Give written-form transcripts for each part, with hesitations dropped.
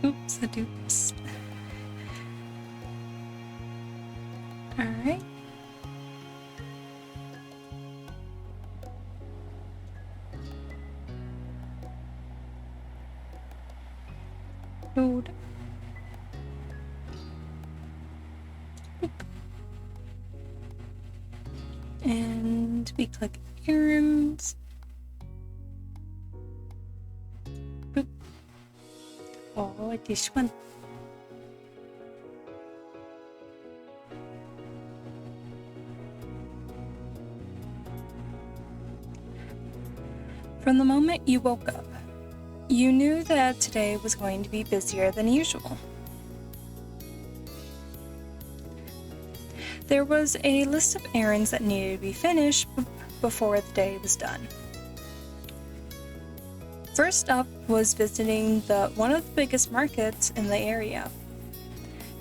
Oops, a doops. Alright. Load. Boop. And we click errands. Boop. Oh, this one. From the moment you woke up, you knew that today was going to be busier than usual. There was a list of errands that needed to be finished before the day was done. First up was visiting one of the biggest markets in the area.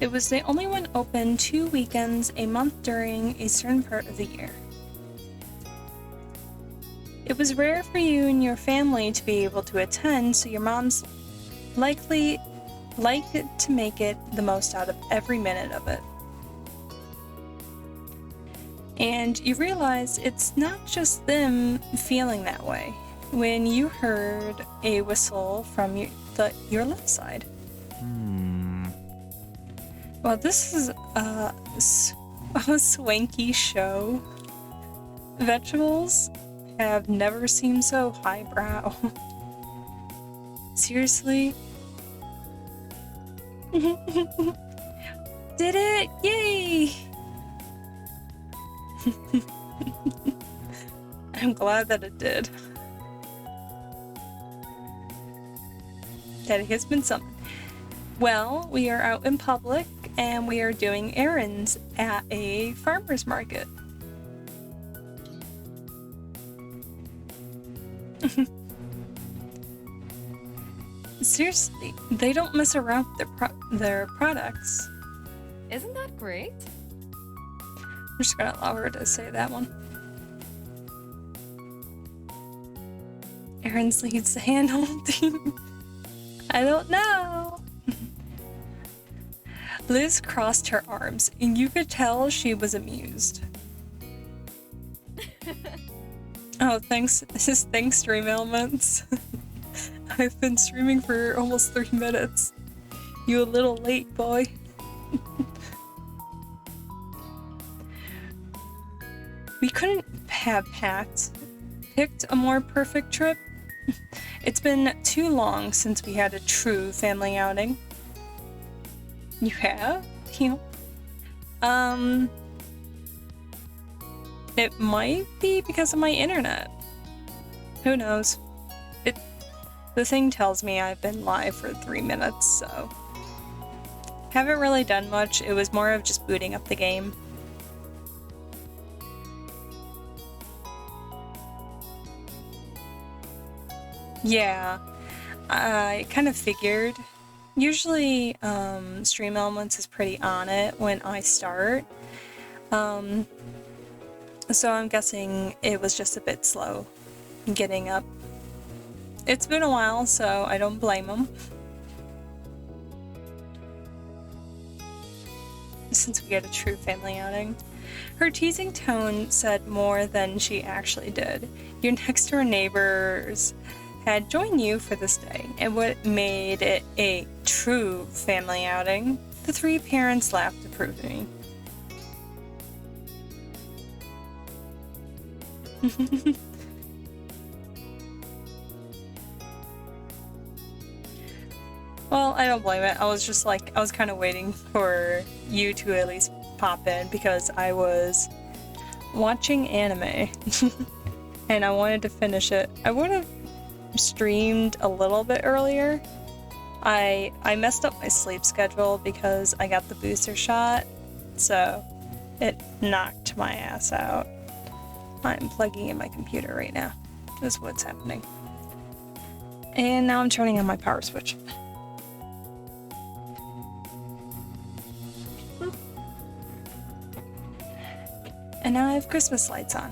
It was the only one open 2 weekends a month during a certain part of the year. It was rare for you and your family to be able to attend, so your mom's likely liked to make it the most out of every minute of it. And you realize it's not just them feeling that way when you heard a whistle from your left side. Well, this is a swanky show. Vegetables have never seemed so highbrow. Seriously? Did it! Yay! I'm glad that it did. That has been something. Well, we are out in public and we are doing errands at a farmer's market. Seriously, they don't mess around with their products. Isn't that great? I'm just gonna allow her to say that one. Errands leads the hand-holding. I don't know. Liz crossed her arms, and you could tell she was amused. Oh, thanks. Thanks, Stream Elements. I've been streaming for almost 3 minutes. You a little late, boy. We couldn't have picked a more perfect trip. It's been too long since we had a true family outing. You have? It might be because of my internet. Who knows? The thing tells me I've been live for 3 minutes, so... Haven't really done much, it was more of just booting up the game. Yeah, I kind of figured. Usually, Stream Elements is pretty on it when I start. So I'm guessing it was just a bit slow getting up. It's been a while, so I don't blame him. Since we had a true family outing. Her teasing tone said more than she actually did. Your next-door neighbors had joined you for this day, and what made it a true family outing? The 3 parents laughed approvingly. Well, I don't blame it. I was kind of waiting for you to at least pop in because I was watching anime and I wanted to finish it. I would have streamed a little bit earlier. I messed up my sleep schedule because I got the booster shot, so it knocked my ass out. I'm plugging in my computer right now. This is what's happening. And now I'm turning on my power switch. And now I have Christmas lights on.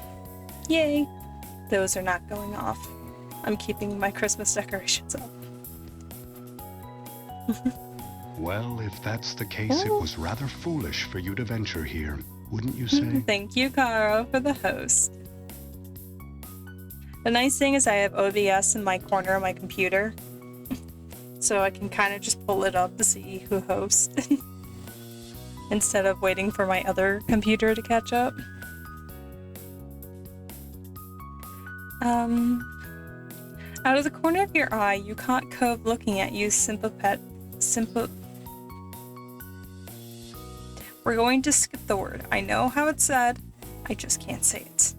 Yay! Those are not going off. I'm keeping my Christmas decorations up. Well, if that's the case, it was rather foolish for you to venture here, wouldn't you say? Thank you, Caro, for the host. The nice thing is I have OBS in my corner of my computer, so I can kind of just pull it up to see who hosts instead of waiting for my other computer to catch up. Out of the corner of your eye, you caught Cove looking at you, We're going to skip the word. I know how it's said, I just can't say it.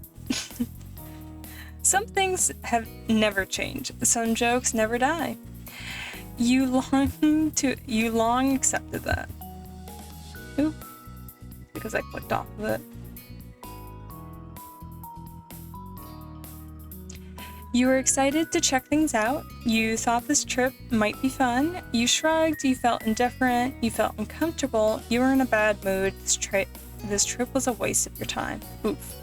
Some things have never changed. Some jokes never die. You long accepted that. Ooh. Because I clicked off of it. You were excited to check things out. You thought this trip might be fun. You shrugged, you felt indifferent, you felt uncomfortable, you were in a bad mood. This trip was a waste of your time. Oof.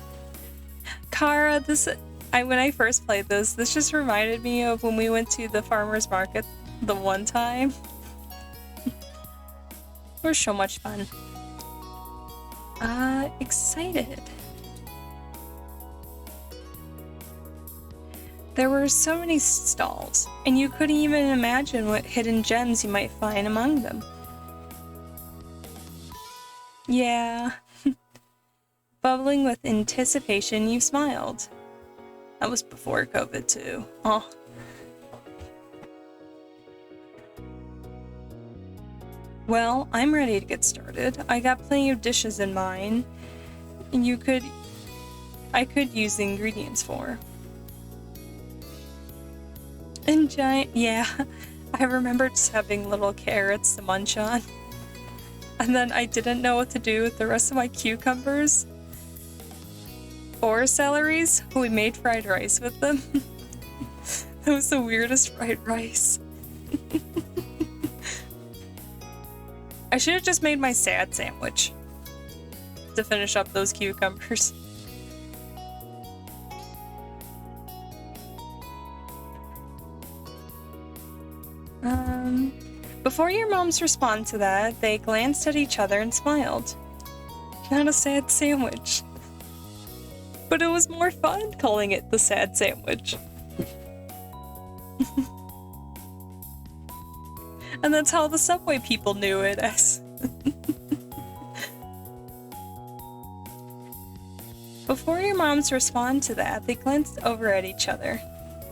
Kara, when I first played this just reminded me of when we went to the farmer's market the one time. It was so much fun. Excited. There were so many stalls, and you couldn't even imagine what hidden gems you might find among them. Yeah. Bubbling with anticipation, you smiled. That was before COVID, too. Oh. Well, I'm ready to get started. I got plenty of dishes in mind, and I could use the ingredients for. And giant, yeah, I remember just having little carrots to munch on. And then I didn't know what to do with the rest of my cucumbers. Or celeries. We made fried rice with them. That was the weirdest fried rice. I should have just made my sad sandwich to finish up those cucumbers. Before your moms respond to that, they glanced at each other and smiled. Not a sad sandwich. But it was more fun calling it the sad sandwich. And that's how the Subway people knew it as. Before your moms respond to that, they glanced over at each other.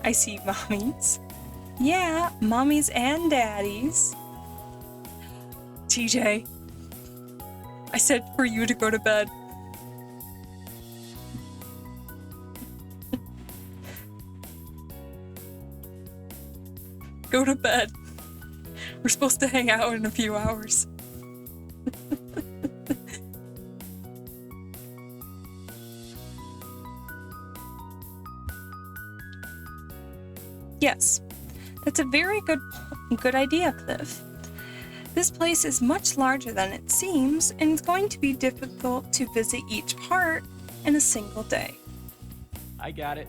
I see mommies. Yeah, mommies and daddies. TJ, I said for you to go to bed. Go to bed. We're supposed to hang out in a few hours. Yes, that's a very good idea, Cliff. This place is much larger than it seems, and it's going to be difficult to visit each part in a single day. I got it.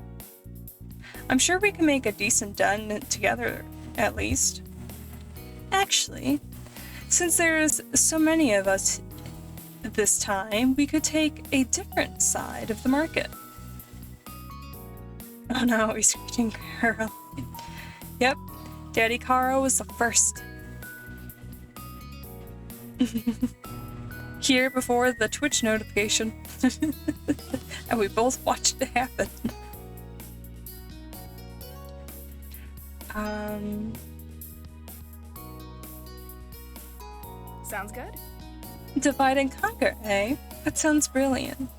I'm sure we can make a decent den together, at least. Actually, since there's so many of us this time, we could take a different side of the market. Oh no, he's screeching Carl. Yep, Daddy Caro was the first. Here before the Twitch notification. And we both watched it happen. Sounds good. Divide and conquer, eh? That sounds brilliant.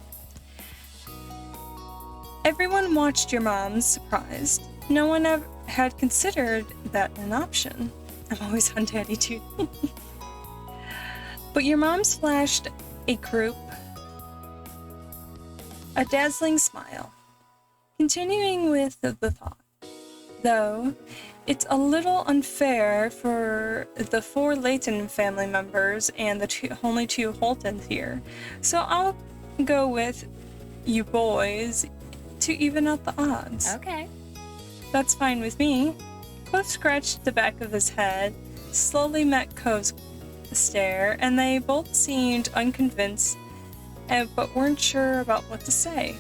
Everyone watched your moms, surprised. No one had considered that an option. I'm always on Daddy too. But your moms flashed a dazzling smile. Continuing with the thought. Though, it's a little unfair for the 4 Layton family members and the only 2 Holtons here, so I'll go with you boys to even out the odds. Okay. That's fine with me. Cliff scratched the back of his head, slowly met Ko's stare, and they both seemed unconvinced, but weren't sure about what to say.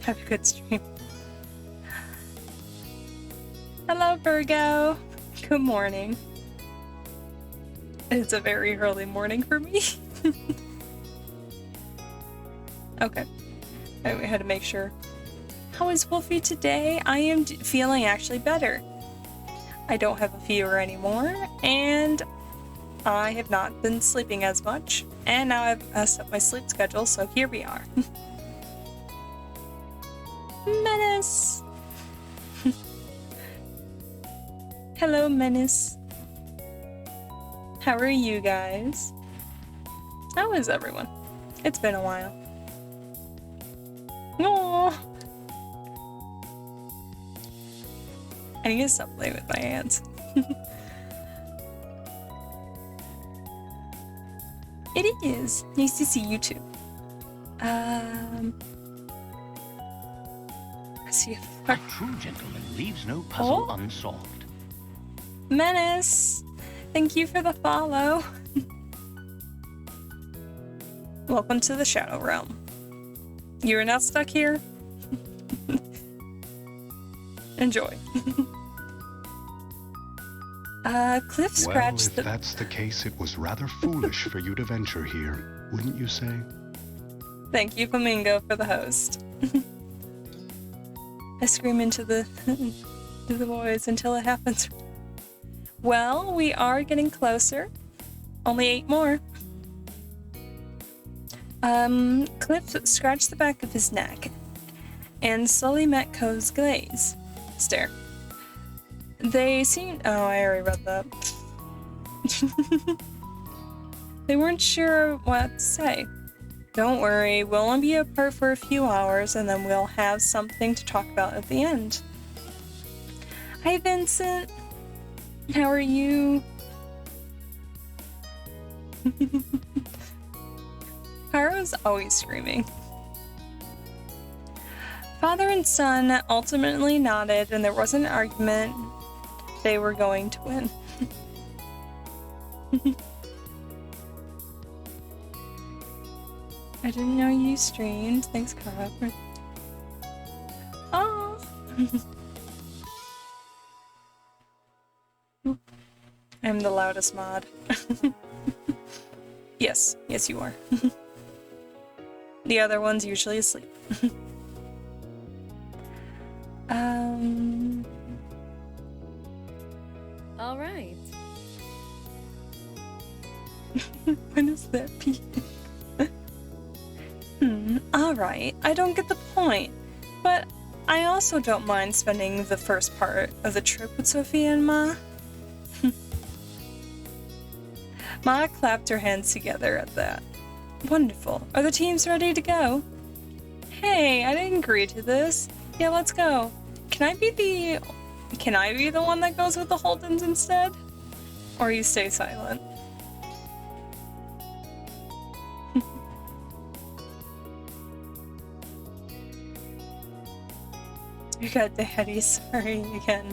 Have a good stream. Hello, Virgo. Good morning. It's a very early morning for me. Okay. We had to make sure. How is Wolfie today? I am feeling actually better. I don't have a fever anymore, and I have not been sleeping as much. And now I've messed up my sleep schedule, so here we are. Menace! Hello, Menace. How are you guys? How is everyone? It's been a while. Aww. I need to stop playing with my hands. It is. Nice to see you too. I see A true gentleman leaves no puzzle unsolved. Menace! Thank you for the follow. Welcome to the Shadow Realm. You're not stuck here? Enjoy. Cliff scratched Well, if that's the case, it was rather foolish for you to venture here, wouldn't you say? Thank you, Flamingo, for the host. I scream into the to the voice until it happens. Well, we are getting closer. Only 8 more. Cliff scratched the back of his neck and slowly met Ko's stare. They seemed— oh, I already read that. They weren't sure what to say. Don't worry, we'll only be apart for a few hours and then we'll have something to talk about at the end. Hi, Vincent. How are you? Kara's always screaming. Father and son ultimately nodded, and there was an argument they were going to win. I didn't know you streamed. Thanks, Kara. Oh. I'm the loudest mod. Yes, you are. The other one's usually asleep. All right. When is that peak? Alright, I don't get the point. But I also don't mind spending the first part of the trip with Sophia and Ma. Ma clapped her hands together at that. Wonderful. Are the teams ready to go? Hey, I didn't agree to this. Yeah, let's go. Can I be the one that goes with the Holdens instead? Or you stay silent? You got Daddy, sorry again.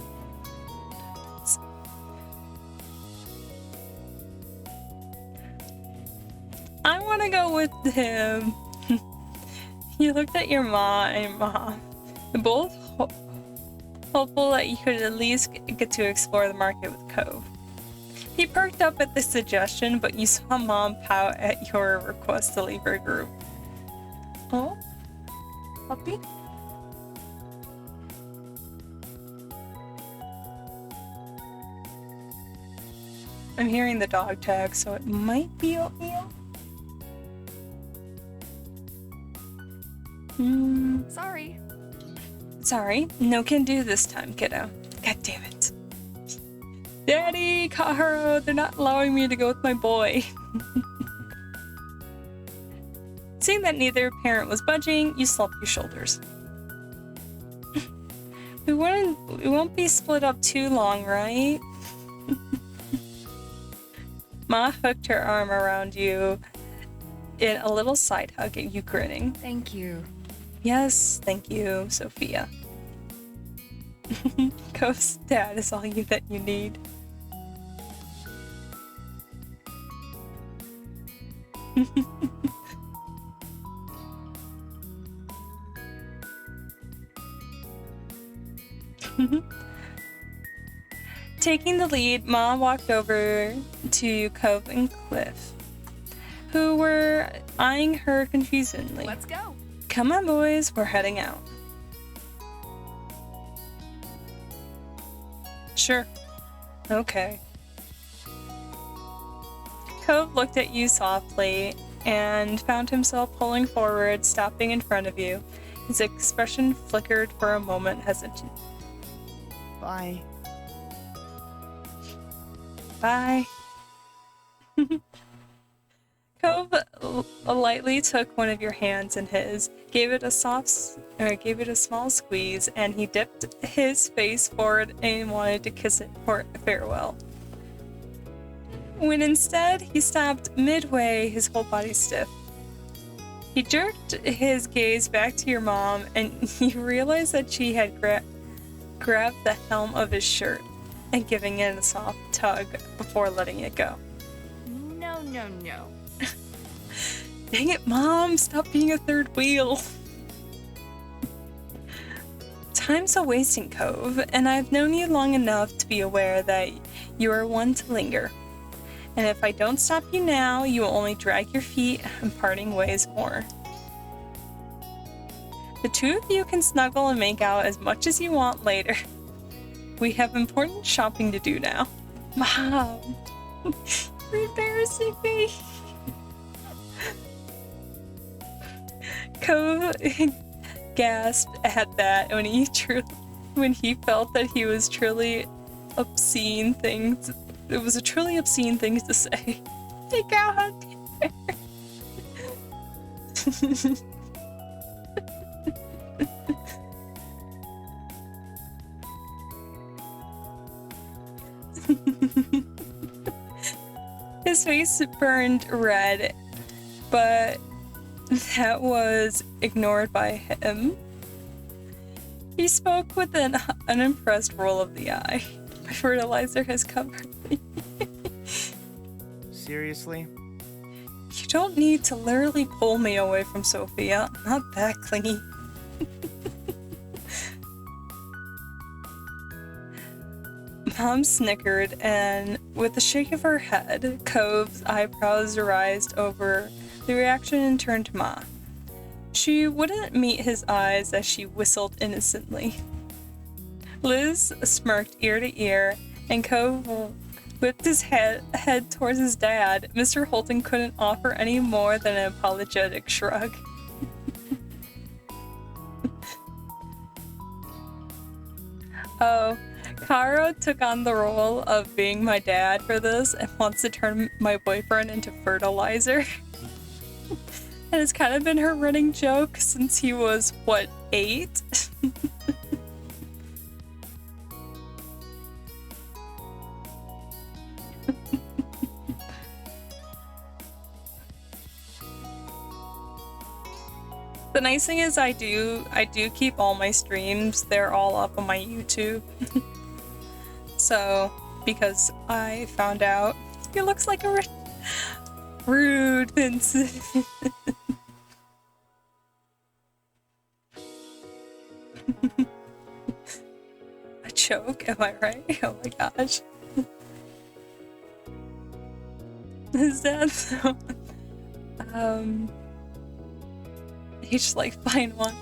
I want to go with him. You looked at your mom and mom. Both hopeful that you could at least get to explore the market with Cove. He perked up at the suggestion, but you saw Mom pout at your request to leave her group. Oh? Puppy? I'm hearing the dog tag, so it might be oatmeal. Sorry. Sorry, no can do this time, kiddo. God damn it. Daddy, Kaharu, they're not allowing me to go with my boy. Seeing that neither parent was budging, you slumped your shoulders. We won't be split up too long, right? Ma hooked her arm around you in a little side hug at you, grinning. Thank you. Yes, thank you, Sophia. Ghost Dad is all that you need. Taking the lead, Mom walked over to Cove and Cliff, who were eyeing her confusedly. Let's go. Come on, boys, we're heading out. Sure. Okay. Cove looked at you softly and found himself pulling forward, stopping in front of you. His expression flickered for a moment, hesitant. Bye. Bye. Cove lightly took one of your hands in his, gave it a small squeeze, and he dipped his face forward and wanted to kiss it for farewell. When instead he stopped midway, his whole body stiff. He jerked his gaze back to your mom, and you realized that she had grabbed the hem of his shirt and giving it a soft tug before letting it go. No, no, no. Dang it, Mom! Stop being a third wheel! Time's a wasting, Cove, and I've known you long enough to be aware that you are one to linger. And if I don't stop you now, you will only drag your feet and parting ways more. The two of you can snuggle and make out as much as you want later. We have important shopping to do now. Mom! You're embarrassing me! Cove gasped at that when he felt that he was truly obscene things. It was a truly obscene thing to say. Take out there. His face burned red, but that was ignored by him. He spoke with an unimpressed roll of the eye. My fertilizer has covered me. Seriously? You don't need to literally pull me away from Sophia. I'm not that clingy. Mom snickered, and with a shake of her head, Cove's eyebrows raised over the reaction and turned to Ma. She wouldn't meet his eyes as she whistled innocently. Liz smirked ear to ear, and Cove whipped his head towards his dad. Mr. Holton couldn't offer any more than an apologetic shrug. Oh, Caro took on the role of being my dad for this and wants to turn my boyfriend into fertilizer. And it's kind of been her running joke since he was, what, 8? The nice thing is I do keep all my streams. They're all up on my YouTube. So, because I found out he looks like a rude Vincent. A joke, am I right? Oh my gosh. Is that so? He's like, fine one.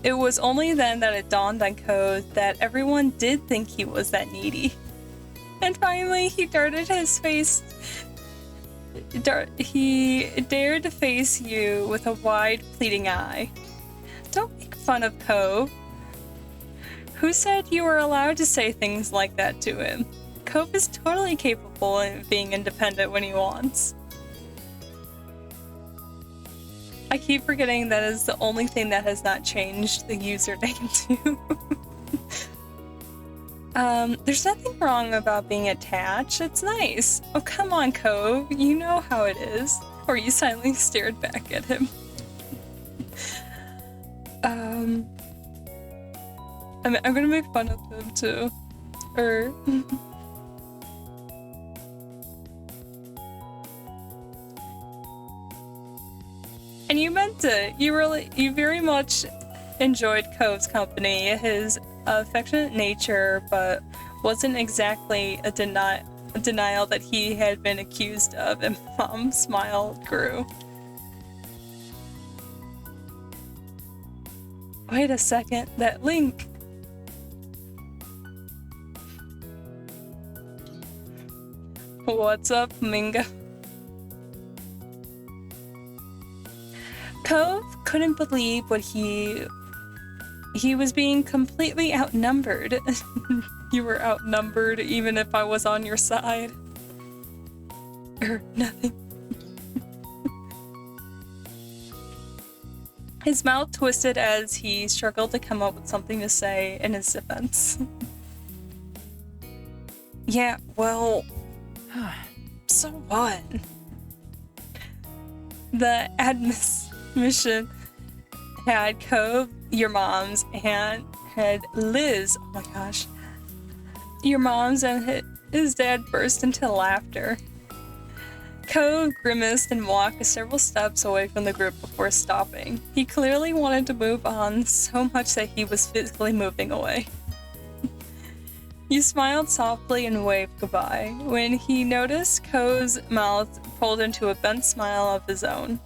It was only then that it dawned on Code that everyone did think he was that needy. And finally, he darted his face. He dared to face you with a wide, pleading eye. Don't make fun of Cove. Who said you were allowed to say things like that to him? Cove is totally capable of being independent when he wants. I keep forgetting that is the only thing that has not changed the username to. There's nothing wrong about being attached. It's nice. Oh, come on, Cove. You know how it is. Or you silently stared back at him. I'm gonna make fun of him too. And you meant it. You very much enjoyed Cove's company, his affectionate nature, but wasn't exactly a denial that he had been accused of, and Mom's smile grew. Wait a second, that link. What's up, Minga? Cove couldn't believe what he was being completely outnumbered. You were outnumbered even if I was on your side. Nothing. His mouth twisted as he struggled to come up with something to say in his defense. Yeah, well, so what? The admission had Cove, your mom's, and had Liz. Oh my gosh. Your mom's and his dad burst into laughter. Cove grimaced and walked several steps away from the group before stopping. He clearly wanted to move on so much that he was physically moving away. You smiled softly and waved goodbye when he noticed Cove's mouth pulled into a bent smile of his own.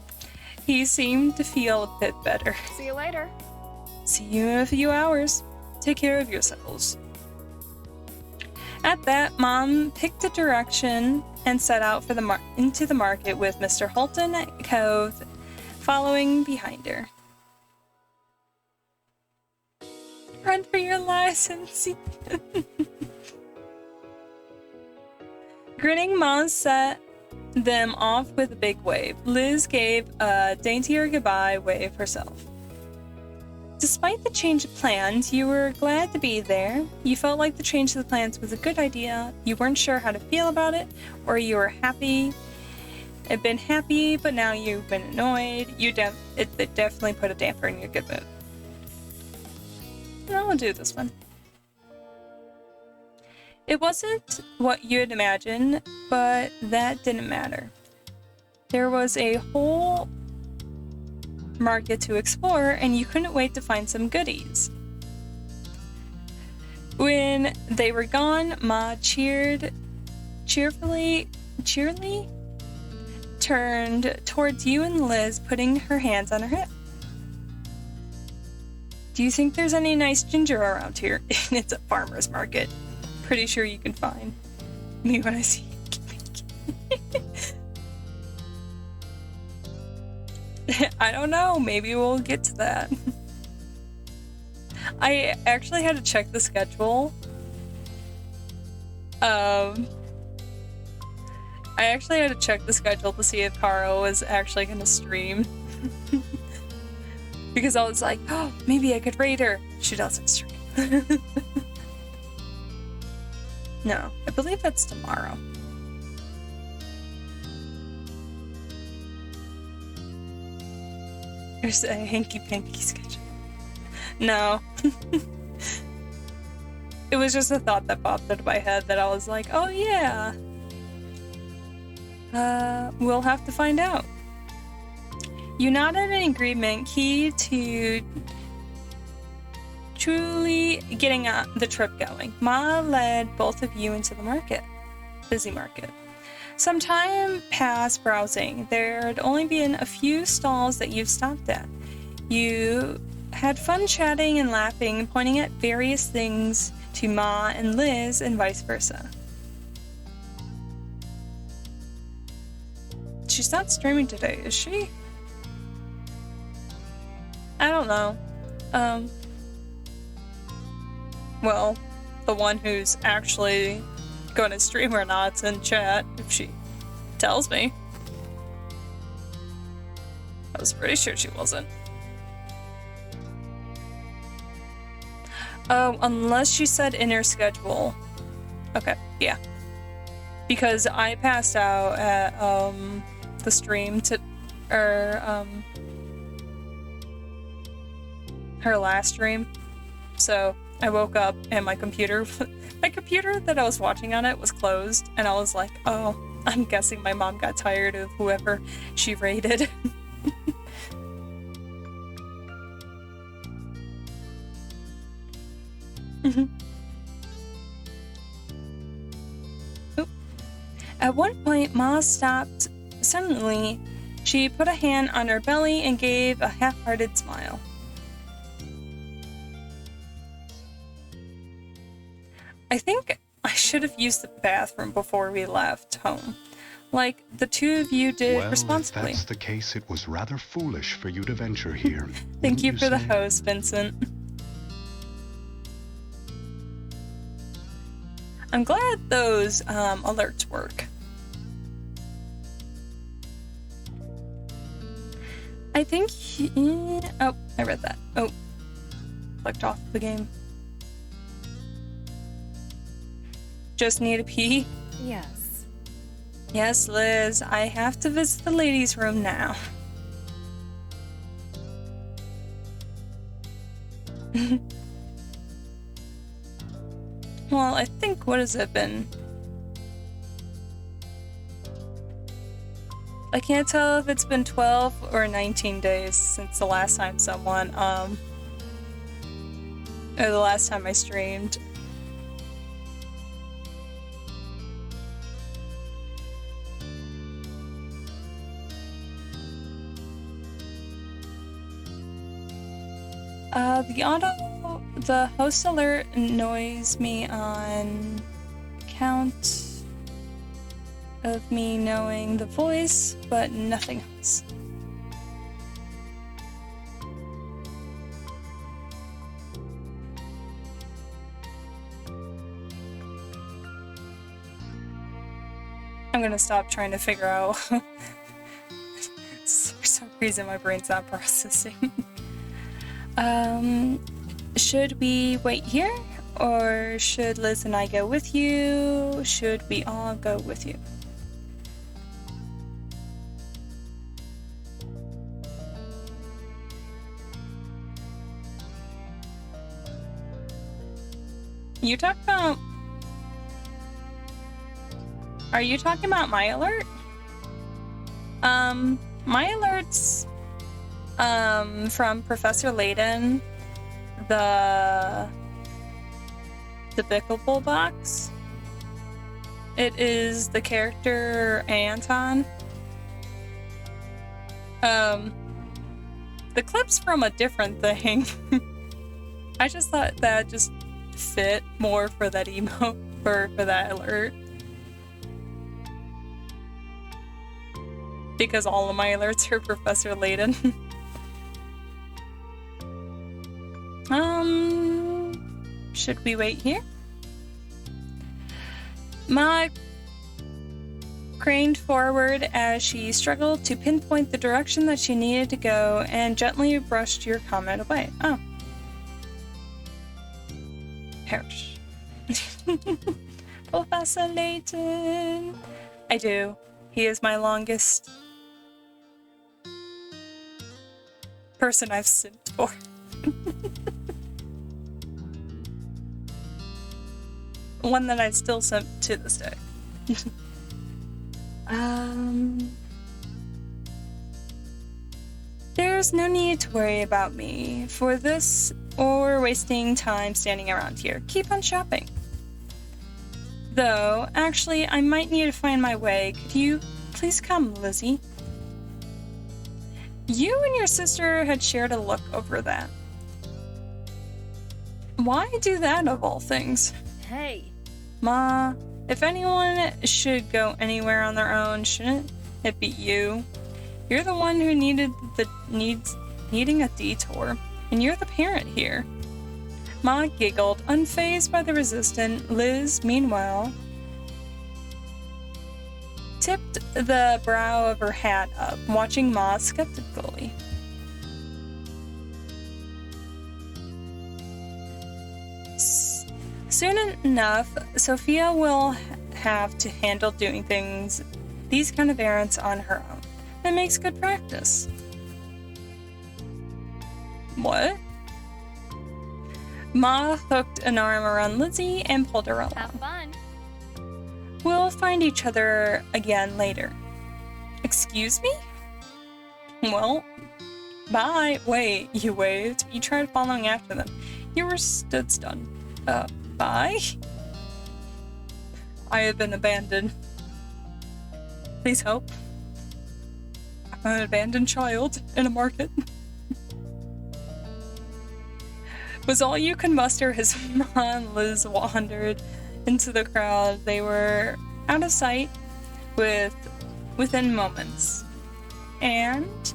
He seemed to feel a bit better. See you later. See you in a few hours. Take care of yourselves. At that, Mom picked a direction and set out for into the market with Mr. Holton at Cove following behind her. Run for your license. Grinning, Mom set them off with a big wave. Liz gave a daintier goodbye wave herself. Despite the change of plans, you were glad to be there. You felt like the change of the plans was a good idea. You weren't sure how to feel about it, or you were happy. Had been happy, but now you've been annoyed. It definitely put a damper in your good mood. I'll do this one. It wasn't what you had imagined, but that didn't matter. There was a whole market to explore, and you couldn't wait to find some goodies. When they were gone, Ma cheerily turned towards you and Liz, putting her hands on her hip. Do you think there's any nice ginger around here? It's a farmer's market. Pretty sure you can find me when I see you. I don't know. Maybe we'll get to that. I actually had to check the schedule. I actually had to check the schedule to see if Karo was actually going to stream. Because I was like, oh, maybe I could raid her. She doesn't stream. No, I believe that's tomorrow. There's a hanky-panky schedule. No. It was just a thought that popped into my head that I was like, oh yeah. We'll have to find out. You nodded in agreement, key to truly getting the trip going. Ma led both of you into the busy market. Some time passed browsing. There had only been a few stalls that you've stopped at. You had fun chatting and laughing, pointing at various things to Ma and Liz and vice versa. She's not streaming today, is she? I don't know. Well, the one who's actually going to stream or not's in chat, if she tells me. I was pretty sure she wasn't. Oh, unless she said in her schedule. Okay, yeah. Because I passed out at, the stream her last stream. So I woke up and my computer that I was watching on it was closed, and I was like, oh, I'm guessing my mom got tired of whoever she raided. Oop. At one point, Ma stopped suddenly. She put a hand on her belly and gave a half-hearted smile. I think I should have used the bathroom before we left home. Like the two of you did Well, responsibly. if that's the case, it was rather foolish for you to venture here. Thank you wouldn't for the say? host, Vincent. I'm glad those alerts work. I think oh, I read that. Oh, clicked off the game. Just need a pee? Yes. Yes, Liz, I have to visit the ladies' room now. Well, I think, what has it been? I can't tell if it's been 12 or 19 days since the last time someone, or the last time I streamed. The host alert annoys me on account of me knowing the voice, but nothing else. I'm gonna stop trying to figure out. For some reason, my brain's not processing. Should we wait here? Or should Liz and I go with you? Should we all go with you? You talk about... Are you talking about my alert? My alert's from Professor Layden, the Bickable box. It is the character Anton. The clip's from a different thing. I just thought that just fit more for that emote, for that alert. Because all of my alerts are Professor Layden. Should we wait here? Ma craned forward as she struggled to pinpoint the direction that she needed to go and gently brushed your comment away. Oh. Ouch. Professor Layton. I do. He is my longest person I've simped for. One that I still simp to this day. There's no need to worry about me for this or wasting time standing around here. Keep on shopping. Though, actually, I might need to find my way. Could you please come, Lizzie? You and your sister had shared a look over that. Why do that of all things? Hey. Ma, if anyone should go anywhere on their own, shouldn't it be you? You're the one who needing a detour, and you're the parent here. Ma giggled, unfazed by the resistance. Liz, meanwhile, tipped the brow of her hat up, watching Ma skeptically. Soon enough, Sophia will have to handle doing these kind of errands on her own. It makes good practice. What? Ma hooked an arm around Lizzie and pulled her along. Have fun. We'll find each other again later. Excuse me? Well, bye. Wait, you waved. You tried following after them. You were stood stunned. Bye? I have been abandoned. Please help. I'm an abandoned child in a market. Was all you could muster as Ma and Liz wandered into the crowd. They were out of sight within moments. And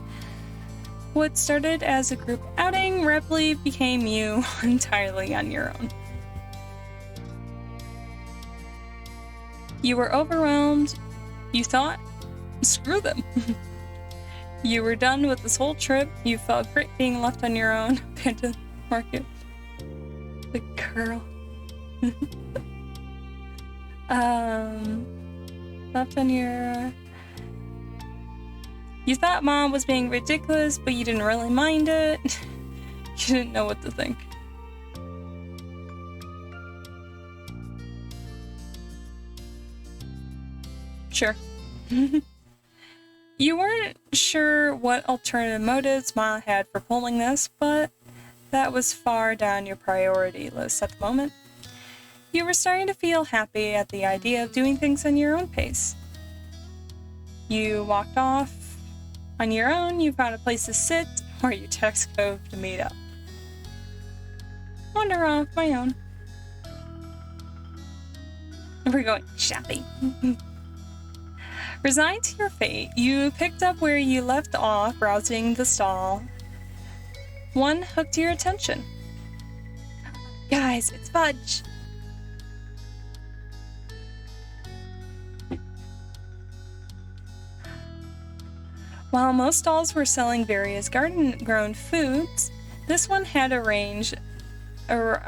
what started as a group outing rapidly became you entirely on your own. You were overwhelmed. You thought, screw them. You were done with this whole trip. You felt great being left on your own. Abandoned market. The girl. Left on your... You thought Mom was being ridiculous, but you didn't really mind it. You didn't know what to think. Sure. You weren't sure what alternative motives Ma had for pulling this, but that was far down your priority list at the moment. You were starting to feel happy at the idea of doing things on your own pace. You walked off on your own, you found a place to sit, or you text Cove to meet up. Wander off my own. We're going shopping. Resigned to your fate, you picked up where you left off, browsing the stall. One hooked your attention. Guys, it's Fudge. While most stalls were selling various garden-grown foods, this one had a range of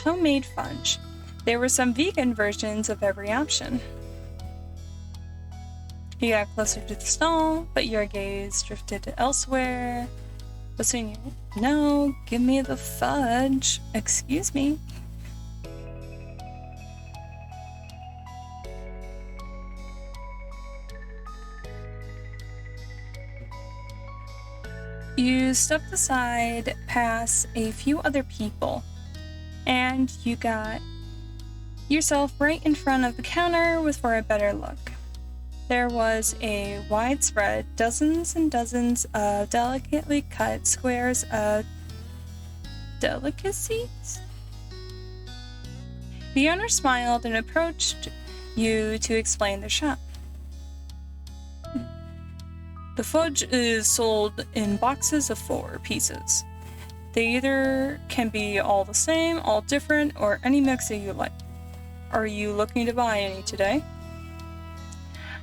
homemade fudge. There were some vegan versions of every option. You got closer to the stall, but your gaze drifted elsewhere. Listening, no, give me the fudge. Excuse me. You stepped aside past a few other people, and you got yourself right in front of the counter for a better look. There was a wide spread, dozens and dozens of delicately cut squares of delicacies. The owner smiled and approached you to explain their shop. The fudge is sold in boxes of 4 pieces. They either can be all the same, all different, or any mix that you like. Are you looking to buy any today?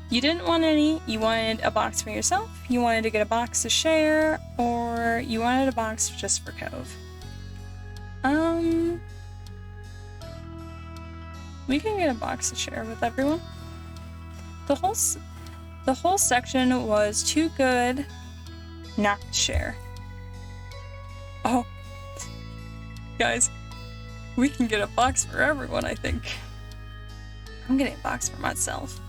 You didn't want any, you wanted a box for yourself, you wanted to get a box to share, or you wanted a box just for Cove. We can get a box to share with everyone. The whole section was too good not to share. Oh, guys, we can get a box for everyone, I think. I'm getting a box for myself.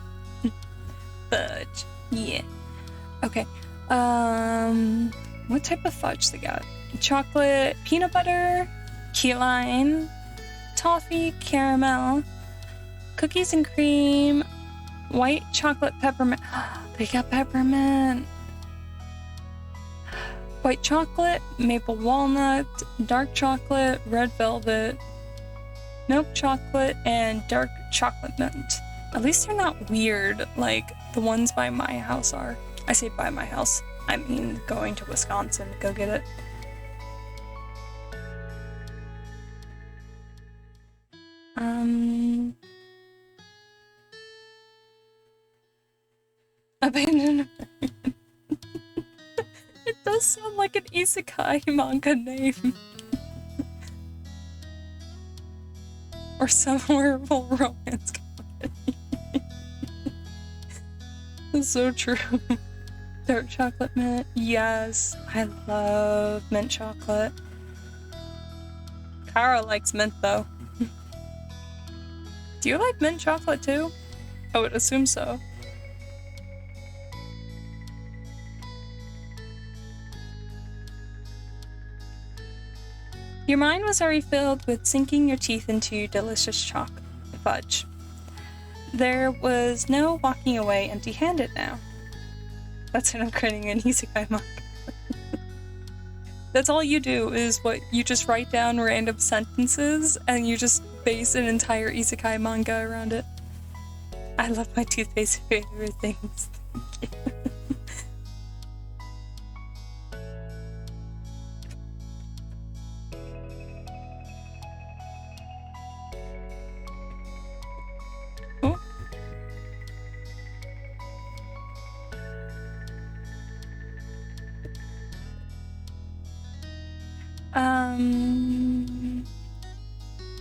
Fudge. Yeah. Okay. What type of fudge they got? Chocolate, peanut butter, key lime, toffee, caramel, cookies and cream, white chocolate peppermint. They got peppermint. White chocolate, maple walnut, dark chocolate, red velvet, milk chocolate, and dark chocolate mint. At least they're not weird like the ones by my house are. I say by my house, I mean going to Wisconsin to go get it. Abandoned. It does sound like an isekai manga name. Or some horrible romance comedy. That's so true. Dark chocolate mint. Yes, I love mint chocolate. Kara likes mint though. Do you like mint chocolate too? I would assume so. Your mind was already filled with sinking your teeth into delicious chocolate fudge. There was no walking away empty-handed now. That's what I'm creating an isekai manga. That's all you do, is what you just write down random sentences and you just base an entire isekai manga around it. I love my toothpaste favorite things. Thank you. Oh.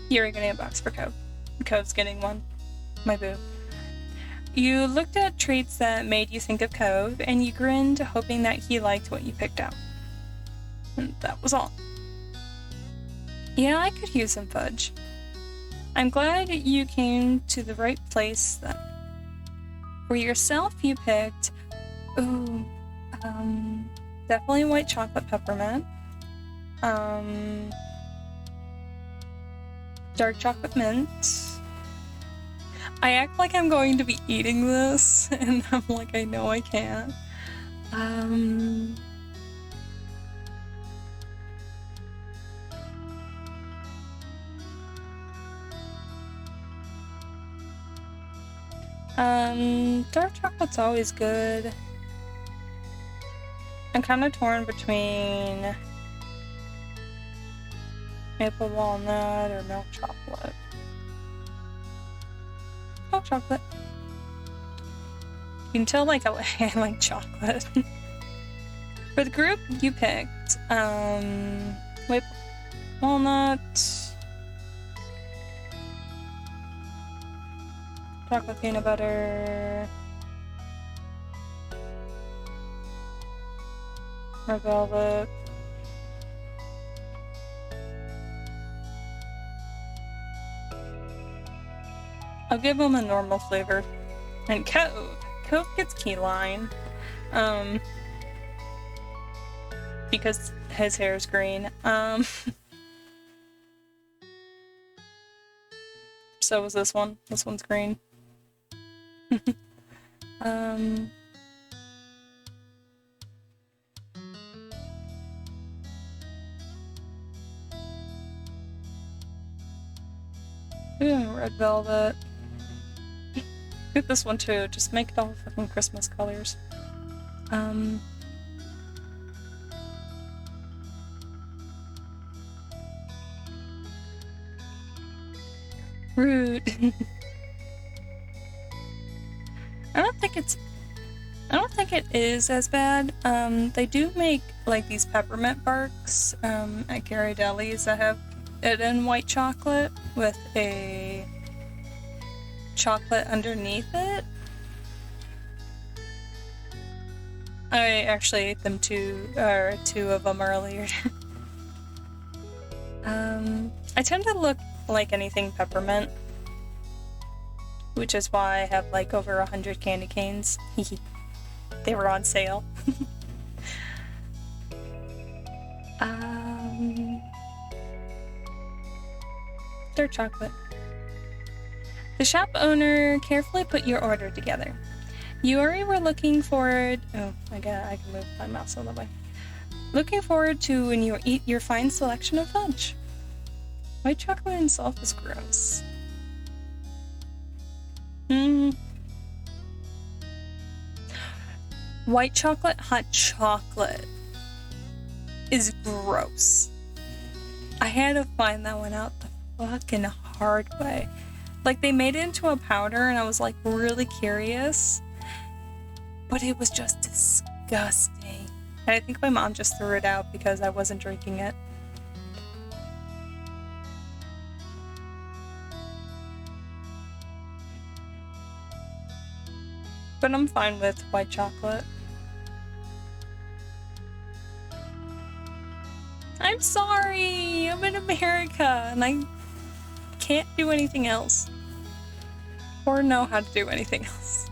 You're getting a box for Cove. Cove's getting one. My boo. You looked at traits that made you think of Cove, and you grinned, hoping that he liked what you picked out. And that was all. Yeah, I could use some fudge. I'm glad you came to the right place then. For yourself, you picked... Ooh, definitely white chocolate peppermint. Dark chocolate mint. I act like I'm going to be eating this, and I'm like, I know I can't. Dark chocolate's always good. I'm kind of torn between maple walnut or milk chocolate. Milk chocolate. You can tell, like, I like chocolate. For the group, you picked maple walnut, chocolate peanut butter, red velvet. I'll give him a normal flavor. And Cove. Cove gets key lime. Because his hair is green. So was this one. This one's green. Ooh, red velvet. Get this one too, just make it all fucking Christmas colors. Rude. I don't think it is as bad. They do make like these peppermint barks at Ghirardelli's that have it in white chocolate with a chocolate underneath it. I actually ate them two of them earlier. I tend to look like anything peppermint, which is why I have like over 100 candy canes. They were on sale. Dark chocolate. The shop owner carefully put your order together. You already were looking forward... Oh, I can move my mouse all the way. Looking forward to when you eat your fine selection of fudge. White chocolate itself is gross. White chocolate hot chocolate is gross. I had to find that one out the fucking hard way. Like, they made it into a powder, and I was, like, really curious. But it was just disgusting. And I think my mom just threw it out because I wasn't drinking it. But I'm fine with white chocolate. I'm sorry! I'm in America, and I can't do anything else. Or know how to do anything else.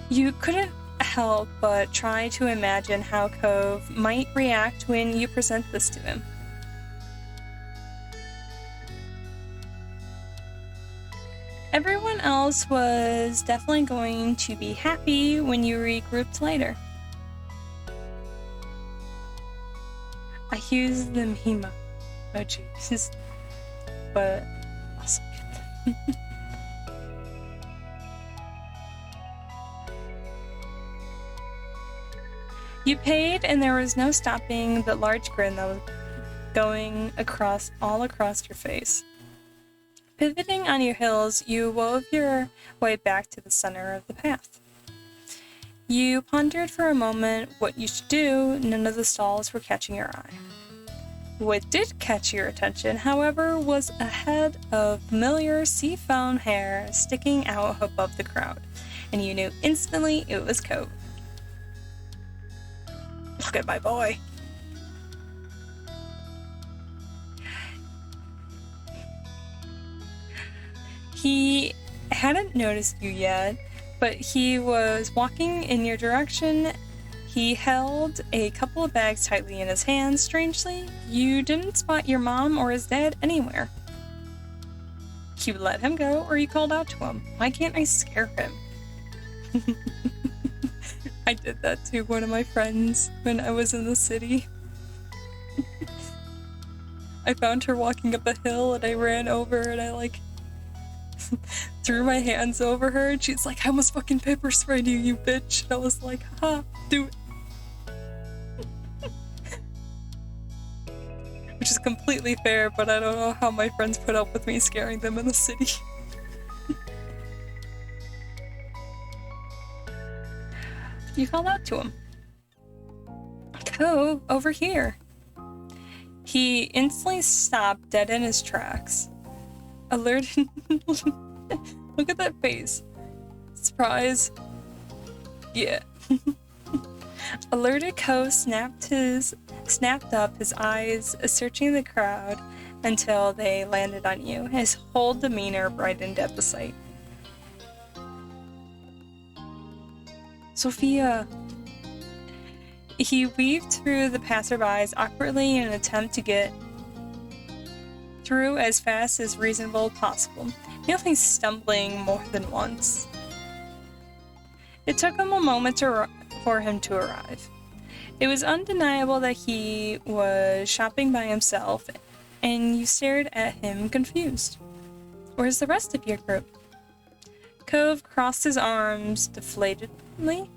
You couldn't help but try to imagine how Cove might react when you present this to him. Everyone else was definitely going to be happy when you regrouped later. I use the meme emojis, but also get them. You paid, and there was no stopping the large grin that was going all across your face. Pivoting on your heels, you wove your way back to the center of the path. You pondered for a moment what you should do. None of the stalls were catching your eye. What did catch your attention, however, was a head of familiar seafoam hair sticking out above the crowd, and you knew instantly it was Cove. Look at my boy. He hadn't noticed you yet, but he was walking in your direction. He held a couple of bags tightly in his hands. Strangely, you didn't spot your mom or his dad anywhere. You let him go, or you called out to him. Why can't I scare him? I did that to one of my friends when I was in the city. I found her walking up a hill, and I ran over, and I threw my hands over her, and she's like, I almost fucking pepper sprayed you, you bitch. And I was like, haha, do it. Which is completely fair, but I don't know how my friends put up with me scaring them in the city. You called out to him. Go over here. He instantly stopped dead in his tracks. Alerted. Look at that face. Surprise. Yeah. Alerted Co snapped up his eyes, searching the crowd until they landed on you. His whole demeanor brightened at the sight. Sophia. He weaved through the passerbys awkwardly in an attempt to get through as fast as reasonable possible, nearly stumbling more than once. It took him a moment for him to arrive. It was undeniable that he was shopping by himself, and you stared at him confused. Where's the rest of your group? Cove crossed his arms deflatedly.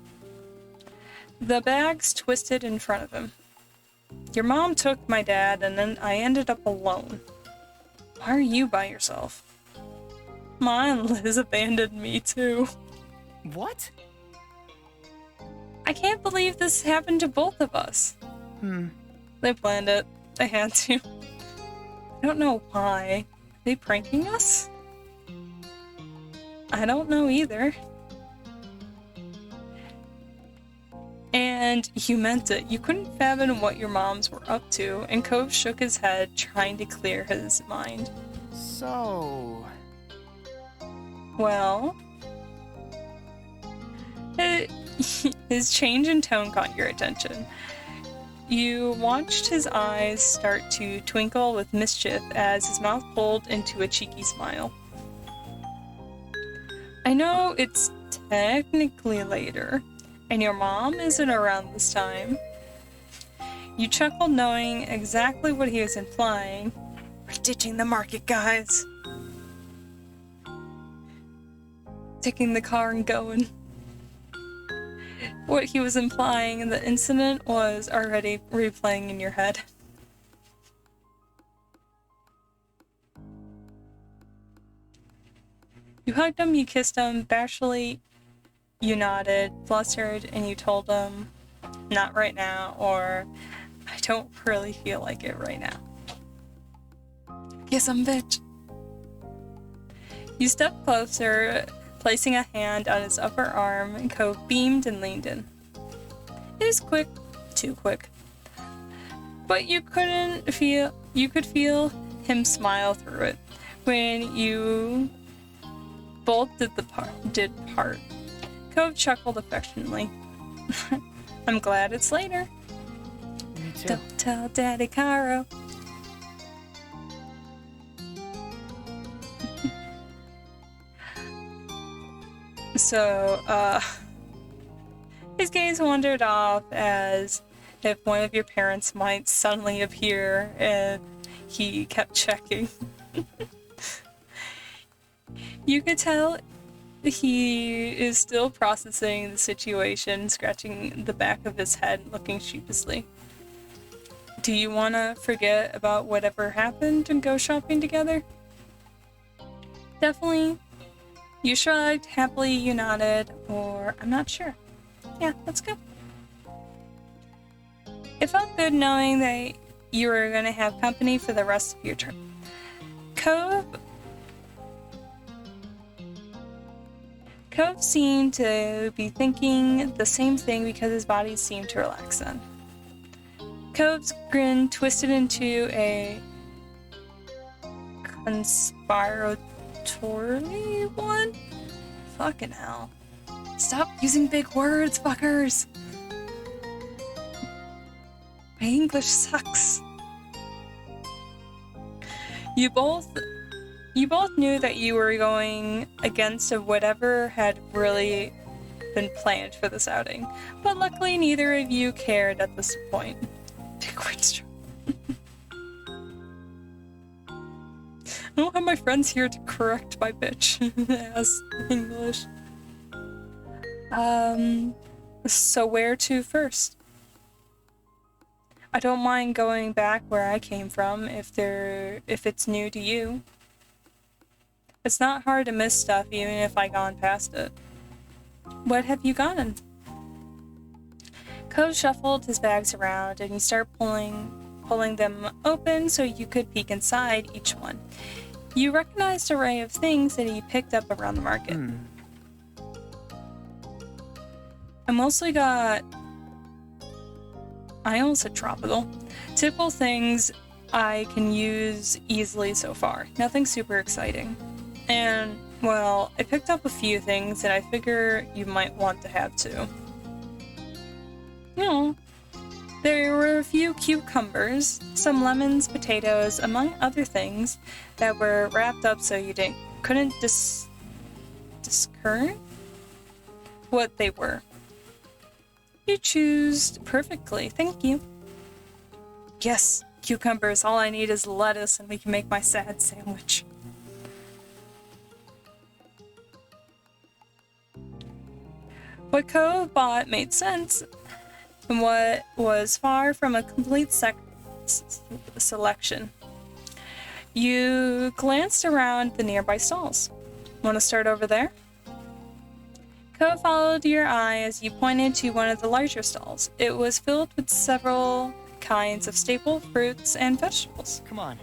The bags twisted in front of him. Your mom took my dad, and then I ended up alone. Why are you by yourself? Ma and Liz abandoned me, too. What? I can't believe this happened to both of us. They planned it. They had to. I don't know why. Are they pranking us? I don't know either. And you meant it. You couldn't fathom what your moms were up to, and Cove shook his head, trying to clear his mind. So... Well... His change in tone caught your attention. You watched his eyes start to twinkle with mischief as his mouth pulled into a cheeky smile. I know it's technically later, and your mom isn't around this time. You chuckled, knowing exactly what he was implying. We're ditching the market, guys. Taking the car and going. What he was implying in the incident was already replaying in your head. You hugged him, you kissed him, bashfully you nodded, flustered, and you told him, not right now, or I don't really feel like it right now. Yes, I'm bitch. You stepped closer, placing a hand on his upper arm, and Cove beamed and leaned in. It was quick, too quick. But you could feel him smile through it when you both did part. Cove chuckled affectionately. I'm glad it's later. Me too. Don't tell Daddy Caro. So, his gaze wandered off as if one of your parents might suddenly appear, and he kept checking. You could tell he is still processing the situation, scratching the back of his head, looking sheepishly. Do you want to forget about whatever happened and go shopping together? Definitely. You shrugged, happily you nodded, or I'm not sure. Yeah, let's go. It felt good knowing that you were going to have company for the rest of your trip. Cove seemed to be thinking the same thing because his body seemed to relax then. Cove's grin twisted into a conspiratorially one? Fucking hell. Stop using big words, fuckers! My English sucks. You both knew that you were going against whatever had really been planned for this outing, but luckily neither of you cared at this point. Big words. I don't have my friends here to correct my bitch as English. So where to first? I don't mind going back where I came from if it's new to you. It's not hard to miss stuff even if I gone past it. What have you gotten? Cove shuffled his bags around and he started pulling them open so you could peek inside each one. You recognized an array of things that he picked up around the market. I mostly got... I almost said tropical. Typical things I can use easily so far. Nothing super exciting. And, well, I picked up a few things that I figure you might want to have too. There were a few cucumbers, some lemons, potatoes, among other things that were wrapped up so you couldn't discern what they were. You choose perfectly, thank you. Yes, cucumbers, all I need is lettuce and we can make my sad sandwich. What Cove bought made sense, and what was far from a complete selection. You glanced around the nearby stalls. Want to start over there? Cove followed your eye as you pointed to one of the larger stalls. It was filled with several kinds of staple fruits and vegetables. Come on.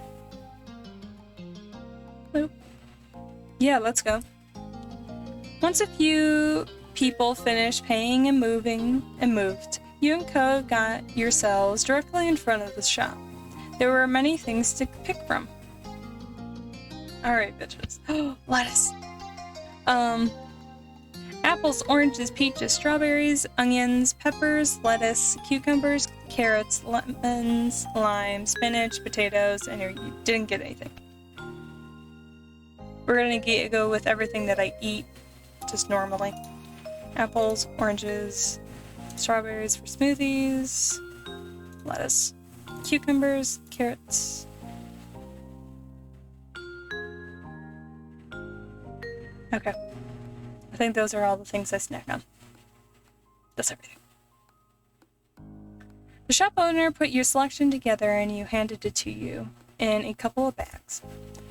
Nope. Yeah, let's go. Once a few people finished paying and moved, you and Cove got yourselves directly in front of the shop. There were many things to pick from. Alright, bitches. Lettuce. Apples, oranges, peaches, strawberries, onions, peppers, lettuce, cucumbers, carrots, lemons, lime, spinach, potatoes, and you didn't get anything. We're gonna go with everything that I eat just normally. Apples, oranges, strawberries for smoothies, lettuce, cucumbers, carrots. Okay. I think those are all the things I snack on. That's everything. The shop owner put your selection together and you handed it to you in a couple of bags.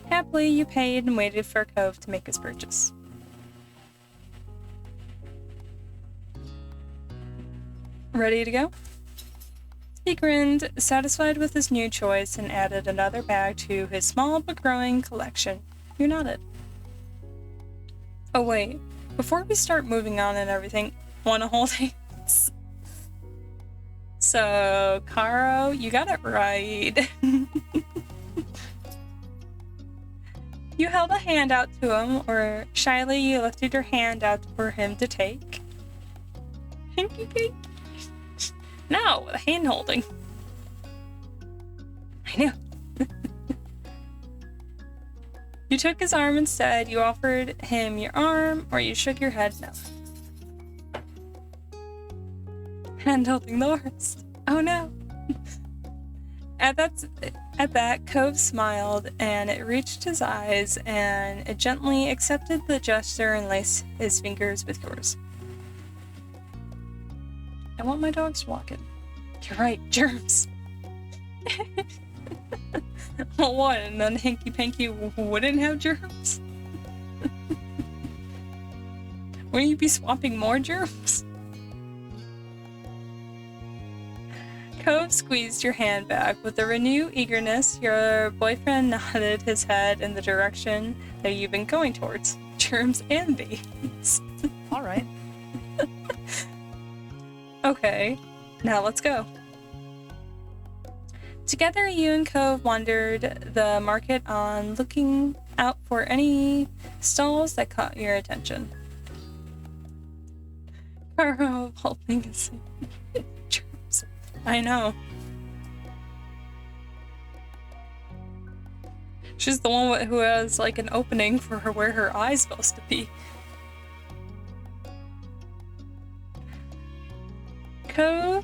Happily, you paid and waited for Cove to make his purchase. Ready to go? He grinned, satisfied with his new choice, and added another bag to his small but growing collection. You nodded. Oh wait, before we start moving on and everything, wanna hold hands? So, Caro, you got it right. You held a hand out to him, or shyly you lifted your hand out for him to take. Hanky panky. No, the hand holding. I know. You took his arm instead. You offered him your arm, or you shook your head no. Hand holding the worst. Oh no. At that, Cove smiled, and it reached his eyes, and it gently accepted the gesture and laced his fingers with yours. I want my dogs walking. You're right, germs. Well, what? And then Hanky Panky wouldn't have germs? Wouldn't you be swapping more germs? Cove squeezed your hand back. With a renewed eagerness, your boyfriend nodded his head in the direction that you've been going towards. Germs and babies. Alright. Okay, now let's go. Together, you and Cove wandered the market on, looking out for any stalls that caught your attention. Caro of all things. Germs. I know. She's the one who has like an opening for her where her eye's supposed to be. Cove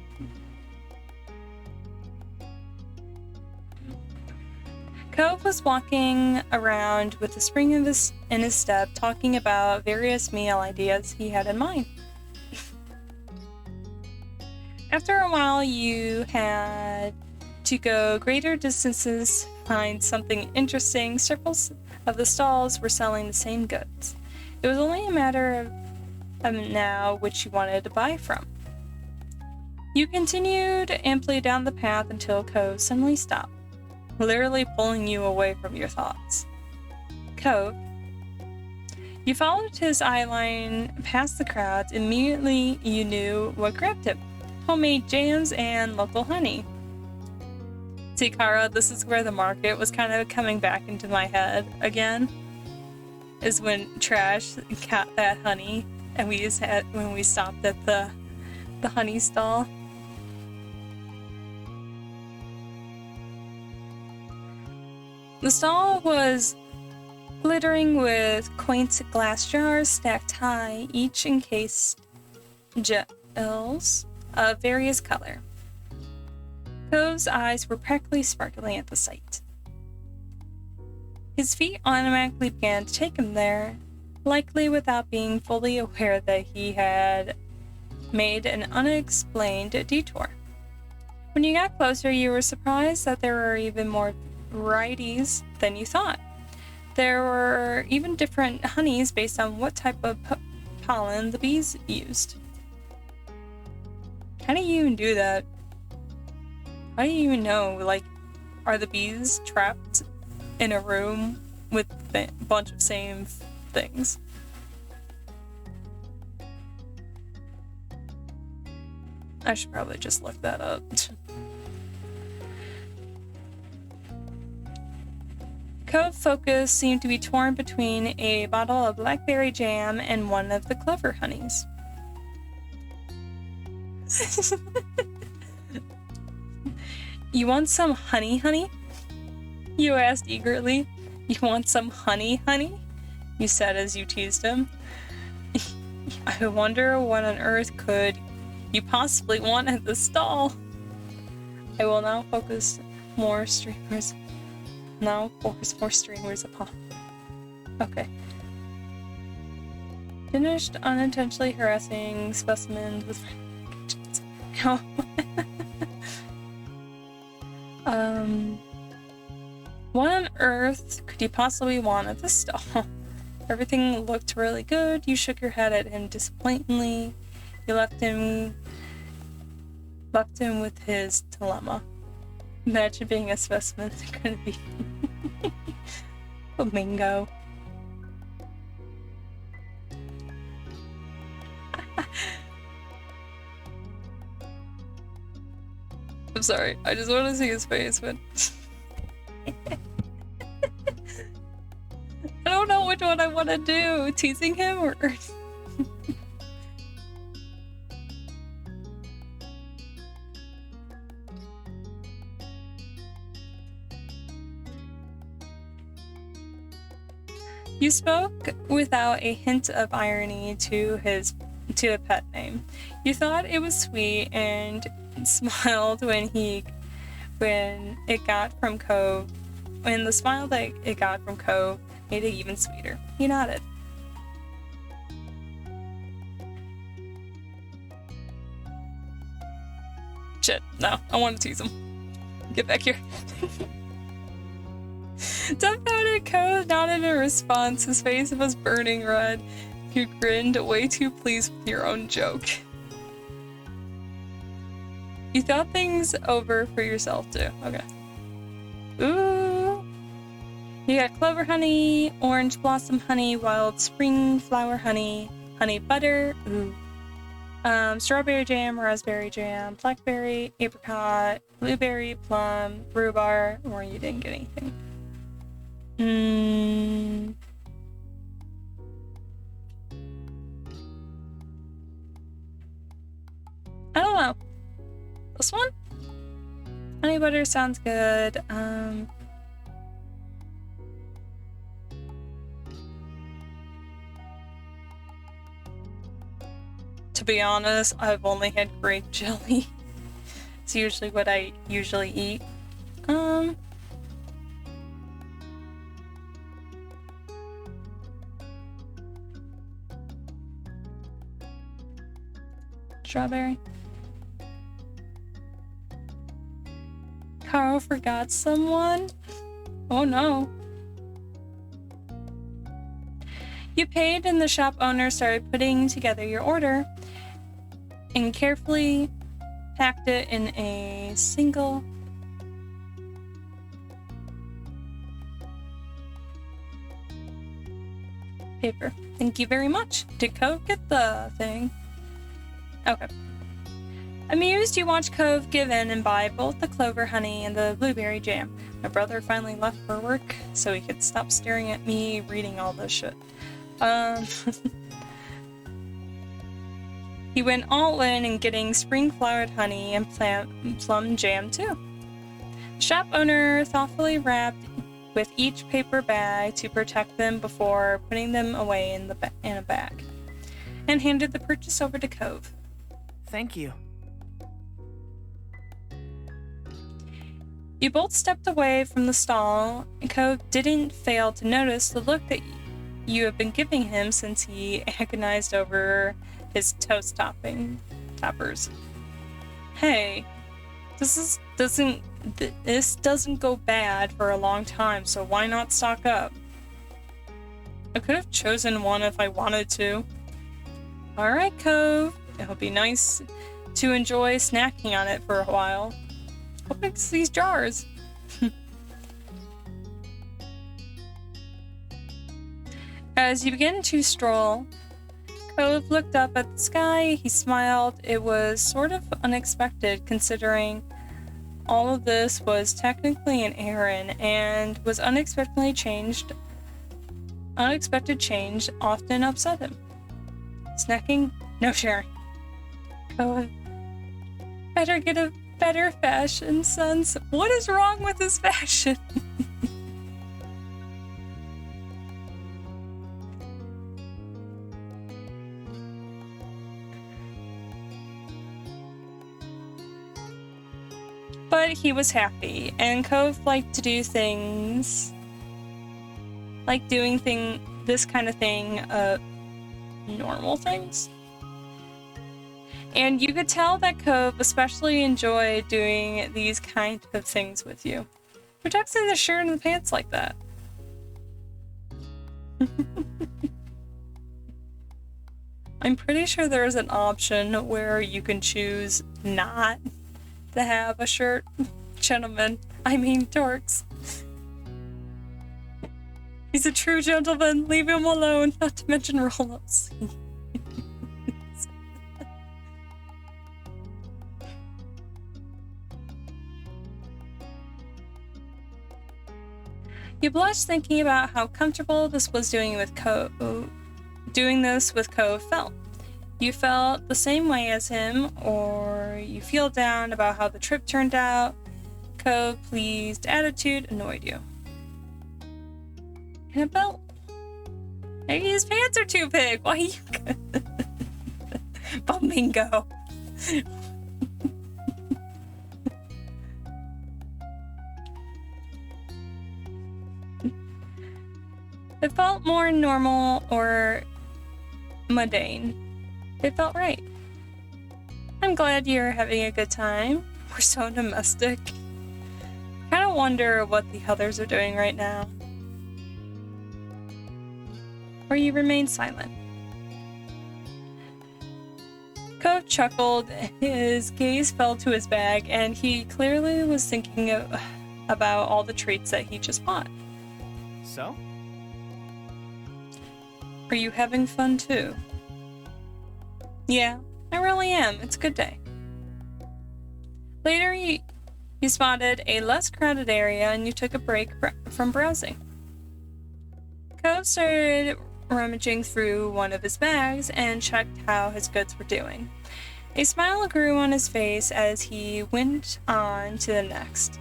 was walking around with a spring in his step, talking about various meal ideas he had in mind. After a while, you had to go greater distances to find something interesting. Several of the stalls were selling the same goods. It was only a matter of now which you wanted to buy from. You continued amply down the path until Cove suddenly stopped, literally pulling you away from your thoughts. Cove. You followed his eye line past the crowds. Immediately, you knew what grabbed him. Homemade jams and local honey. See, Kara, this is where the market was kind of coming back into my head again. Is when Trash got that honey, and when we stopped at the honey stall. The stall was glittering with quaint glass jars stacked high, each encased gels of various color. Cove's eyes were practically sparkling at the sight. His feet automatically began to take him there, likely without being fully aware that he had made an unexplained detour. When you got closer, you were surprised that there were even more varieties than you thought. There were even different honeys based on what type of pollen the bees used. How do you even do that? How do you even know? Like, are the bees trapped in a room with a bunch of same things? I should probably just look that up. Cove's focus seemed to be torn between a bottle of blackberry jam and one of the clover honeys. You want some honey? You asked eagerly. You want some honey? You said as you teased him. I wonder what on earth could you possibly want at the stall? I will now focus more streamers. Now focus more streamers upon. Okay. Finished unintentionally harassing specimens with how what on earth could you possibly want at this stall? Everything looked really good. You shook your head at him disappointingly. You left him with his dilemma. Imagine being a specimen. It's gonna be flamingo. I'm sorry. I just want to see his face, but I don't know which one I want to do. Teasing him or You spoke without a hint of irony to a pet name. You thought it was sweet and smiled when it got from Cove. When the smile that it got from Cove made it even sweeter. He nodded. Shit, no, I want to tease him. Get back here. Dumbfounded, Cove nodded in response. His face was burning red. You grinned, way too pleased with your own joke. You thought things over for yourself too. Okay. Ooh. You got clover honey, orange blossom honey, wild spring flower honey, honey butter, ooh. Strawberry jam, raspberry jam, blackberry, apricot, blueberry, plum, rhubarb, or you didn't get anything. I don't know. This one? Honey butter sounds good. To be honest, I've only had grape jelly. It's usually what I usually eat. Strawberry. Carl forgot someone? Oh no. You paid and the shop owner started putting together your order and carefully packed it in a single paper. Thank you very much. Did Cove get the thing? Okay. Amused, you watch Cove give in and buy both the clover honey and the blueberry jam. My brother finally left for work so he could stop staring at me reading all this shit. He went all in getting spring-flowered honey and plum jam too. The shop owner thoughtfully wrapped with each paper bag to protect them before putting them away in a bag, and handed the purchase over to Cove. Thank you. You both stepped away from the stall, and Cove didn't fail to notice the look that you have been giving him since he agonized over his toast toppers. Hey, this doesn't go bad for a long time, so why not stock up? I could have chosen one if I wanted to. Alright, Cove. It'll be nice to enjoy snacking on it for a while. What makes these jars? As you begin to stroll, Cove looked up at the sky. He smiled. It was sort of unexpected, considering all of this was technically an errand and was unexpected change often upset him. Snacking? No sharing. Cove better get a better fashion sense. What is wrong with his fashion? But he was happy, and Cove liked to do things like doing this kind of thing, normal things. And you could tell that Cove especially enjoyed doing these kind of things with you. Who tucks in the shirt and the pants like that? I'm pretty sure there's an option where you can choose not to have a shirt. Gentlemen, I mean dorks. He's a true gentleman. Leave him alone, not to mention roll-ups. You blushed thinking about how comfortable this was doing this with Cove felt. You felt the same way as him, or you feel down about how the trip turned out. Cove's pleased attitude annoyed you. And a belt. Maybe his pants are too big. Why you... Bumbingo. It felt more normal or mundane. It felt right. I'm glad you're having a good time. We're so domestic. Kind of wonder what the others are doing right now. Or you remain silent. Cove chuckled, his gaze fell to his bag, and he clearly was thinking about all the treats that he just bought. So? Are you having fun too? Yeah, I really am. It's a good day. Later, you spotted a less crowded area and you took a break from browsing. Cove started rummaging through one of his bags and checked how his goods were doing. A smile grew on his face as he went on to the next.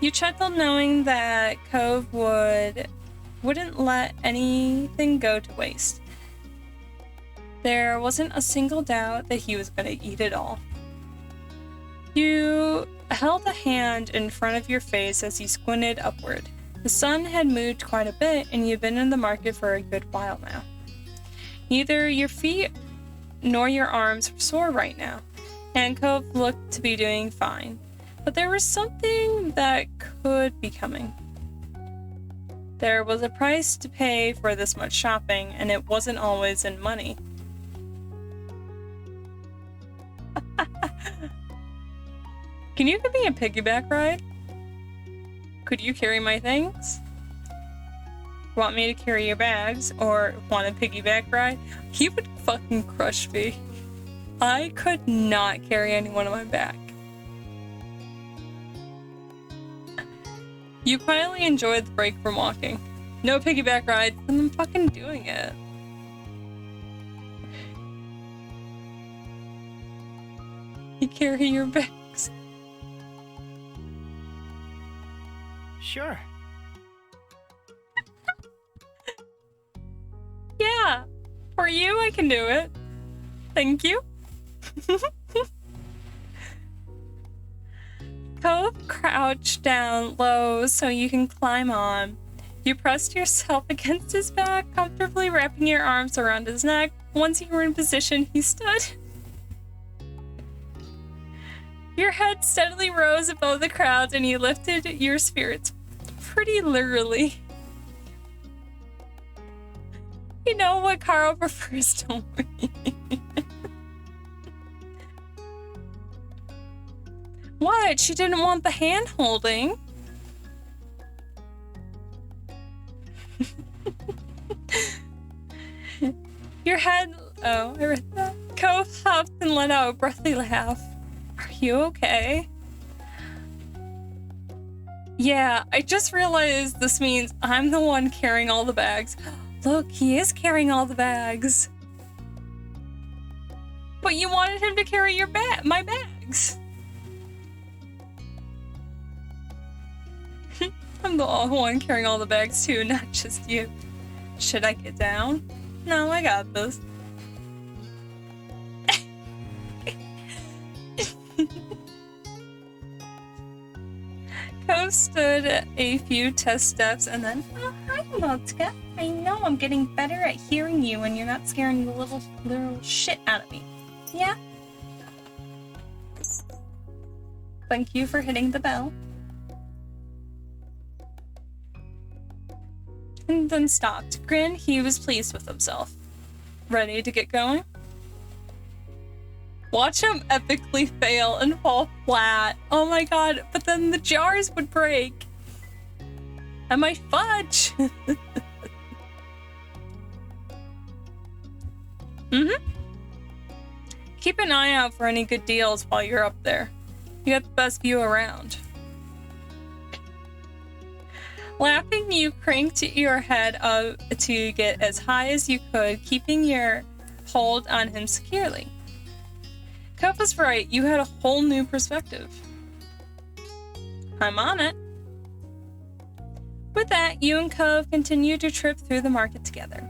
You chuckled knowing that Cove wouldn't let anything go to waste. There wasn't a single doubt that he was going to eat it all. You held a hand in front of your face as you squinted upward. The sun had moved quite a bit, and you've been in the market for a good while now. Neither your feet nor your arms were sore right now, and Cove looked to be doing fine. But there was something that could be coming. There was a price to pay for this much shopping, and it wasn't always in money. Can you give me a piggyback ride? Could you carry my things? Want me to carry your bags, or want a piggyback ride? He would fucking crush me. I could not carry anyone on my back. You quietly enjoyed the break from walking. No piggyback ride, and I'm fucking doing it. You carry your bags. Sure. Yeah, for you I can do it. Thank you. Cove crouched down low so you can climb on. You pressed yourself against his back, comfortably wrapping your arms around his neck. Once you were in position, he stood. Your head steadily rose above the crowd and you lifted your spirits pretty literally. You know what Carl prefers, don't worry. What? She didn't want the hand holding. Your head. Oh, I read that. Cove huffed and let out a breathy laugh. Are you okay? Yeah, I just realized this means I'm the one carrying all the bags. Look, he is carrying all the bags. But you wanted him to carry my bags. I'm the one carrying all the bags too, not just you. Should I get down? No, I got this. Cove stood a few test steps and then, oh, hi, Motka. I know I'm getting better at hearing you when you're not scaring the little shit out of me. Yeah? Thank you for hitting the bell. And then stopped. Grin, he was pleased with himself. Ready to get going? Watch him epically fail and fall flat. Oh my god, but then the jars would break. And my fudge. Keep an eye out for any good deals while you're up there. You got the best view around. Laughing, you cranked your head up to get as high as you could, keeping your hold on him securely. Cove was right, you had a whole new perspective. I'm on it. With that, you and Cove continued to trip through the market together.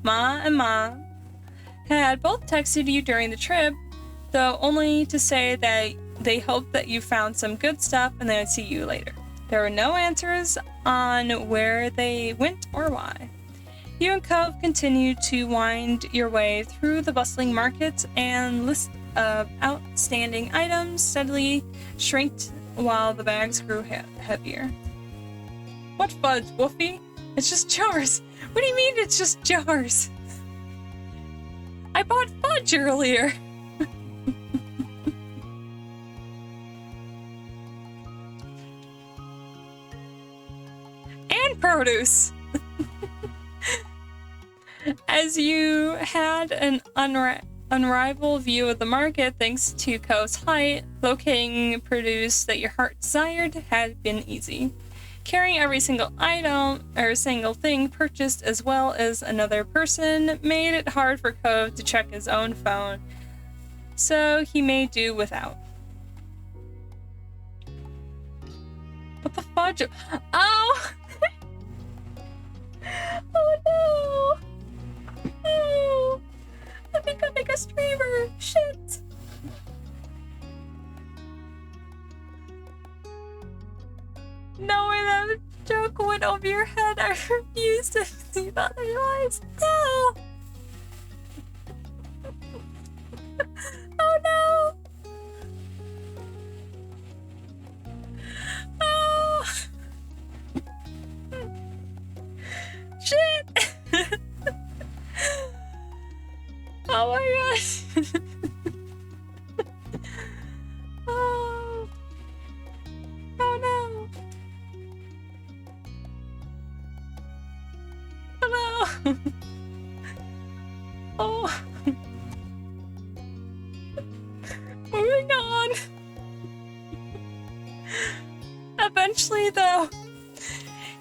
Ma and Ma had both texted you during the trip, though only to say that they hoped that you found some good stuff and they would see you later. There were no answers on where they went or why. You and Cove continued to wind your way through the bustling markets, and list of outstanding items steadily shrinked while the bags grew heavier. What fudge, Wolfie? It's just jars. What do you mean it's just jars? I bought fudge earlier. And produce. As you had an unrivaled view of the market thanks to Cove's height, locating produce that your heart desired had been easy. Carrying every single item or single thing purchased as well as another person made it hard for Cove to check his own phone, so he made do without. What the fudge? Oh! Oh no! Oh! I'm becoming a streamer! Shit! Knowing that joke went over your head, I refuse to believe otherwise. No! Oh no! Oh! Shit! Oh my gosh! Oh! Oh no! Oh no! Oh! Moving on! Eventually, though,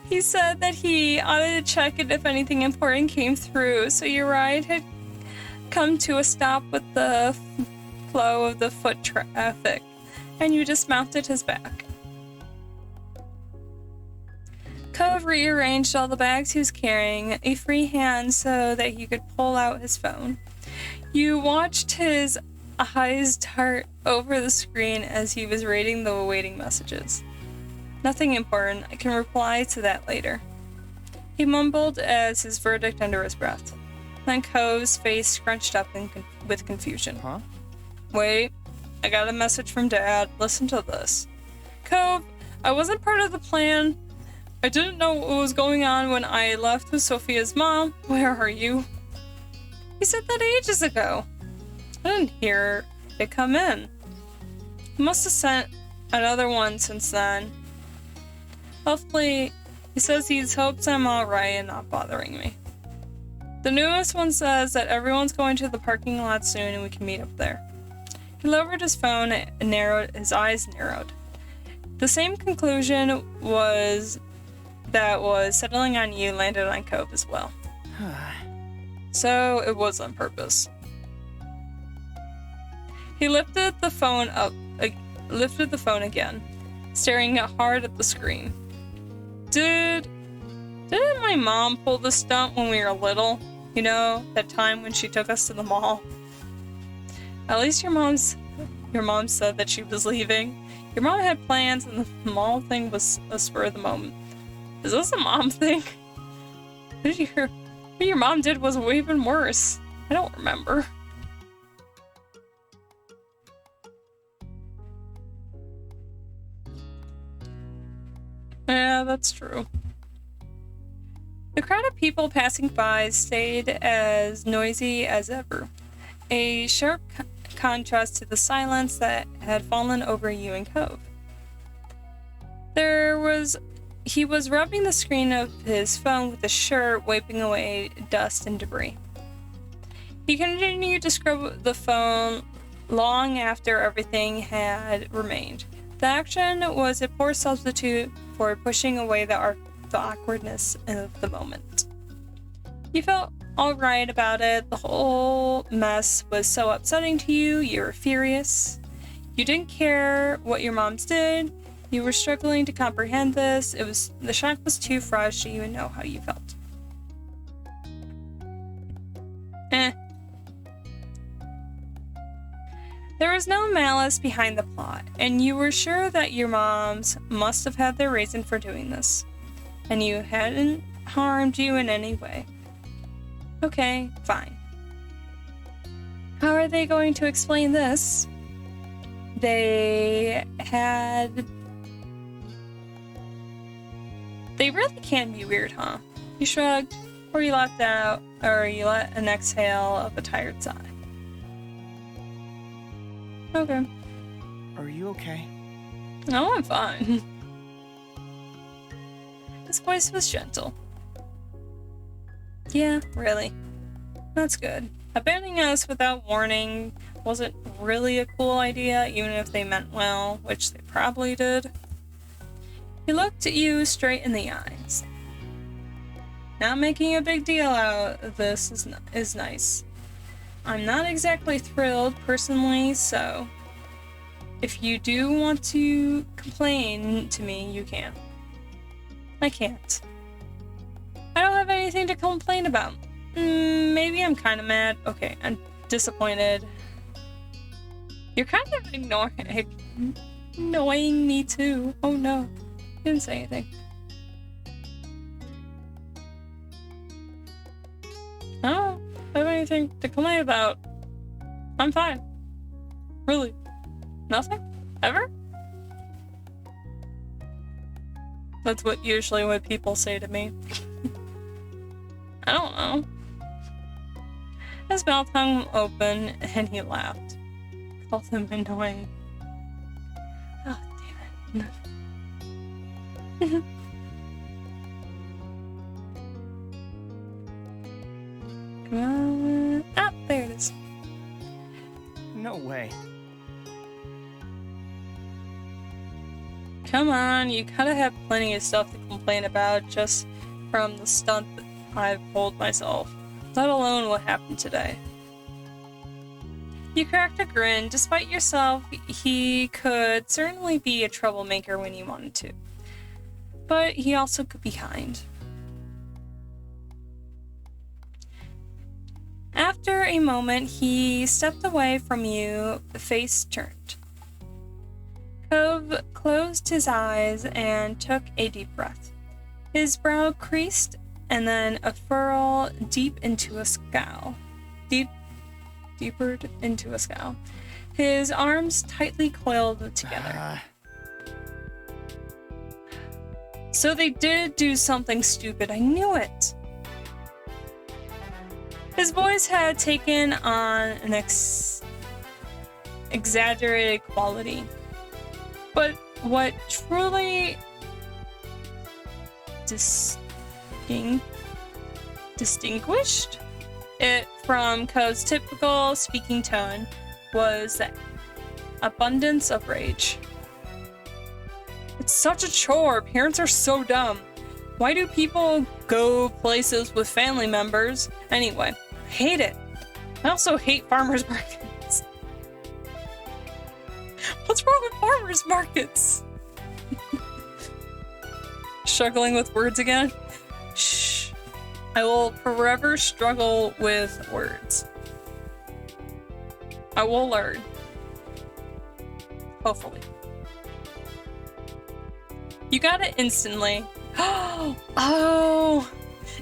he said that he ought to check it if anything important came through, so your ride had come to a stop with the flow of the foot traffic, and you dismounted his back. Cove rearranged all the bags he was carrying, a free hand so that he could pull out his phone. You watched his eyes dart over the screen as he was reading the awaiting messages. Nothing important. I can reply to that later. He mumbled as his verdict under his breath. Then Cove's face scrunched up with confusion. Huh? Wait, I got a message from Dad. Listen to this. Cove, I wasn't part of the plan. I didn't know what was going on when I left with Sophia's mom. Where are you? He said that ages ago. I didn't hear it come in. He must have sent another one since then. Hopefully, he says he hopes I'm alright and not bothering me. The newest one says that everyone's going to the parking lot soon and we can meet up there. He lowered his phone and his eyes narrowed. The same conclusion was settling on you landed on Cove as well. So it was on purpose. He lifted the phone again, staring hard at the screen. Didn't my mom pull the stunt when we were little? You know, that time when she took us to the mall? At least your mom said that she was leaving. Your mom had plans and the mall thing was a spur of the moment. Is this a mom thing? What your mom did was way even worse. I don't remember. Yeah, that's true. The crowd of people passing by stayed as noisy as ever, a sharp contrast to the silence that had fallen over you and Cove. He was rubbing the screen of his phone with a shirt, wiping away dust and debris. He continued to scrub the phone long after everything had remained. The action was a poor substitute for pushing away the awkwardness of the moment. You felt alright about it. The whole mess was so upsetting to you. You were furious. You didn't care what your moms did. You were struggling to comprehend this. The shock was too fresh to even know how you felt. Eh. There was no malice behind the plot, and you were sure that your moms must have had their reason for doing this, and you hadn't harmed you in any way. Okay, fine. How are they going to explain this? They really can be weird, huh? You shrugged, or you laughed out, or you let an exhale of a tired sigh. Okay. Are you okay? No, I'm fine. His voice was gentle. Yeah, really. That's good. Abandoning us without warning wasn't really a cool idea, even if they meant well, which they probably did. He looked at you straight in the eyes. Not making a big deal out of this is nice. I'm not exactly thrilled, personally, so if you do want to complain to me, you can. I can't. I don't have anything to complain about. Maybe I'm kind of mad. Okay, I'm disappointed. You're kind of annoying me too. Oh no. Didn't say anything. I don't have anything to complain about. I'm fine. Really. Nothing? Ever? That's usually what people say to me. I don't know. His mouth hung open and he laughed. Called him annoying. Oh, damn it. Come on. Ah, there it is. No way. Come on, you gotta have plenty of stuff to complain about just from the stunt that I've pulled myself, let alone what happened today. You cracked a grin. Despite yourself, he could certainly be a troublemaker when he wanted to. But he also could be kind. After a moment, he stepped away from you, face turned. Cove closed his eyes and took a deep breath. His brow creased, and then a furrow deep into a scowl. Deeper into a scowl. His arms tightly coiled together. So they did do something stupid. I knew it. His voice had taken on an exaggerated quality. But what truly distinguished it from Co's typical speaking tone was the abundance of rage. It's such a chore. Parents are so dumb. Why do people go places with family members? Anyway, I hate it. I also hate farmers markets. What's wrong with farmers markets? Struggling with words again? Shh. I will forever struggle with words. I will learn. Hopefully. You got it instantly. Oh!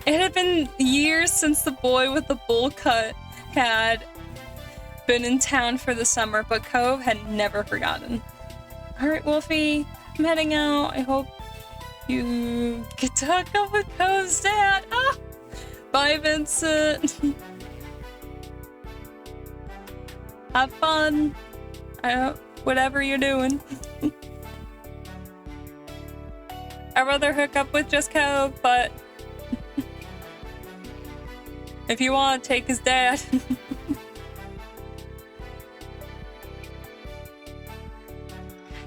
It had been years since the boy with the bowl cut had been in town for the summer, but Cove had never forgotten. Alright, Wolfie, I'm heading out. I hope you get to hook up with Cove's dad. Ah! Bye, Vincent. Have fun. Whatever you're doing. I'd rather hook up with just Cove, but if you want, take his dad.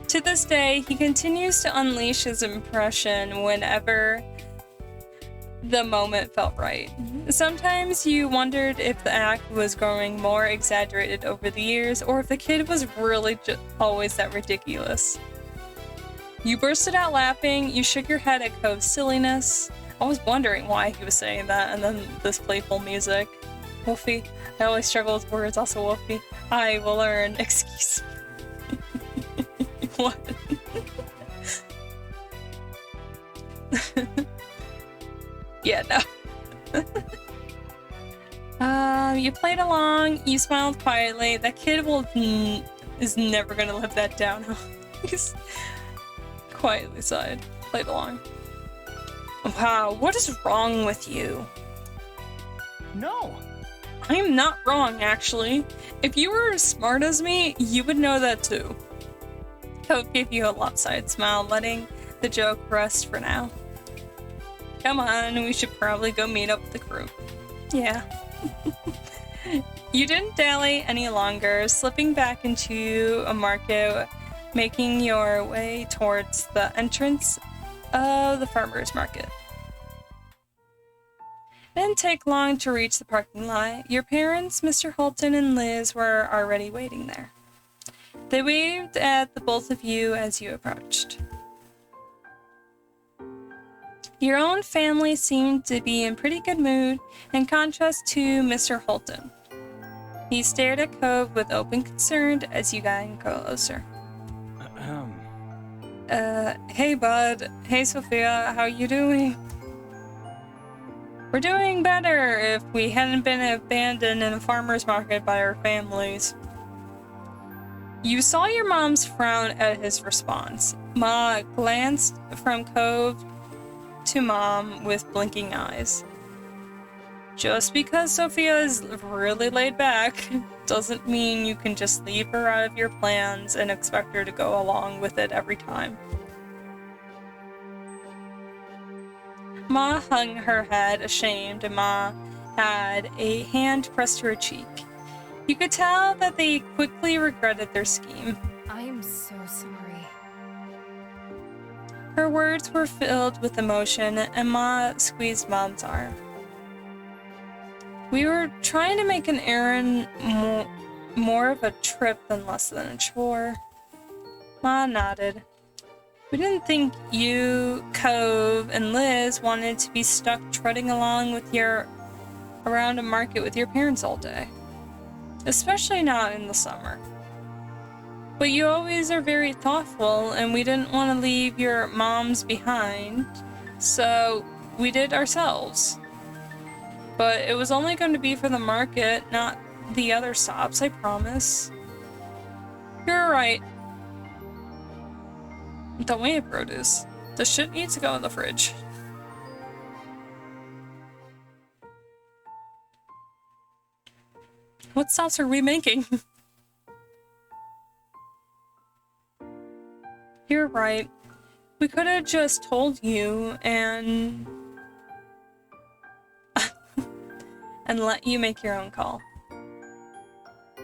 To this day, he continues to unleash his impression whenever the moment felt right. Sometimes you wondered if the act was growing more exaggerated over the years, or if the kid was really always that ridiculous. You bursted out laughing, you shook your head at Cove's silliness. I was wondering why he was saying that, and then this playful music. Wolfie. I always struggle with words, also Wolfie. I will learn. Excuse me. What? Yeah, no. You played along, you smiled quietly. That kid is never gonna live that down, huh? He's quietly sighed. Played along. Wow, what is wrong with you? No! I am not wrong, actually. If you were as smart as me, you would know that too. Cove gave you a lopsided smile, letting the joke rest for now. Come on, we should probably go meet up with the crew. Yeah. You didn't dally any longer, slipping back into a market, making your way towards the entrance of the farmer's market. It didn't take long to reach the parking lot. Your parents, Mr. Holton and Liz, were already waiting there. They waved at the both of you as you approached. Your own family seemed to be in pretty good mood, in contrast to Mr. Holton. He stared at Cove with open concern as you got in closer. Hey bud. Hey Sophia, how you doing? We're doing better if we hadn't been abandoned in a farmer's market by our families. You saw your mom's frown at his response. Ma glanced from Cove to Mom with blinking eyes. Just because Sophia is really laid back doesn't mean you can just leave her out of your plans and expect her to go along with it every time. Ma hung her head, ashamed, and Ma had a hand pressed to her cheek. You could tell that they quickly regretted their scheme. I am so sorry. Her words were filled with emotion, and Ma squeezed Mom's arm. We were trying to make an errand more of a trip than less than a chore. Ma nodded. We didn't think you, Cove, and Liz wanted to be stuck trotting along with around a market with your parents all day. Especially not in the summer. But you always are very thoughtful, and we didn't want to leave your moms behind, so we did ourselves. But it was only going to be for the market, not the other stops, I promise. You're right. Don't we have produce? The shit needs to go in the fridge. What sauce are we making? You're right. We could have just told you and let you make your own call.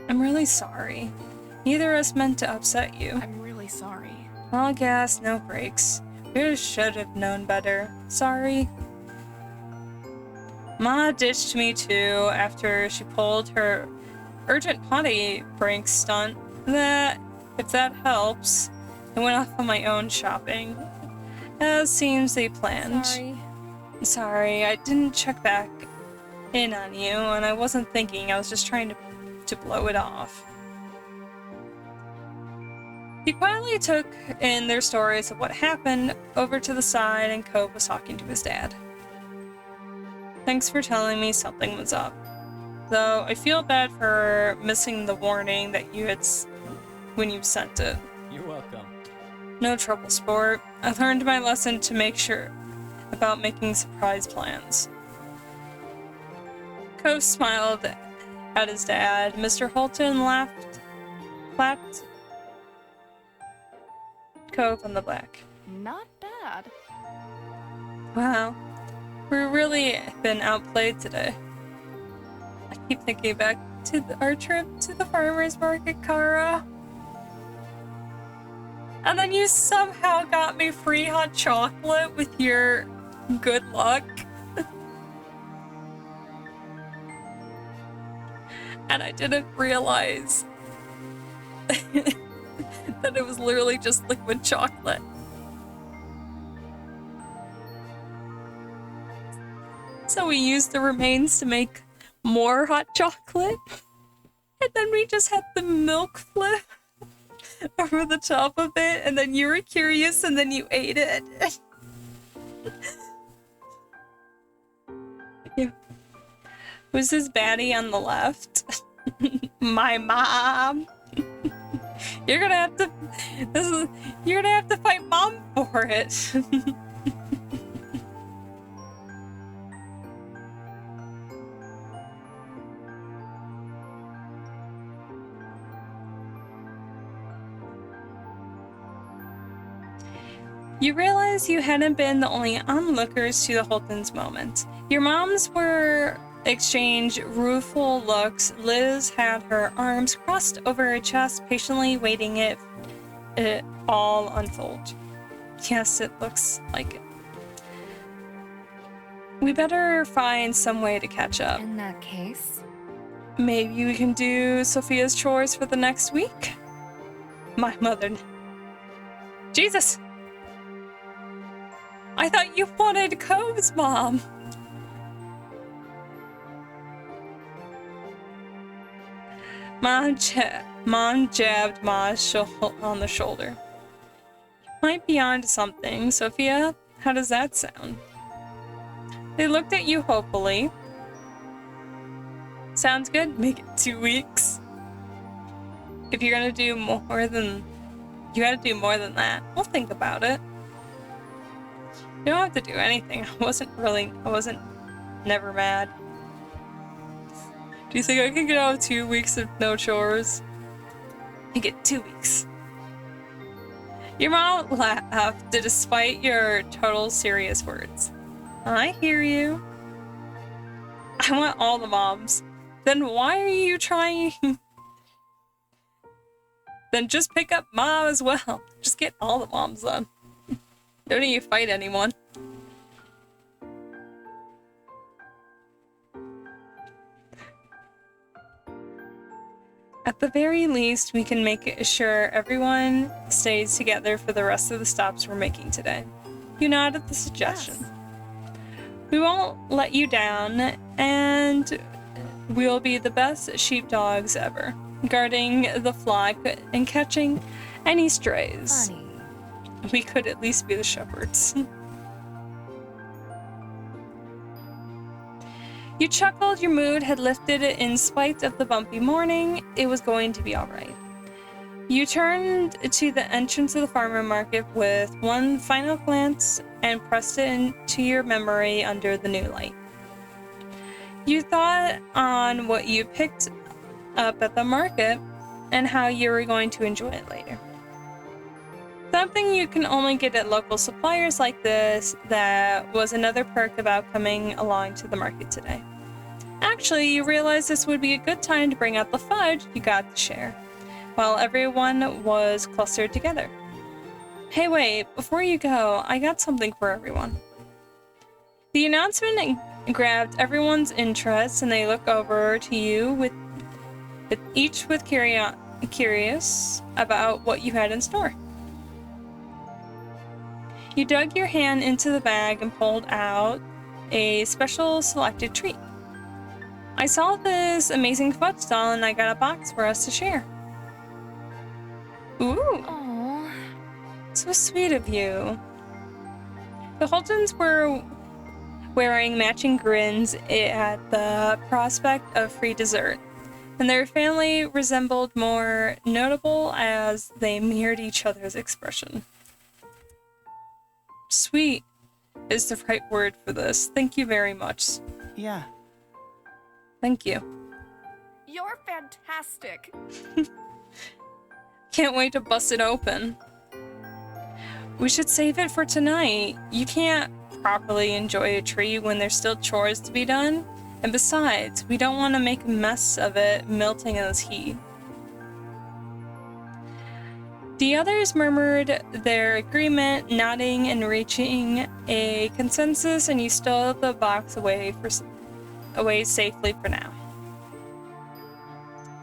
I'm really sorry. Neither of us meant to upset you. I'm really sorry. All gas, no brakes. We should have known better. Sorry. Ma ditched me too after she pulled her urgent potty break stunt. If that helps, I went off on my own shopping. As seems they planned. Sorry, I didn't check back in on you, and I wasn't thinking. I was just trying to blow it off. He quietly took in their stories of what happened over to the side, and Cove was talking to his dad. Thanks for telling me something was up. Though I feel bad for missing the warning that you had when you sent it. You're welcome. No trouble, sport. I learned my lesson to make sure about making surprise plans. Cove smiled at his dad. Mr. Holton clapped Cove on the back. Not bad. Wow. We've really been outplayed today. I keep thinking back to our trip to the farmer's market, Kara. And then you somehow got me free hot chocolate with your good luck. And I didn't realize that it was literally just liquid chocolate. So we used the remains to make more hot chocolate. And then we just had the milk flip over the top of it, and then you were curious, and then you ate it. Yeah. Who's this baddie on the left? My mom. You're gonna have to. You're gonna have to fight mom for it. You realize you hadn't been the only onlookers to the Holton's moment. Your moms were exchange rueful looks. Liz had her arms crossed over her chest, patiently waiting it all unfold. Yes, it looks like it. We better find some way to catch up. In that case, maybe we can do Sophia's chores for the next week? My mother... Jesus! I thought you wanted Cove's mom! Mom jabbed Ma on the shoulder. You might be onto something, Sophia. How does that sound? They looked at you hopefully. Sounds good. Make it 2 weeks. If you're gonna do more than... You gotta do more than that. We'll think about it. You don't have to do anything. I wasn't never mad. Do you think I can get out of 2 weeks of no chores? You get 2 weeks. Your mom laughed despite your total serious words. I hear you. I want all the moms. Then why are you trying? Then just pick up mom as well. Just get all the moms then. Don't need to fight anyone. At the very least, we can make sure everyone stays together for the rest of the stops we're making today. You nodded the suggestion. Yes. We won't let you down, and we'll be the best sheepdogs ever, guarding the flock and catching any strays. Funny. We could at least be the shepherds. You chuckled. Your mood had lifted in spite of the bumpy morning. It was going to be alright. You turned to the entrance of the farmer market with one final glance and pressed it into your memory under the new light. You thought on what you picked up at the market and how you were going to enjoy it later. Something you can only get at local suppliers like this. That was another perk about coming along to the market today. Actually, you realized this would be a good time to bring out the fudge you got to share, while everyone was clustered together. Hey, wait, before you go, I got something for everyone. The announcement grabbed everyone's interest, and they look over to you with each with curious about what you had in store. You dug your hand into the bag and pulled out a special selected treat. I saw this amazing fudge doll and I got a box for us to share. Ooh. Aww. So sweet of you. The Holtons were wearing matching grins at the prospect of free dessert, and their family resembled more notable as they mirrored each other's expression. Sweet is the right word for this. Thank you very much. Yeah. Thank you. You're fantastic. Can't wait to bust it open. We should save it for tonight. You can't properly enjoy a tree when there's still chores to be done. And besides, we don't want to make a mess of it melting in this heat. The others murmured their agreement, nodding and reaching a consensus, and you stowed the box away safely for now.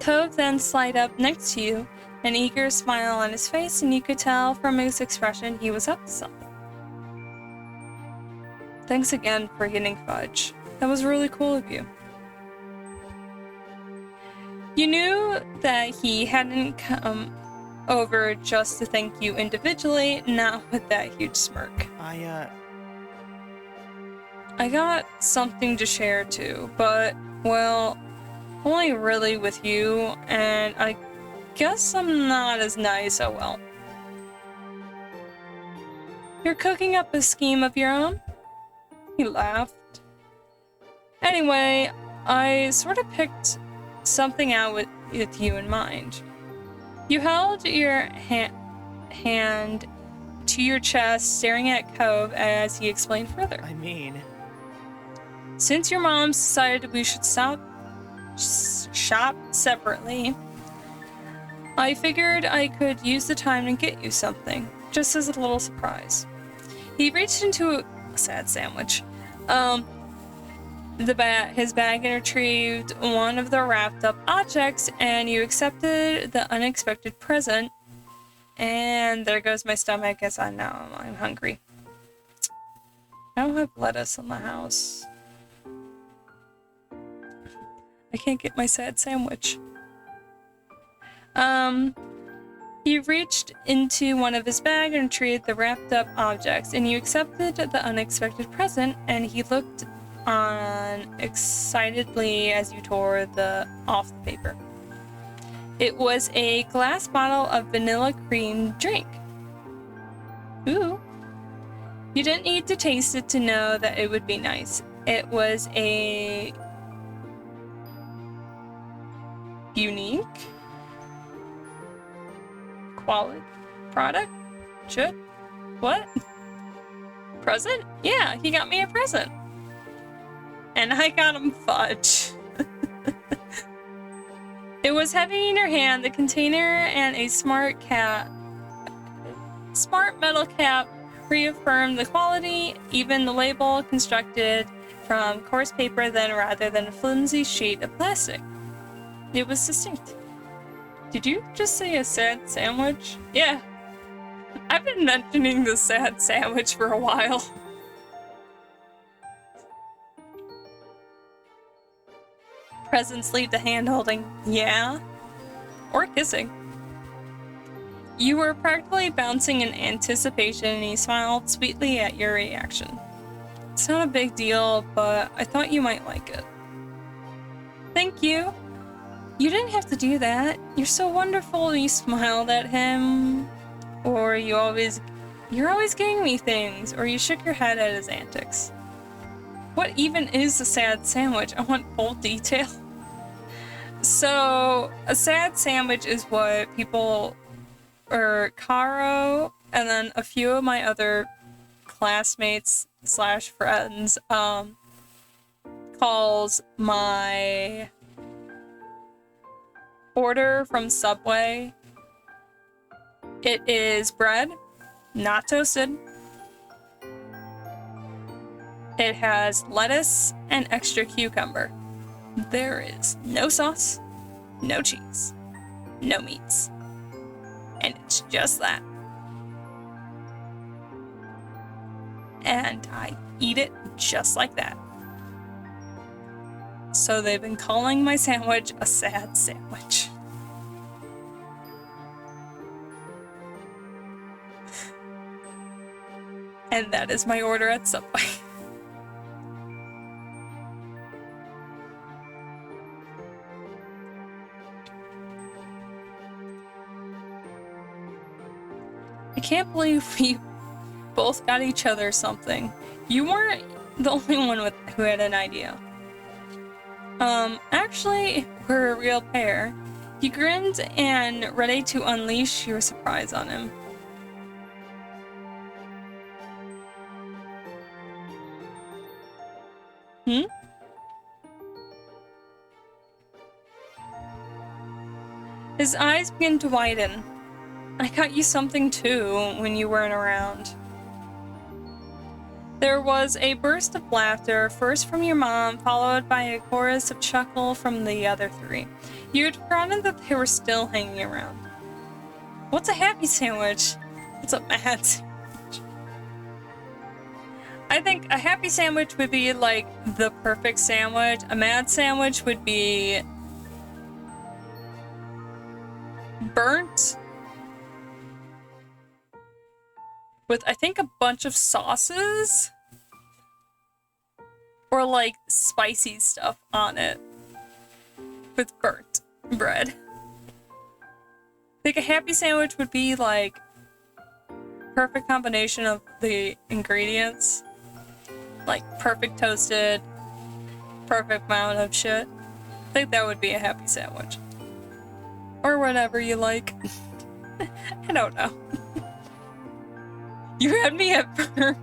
Cove then slid up next to you, an eager smile on his face, and you could tell from his expression he was up to something. Thanks again for getting Fudge. That was really cool of you. You knew that he hadn't come over just to thank you individually, not with that huge smirk. I got something to share too, but, well, only really with you, and I guess I'm not as nice, oh well. You're cooking up a scheme of your own? He laughed. Anyway, I sort of picked something out with you in mind. You held your hand to your chest, staring at Cove as he explained further. I mean... Since your mom decided we should shop separately, I figured I could use the time to get you something, just as a little surprise. He reached into a sad sandwich, his bag, and retrieved one of the wrapped up objects, and you accepted the unexpected present. And there goes my stomach as I know I'm hungry. I don't have lettuce in the house. I can't get my sad sandwich. He reached into one of his bags and retrieved the wrapped up objects, and you accepted the unexpected present, and he looked on excitedly as you tore off the paper. It was a glass bottle of vanilla cream drink. Ooh. You didn't need to taste it to know that it would be nice. It was a unique quality product? What? Present? Yeah, he got me a present. And I got him Fudge. It was heavy in your hand, the container and a smart metal cap reaffirmed the quality, even the label constructed from coarse paper then rather than a flimsy sheet of plastic. It was distinct. Did you just say a sad sandwich? Yeah. I've been mentioning the sad sandwich for a while. Presents lead to hand-holding. Yeah. Or kissing. You were practically bouncing in anticipation, and he smiled sweetly at your reaction. It's not a big deal, but I thought you might like it. Thank you. You didn't have to do that. You're so wonderful. You smiled at him. Or you're always getting me things. Or you shook your head at his antics. What even is a sad sandwich? I want full detail. So, a sad sandwich is what people, or Caro, and then a few of my other classmates / friends, calls my order from Subway. It is bread, not toasted. It has lettuce and extra cucumber. There is no sauce, no cheese, no meats. And it's just that. And I eat it just like that. So they've been calling my sandwich a sad sandwich. And that is my order at Subway. I can't believe we both got each other something. You weren't the only one who had an idea. Actually, we're a real pair. You grinned and ready to unleash your surprise on him. His eyes began to widen. I got you something too when you weren't around. There was a burst of laughter, first from your mom, followed by a chorus of chuckle from the other three. You had forgotten that they were still hanging around. What's a happy sandwich? What's a mad sandwich? I think a happy sandwich would be like the perfect sandwich. A mad sandwich would be burnt with, I think, a bunch of sauces or like spicy stuff on it with burnt bread. I think a happy sandwich would be like perfect combination of the ingredients, like perfect toasted, perfect amount of shit. I think that would be a happy sandwich. Or whatever you like. I don't know. You had me at burnt.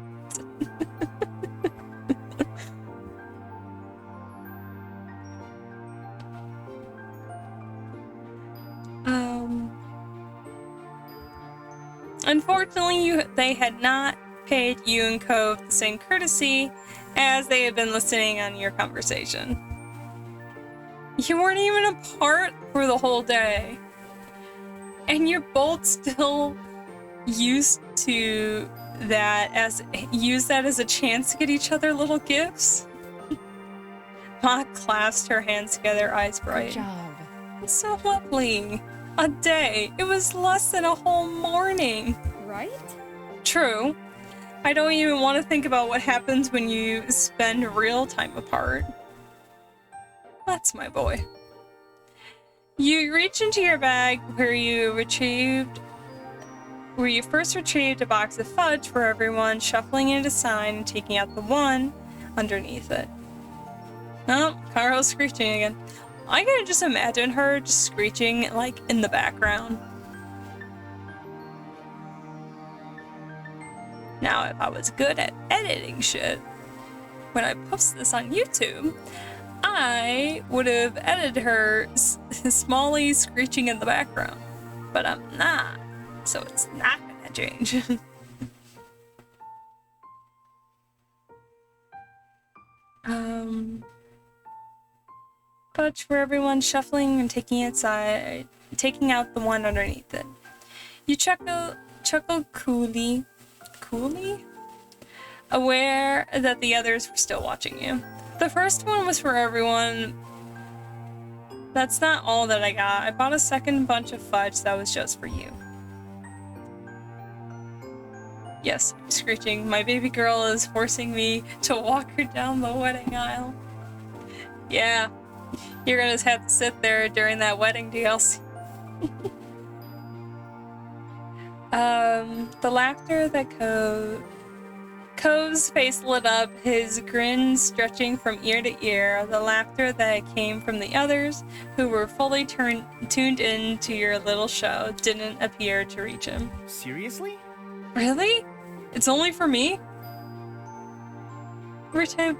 Unfortunately, they had not paid you and Cove the same courtesy as they had been listening on your conversation. You weren't even apart for the whole day. And you're both still used to that use that as a chance to get each other little gifts. Ma clasped her hands together, eyes bright. Good job. It's so lovely. A day. It was less than a whole morning. Right? True. I don't even want to think about what happens when you spend real time apart. That's my boy. You reach into your bag where you first retrieved a box of fudge for everyone, shuffling it aside and taking out the one underneath it. Oh, Carl's screeching again. I can just imagine her just screeching, like, in the background. Now, if I was good at editing shit, when I post this on YouTube, I would have edited her smally screeching in the background. But I'm not, so it's not gonna change. Fudge for everyone, shuffling and taking out the one underneath it. You chuckle coolly, aware that the others were still watching you. The first one was for everyone. That's not all that I got. I bought a second bunch of fudge that was just for you. Yes, screeching. My baby girl is forcing me to walk her down the wedding aisle. Yeah. You're gonna have to sit there during that wedding DLC. The laughter that Cove's face lit up, his grin stretching from ear to ear. The laughter that came from the others, who were fully tuned in to your little show, didn't appear to reach him. Seriously? Really? It's only for me? Every time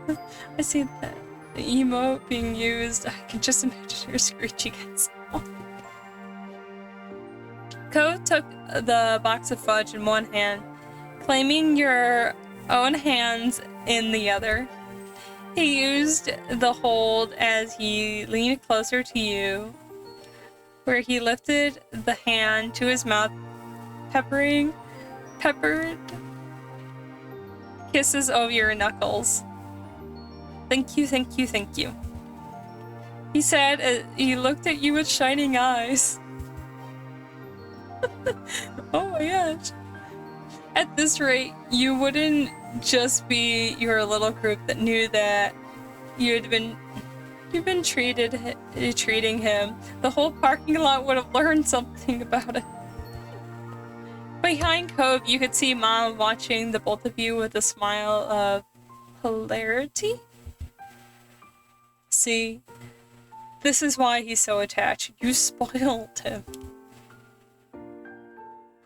I see that emote being used, I can just imagine her screeching at someone. Cove took the box of fudge in one hand, claiming your own hands in the other. He used the hold as he leaned closer to you, where he lifted the hand to his mouth, peppered kisses over your knuckles. Thank you, thank you, thank you. He said as he looked at you with shining eyes. Oh my gosh. At this rate, you wouldn't just be your little group that knew that you've been treating him. The whole parking lot would have learned something about it. Behind Cove, you could see Mom watching the both of you with a smile of hilarity. See, this is why he's so attached. You spoiled him.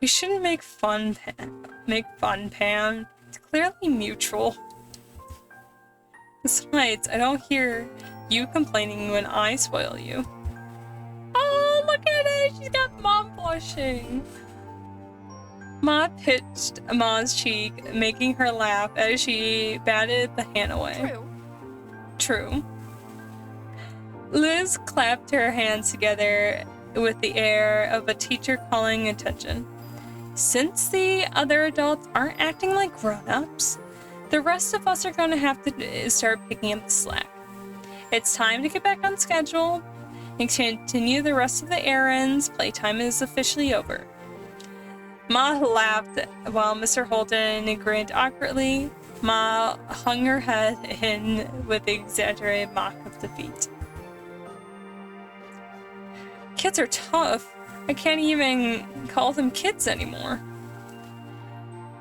We shouldn't make fun, Pam. It's clearly mutual. Besides, I don't hear you complaining when I spoil you. Oh, look at it! She's got Mom blushing. Ma pitched Ma's cheek, making her laugh as she batted the hand away. True. Liz clapped her hands together with the air of a teacher calling attention. Since the other adults aren't acting like grown-ups, the rest of us are going to have to start picking up the slack. It's time to get back on schedule. and continue the rest of the errands. Playtime is officially over. Ma laughed while Mr. Holden grinned awkwardly. Ma hung her head in with exaggerated mock of defeat. Kids are tough. I can't even call them kids anymore.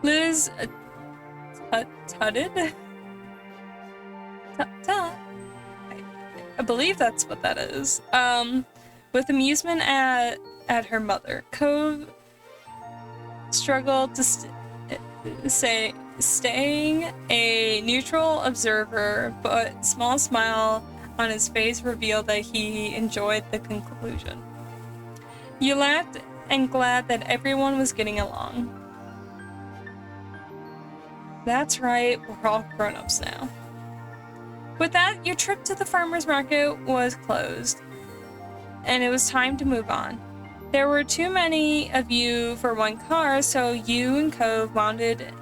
Liz tutted? Tut. I believe that's what that is. With amusement at her mother. Cove struggled to staying a neutral observer, but small smile on his face revealed that he enjoyed the conclusion. You laughed and glad that everyone was getting along. That's right, we're all grown-ups now. With that, your trip to the farmer's market was closed, and it was time to move on. There were too many of you for one car, so you and Cove wounded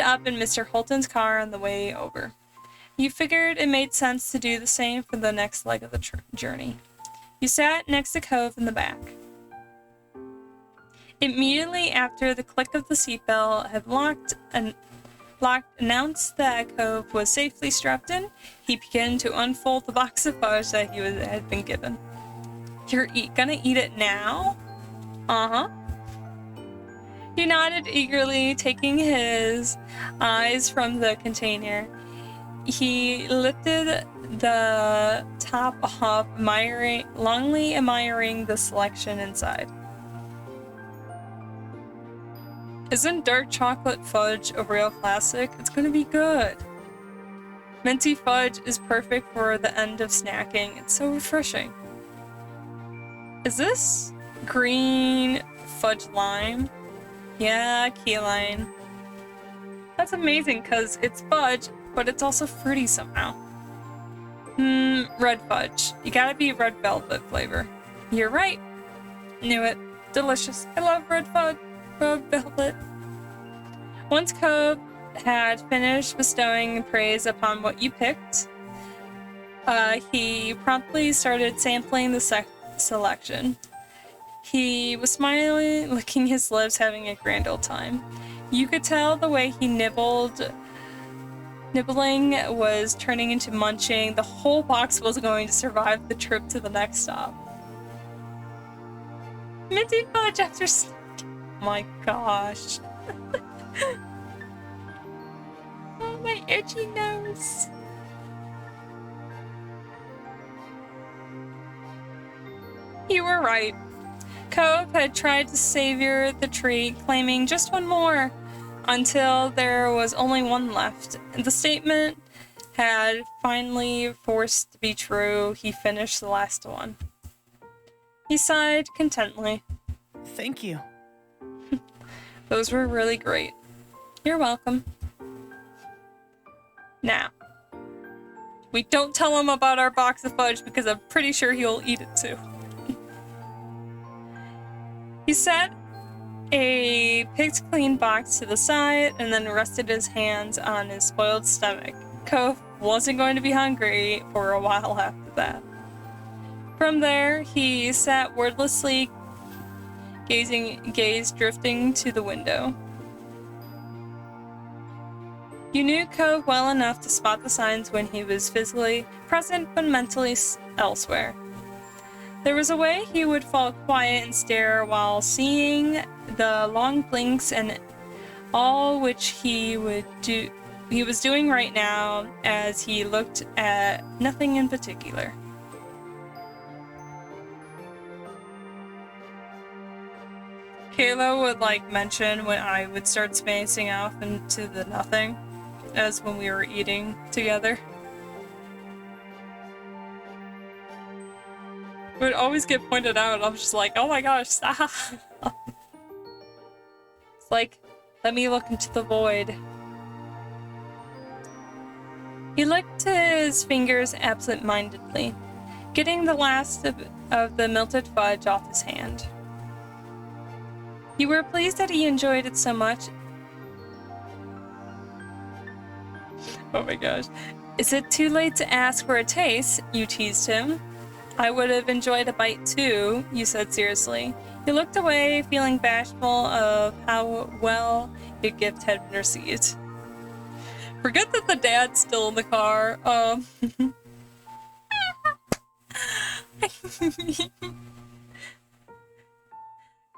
up in Mr. Holton's car on the way over. You figured it made sense to do the same for the next leg of the journey. You sat next to Cove in the back. Immediately after the click of the seatbelt had locked announced that Cove was safely strapped in, he began to unfold the box of fudge that he had been given. You're gonna eat it now? Uh-huh. He nodded eagerly, taking his eyes from the container. He lifted the top off, longingly admiring the selection inside. Isn't dark chocolate fudge a real classic? It's gonna be good. Minty fudge is perfect for the end of snacking. It's so refreshing. Is this green fudge lime? Yeah, key lime. That's amazing because it's fudge, but it's also fruity somehow. Red fudge. You gotta be red velvet flavor. You're right. Knew it. Delicious. I love red fudge. Red velvet. Once Cove had finished bestowing praise upon what you picked, he promptly started sampling the selection. He was smiling, licking his lips, having a grand old time. You could tell the way he nibbling was turning into munching. The whole box was going to survive the trip to the next stop. Minty fudge after oh my gosh. Oh, my itchy nose. You were right. Cove had tried to savor the treat, claiming just one more, until there was only one left. The statement had finally forced to be true. He finished the last one. He sighed contentedly. Thank you. Those were really great. You're welcome. Now, we don't tell him about our box of fudge because I'm pretty sure he'll eat it too. He set a picked clean box to the side and then rested his hands on his spoiled stomach. Cove wasn't going to be hungry for a while after that. From there, he sat wordlessly, gaze drifting to the window. You knew Cove well enough to spot the signs when he was physically present but mentally elsewhere. There was a way he would fall quiet and stare while seeing the long blinks and all which he was doing right now as he looked at nothing in particular. Kayla would mention when I would start spacing off into the nothing, as when we were eating together. It would always get pointed out. I was just like, oh my gosh, stop. It's like, let me look into the void. He licked his fingers absent-mindedly, getting the last of the melted fudge off his hand. You were pleased that he enjoyed it so much. Oh my gosh. Is it too late to ask for a taste? You teased him. I would have enjoyed a bite too, you said seriously. He looked away, feeling bashful of how well your gift had been received. Forget that the dad's still in the car.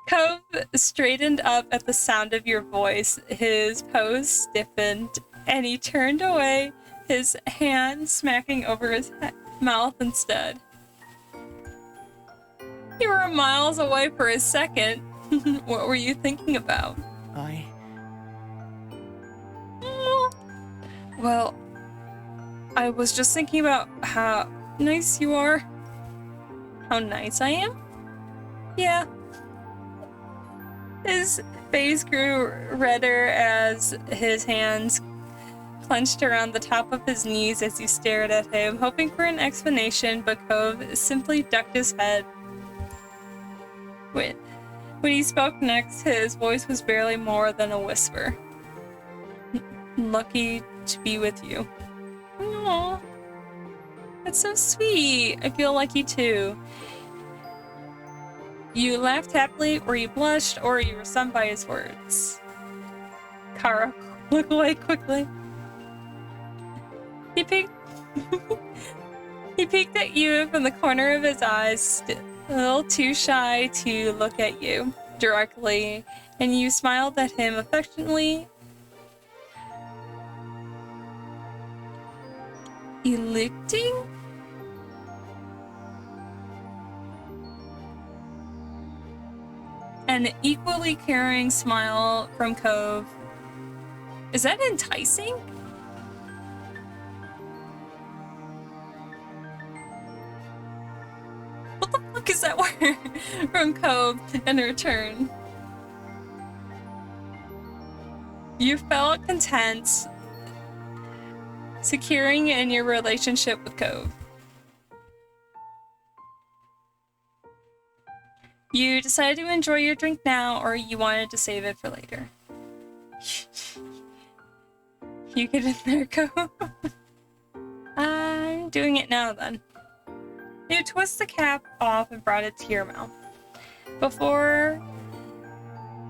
Cove straightened up at the sound of your voice. His pose stiffened, and he turned away, his hand smacking over his mouth instead. You were miles away for a second. What were you thinking about? Well, I was just thinking about how nice you are. How nice I am? Yeah. His face grew redder as his hands clenched around the top of his knees as he stared at him, hoping for an explanation, but Cove simply ducked his head. When he spoke next, his voice was barely more than a whisper. Lucky to be with you. Aww. That's so sweet. I feel lucky too. You laughed happily, or you blushed, or you were stunned by his words. Kara looked away quickly. He peeked at you from the corner of his eyes, a little too shy to look at you directly, and you smiled at him affectionately. Electing? An equally caring smile from Cove. Is that enticing? What the fuck is that word? From Cove in return. You felt content, securing in your relationship with Cove. You decided to enjoy your drink now, or you wanted to save it for later. You get in there, Cove. I'm doing it now, then. You twist the cap off and brought it to your mouth.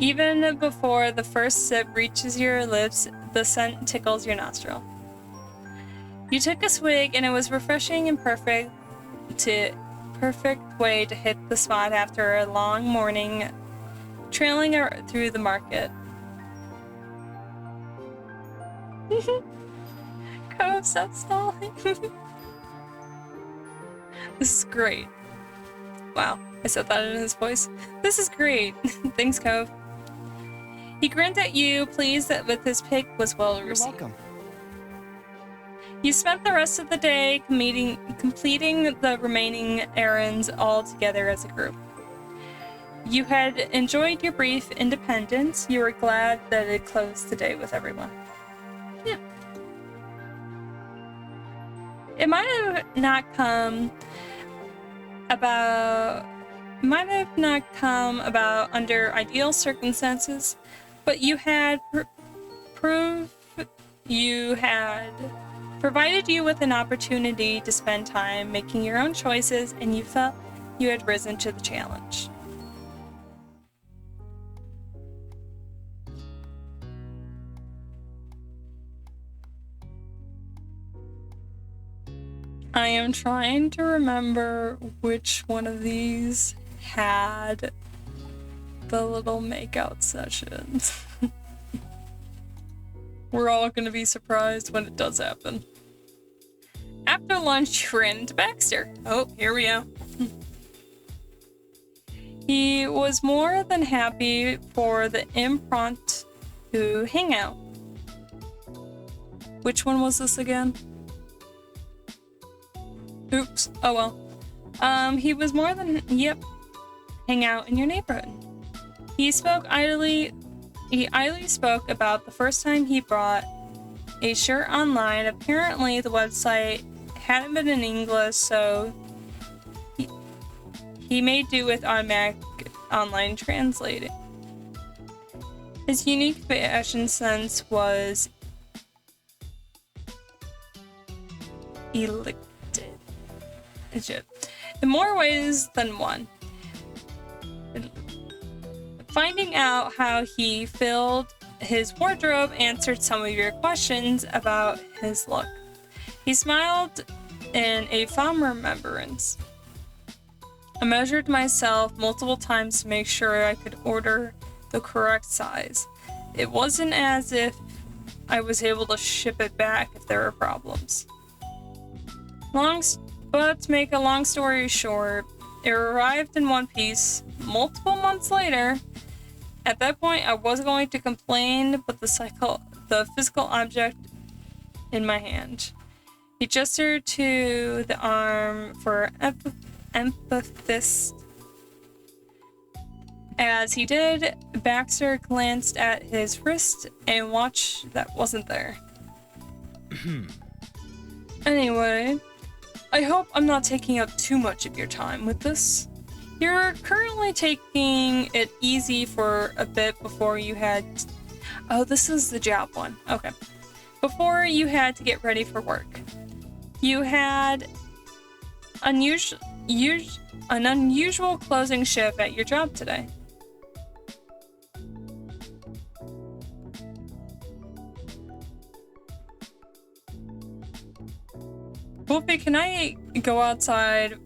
Even before the first sip reaches your lips, the scent tickles your nostril. You took a swig, and it was refreshing and perfect way to hit the spot after a long morning trailing through the market. Cove, stop stalling. This is great. Wow, I said that in his voice. This is great. Thanks, Cove. He grinned at you, pleased that with his pick was well received. You're welcome. You spent the rest of the day completing the remaining errands all together as a group. You had enjoyed your brief independence. You were glad that it closed the day with everyone. Yeah. It might have not come about under ideal circumstances, but you had provided you with an opportunity to spend time making your own choices, and you felt you had risen to the challenge. I am trying to remember which one of these had the little makeout sessions. We're all gonna be surprised when it does happen. After lunch, you ran into Baxter. Oh, here we go. He was more than happy for the impromptu hangout. Which one was this again? Oops. Oh well. He was more than hang out in your neighborhood. He idly spoke about the first time he bought a shirt online. Apparently the website hadn't been in English, so he made do with automatic online translating. His unique fashion sense was elected. in more ways than one. Finding out how he filled his wardrobe answered some of your questions about his look. He smiled in a fond remembrance. I measured myself multiple times to make sure I could order the correct size. It wasn't as if I was able to ship it back if there were problems. But to make a long story short, it arrived in one piece multiple months later. At that point, I wasn't going to complain, but the physical object in my hand. He gestured to the arm for emphasis. As he did, Baxter glanced at his wrist and watch that wasn't there. Anyway, I hope I'm not taking up too much of your time with this. You're currently taking it easy for a bit before you had... Oh, this is the job one. Okay. Before you had to get ready for work. You had an unusual closing shift at your job today. Wolfie, can I go outside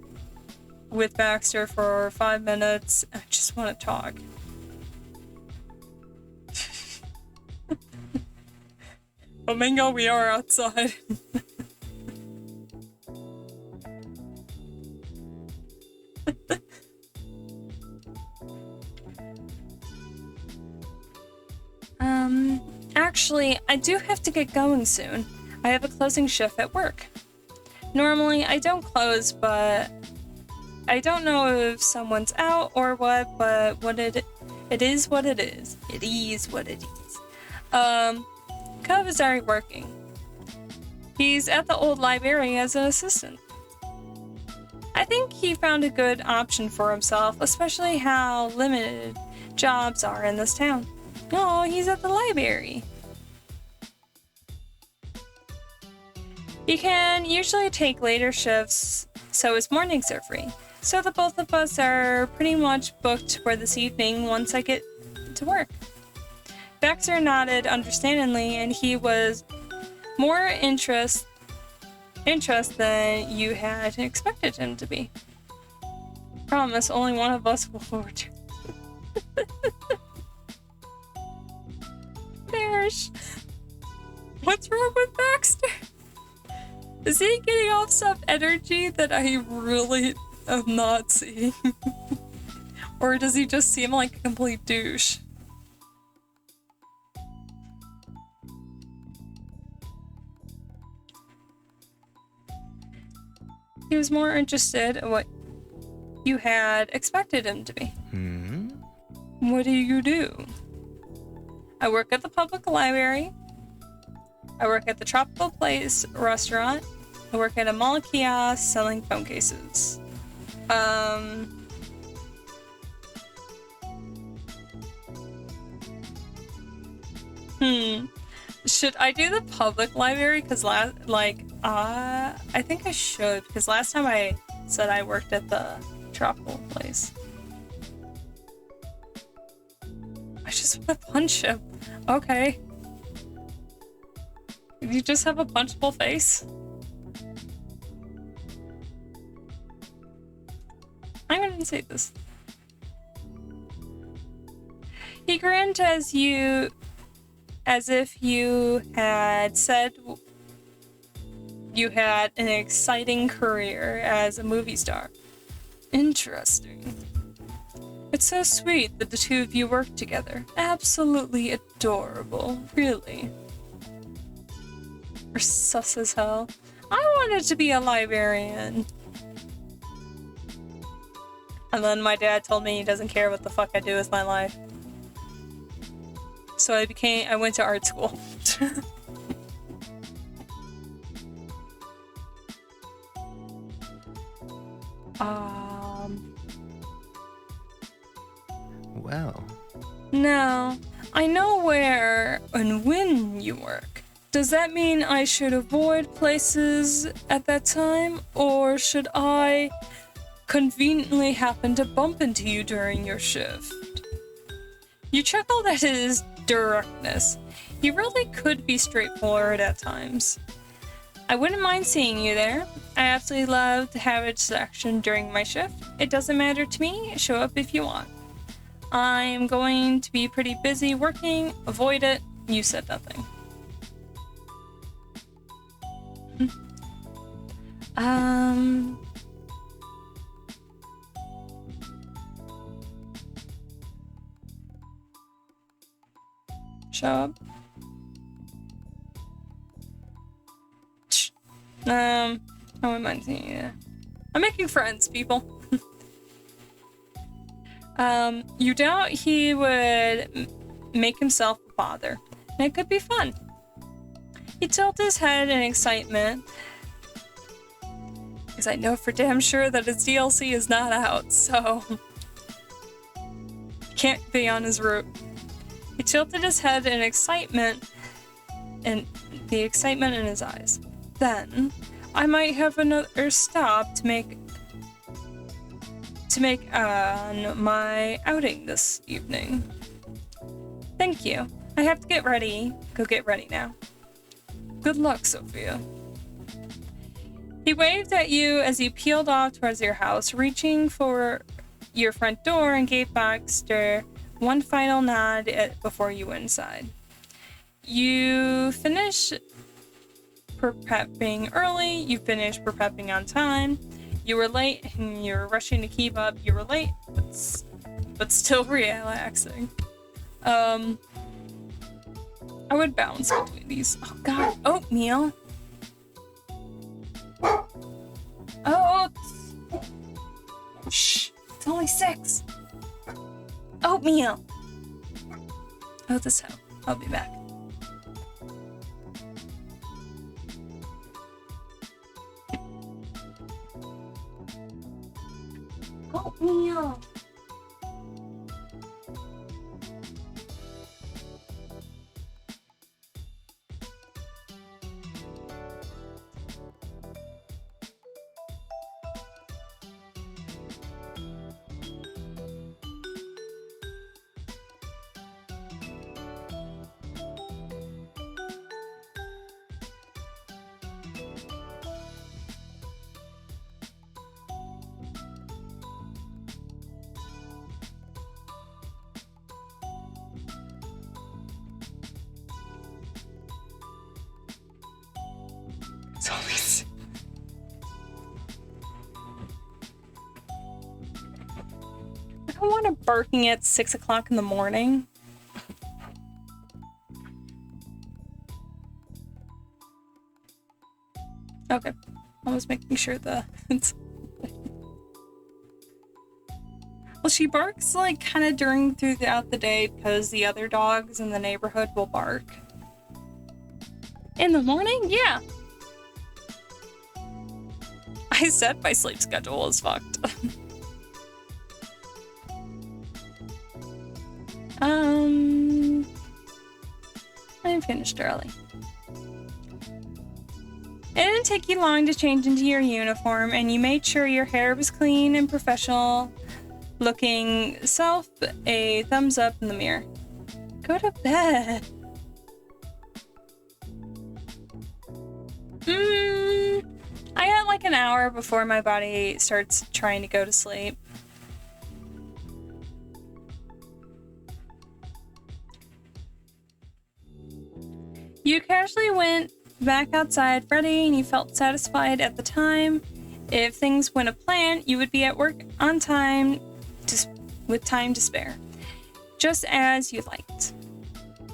with Baxter for 5 minutes? I just want to talk. Flamingo, we are outside. Actually, I do have to get going soon. I have a closing shift at work. Normally, I don't close, but I don't know if someone's out or what, but it is what it is. It is what it is. Cub is already working. He's at the old library as an assistant. I think he found a good option for himself, especially how limited jobs are in this town. Oh, he's at the library. He can usually take later shifts, so his mornings are free. So the both of us are pretty much booked for this evening once I get to work. Baxter nodded understandingly, and he was more interest than you had expected him to be. Promise, only one of us will return. Bearish. What's wrong with Baxter? Is he getting off some energy that I really am not seeing? Or does he just seem like a complete douche? He was more interested in what you had expected him to be. What do you do? I work at the public library. I work at the Tropical Place restaurant. I work at a mall kiosk selling phone cases. Should I do the public library? Because I think I should, because last time I said I worked at the Tropical Place. I just want to punch him. Okay. You just have a punchable face? I'm gonna say this. He grinned as if you had said you had an exciting career as a movie star. Interesting. It's so sweet that the two of you work together. Absolutely adorable, really. You're sus as hell. I wanted to be a librarian. And then my dad told me he doesn't care what the fuck I do with my life. So I went to art school. Well. Now, I know where and when you work. Does that mean I should avoid places at that time? Or should I conveniently happened to bump into you during your shift. You chuckled at his directness. He really could be straightforward at times. I wouldn't mind seeing you there. I absolutely love to have a distraction during my shift. It doesn't matter to me. Show up if you want. I'm going to be pretty busy working. Avoid it. You said nothing. Show up. I wouldn't mind seeing you there. I'm making friends, people. You doubt he would make himself a bother, and it could be fun. He tilted his head in excitement, because I know for damn sure that his DLC is not out, so can't be on his route. He tilted his head in excitement, and the excitement in his eyes. Then, I might have another stop to make on my outing this evening. Thank you. I have to get ready. Go get ready now. Good luck, Sophia. He waved at you as you peeled off towards your house, reaching for your front door and gave Baxter one final nod before you went inside. You finished prepping early, you finished prepping on time, you were late and you were rushing to keep up, you were late, but still relaxing. I would bounce between these. Oh god, oatmeal. Oats! Shh, it's only 6. Oatmeal! Oh, this hoe. I'll be back. Oatmeal! I don't want it barking at 6 o'clock in the morning. Okay, I was making sure that it's... Well, she barks like kind of throughout the day because the other dogs in the neighborhood will bark. In the morning? Yeah. I said my sleep schedule is fucked. I finished early. It didn't take you long to change into your uniform, and you made sure your hair was clean and professional looking self a thumbs up in the mirror. Go to bed. I got like an hour before my body starts trying to go to sleep. You casually went back outside ready and you felt satisfied at the time. If things went to plan, you would be at work on time with time to spare, just as you liked.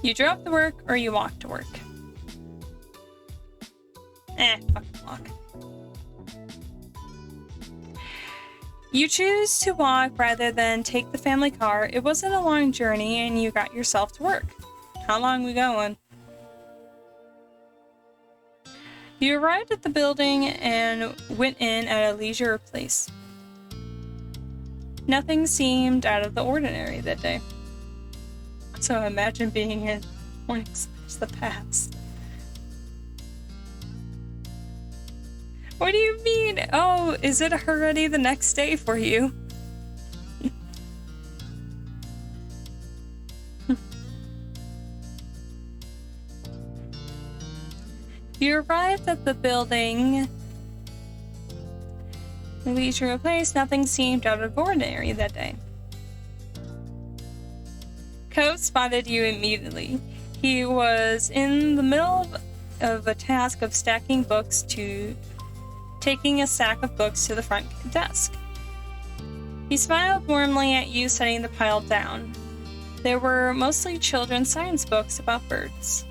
You drove to work or you walked to work. Fucking walk. You choose to walk rather than take the family car. It wasn't a long journey and you got yourself to work. How long we going? You arrived at the building and went in at a leisure pace. Nothing seemed out of the ordinary that day. So imagine being in mornings the past. What do you mean? Oh, is it already the next day for you? You arrived at the building. The leisure place, nothing seemed out of ordinary that day. Cove spotted you immediately. He was in the middle of a task of stacking books to taking a stack of books to the front desk. He smiled warmly at you, setting the pile down. There were mostly children's science books about birds.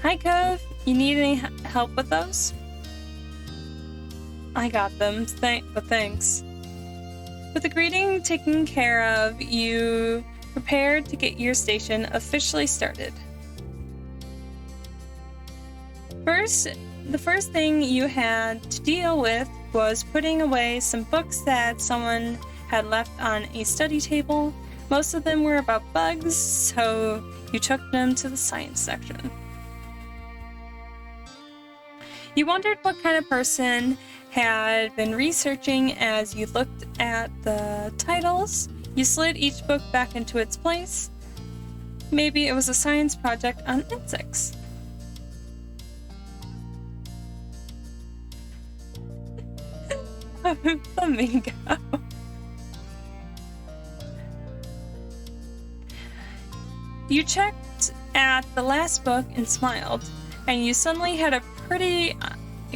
Hi, Cove. You need any help with those? I got them, but thanks. With the greeting taken care of, you prepared to get your station officially started. The first thing you had to deal with was putting away some books that someone had left on a study table. Most of them were about bugs, so you took them to the science section. You wondered what kind of person had been researching as you looked at the titles. You slid each book back into its place. Maybe it was a science project on insects. Flamingo. You checked at the last book and smiled, and you suddenly had a pretty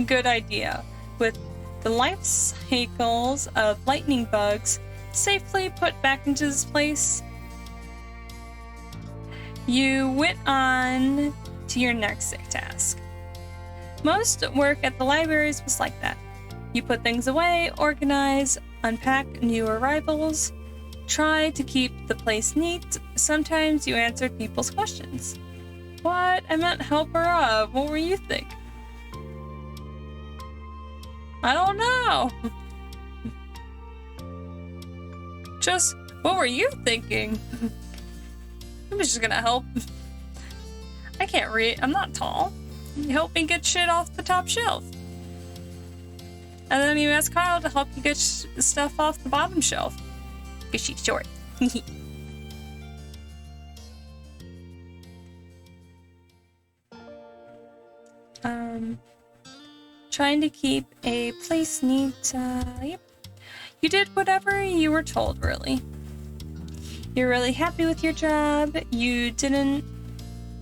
good idea. With the life cycles of lightning bugs safely put back into this place, you went on to your next task. Most work at the libraries was like that. You put things away, organize, unpack new arrivals, try to keep the place neat. Sometimes you answered people's questions. What? I meant helper of. What were you thinking? I don't know. Just, what were you thinking? I'm just gonna help. I can't read. I'm not tall. Help me get shit off the top shelf. And then you ask Kyle to help you get stuff off the bottom shelf. Because she's short. Trying to keep a place neat. Yep. You did whatever you were told, really. You're really happy with your job. You didn't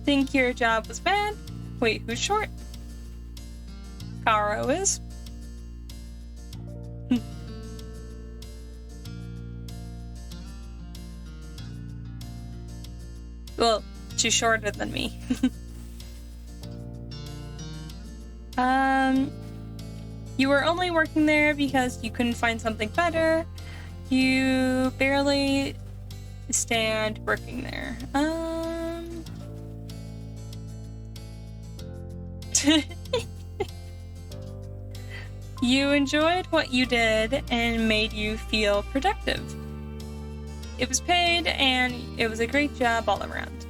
think your job was bad. Wait, who's short? Caro is. Well, she's shorter than me. You were only working there because you couldn't find something better. You barely stand working there. You enjoyed what you did and made you feel productive. It was paid and it was a great job all around.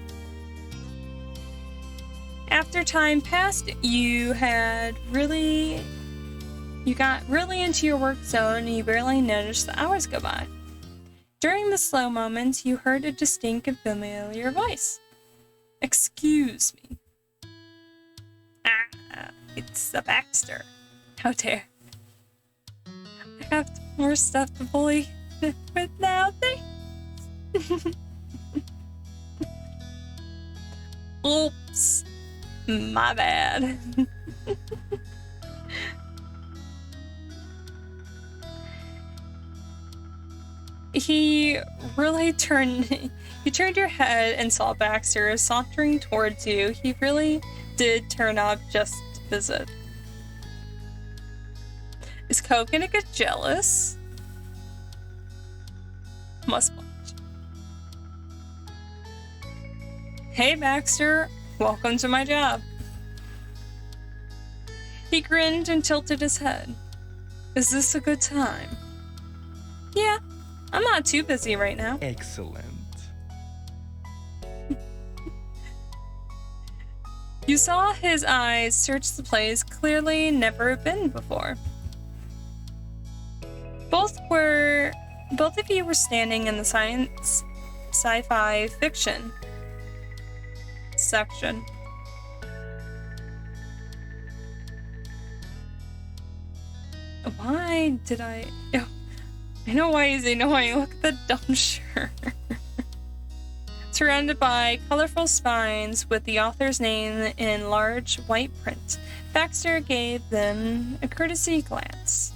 After time passed, you got really into your work zone and you barely noticed the hours go by. During the slow moments, you heard a distinct and familiar voice. Excuse me. It's the Baxter. How dare. I have more stuff to bully with now. Oops. My bad. You turned your head and saw Baxter sauntering towards you. He really did turn up just to visit. Is Cove gonna get jealous? Must watch. Hey Baxter, welcome to my job. He grinned and tilted his head. Is this a good time? Yeah, I'm not too busy right now. Excellent. You saw his eyes search the place, clearly never been before. Both of you were standing in the science sci-fi fiction section. Why did I know why he's annoying. Look at the dumb shirt. Surrounded by colorful spines with the author's name in large white print, Baxter gave them a courtesy glance.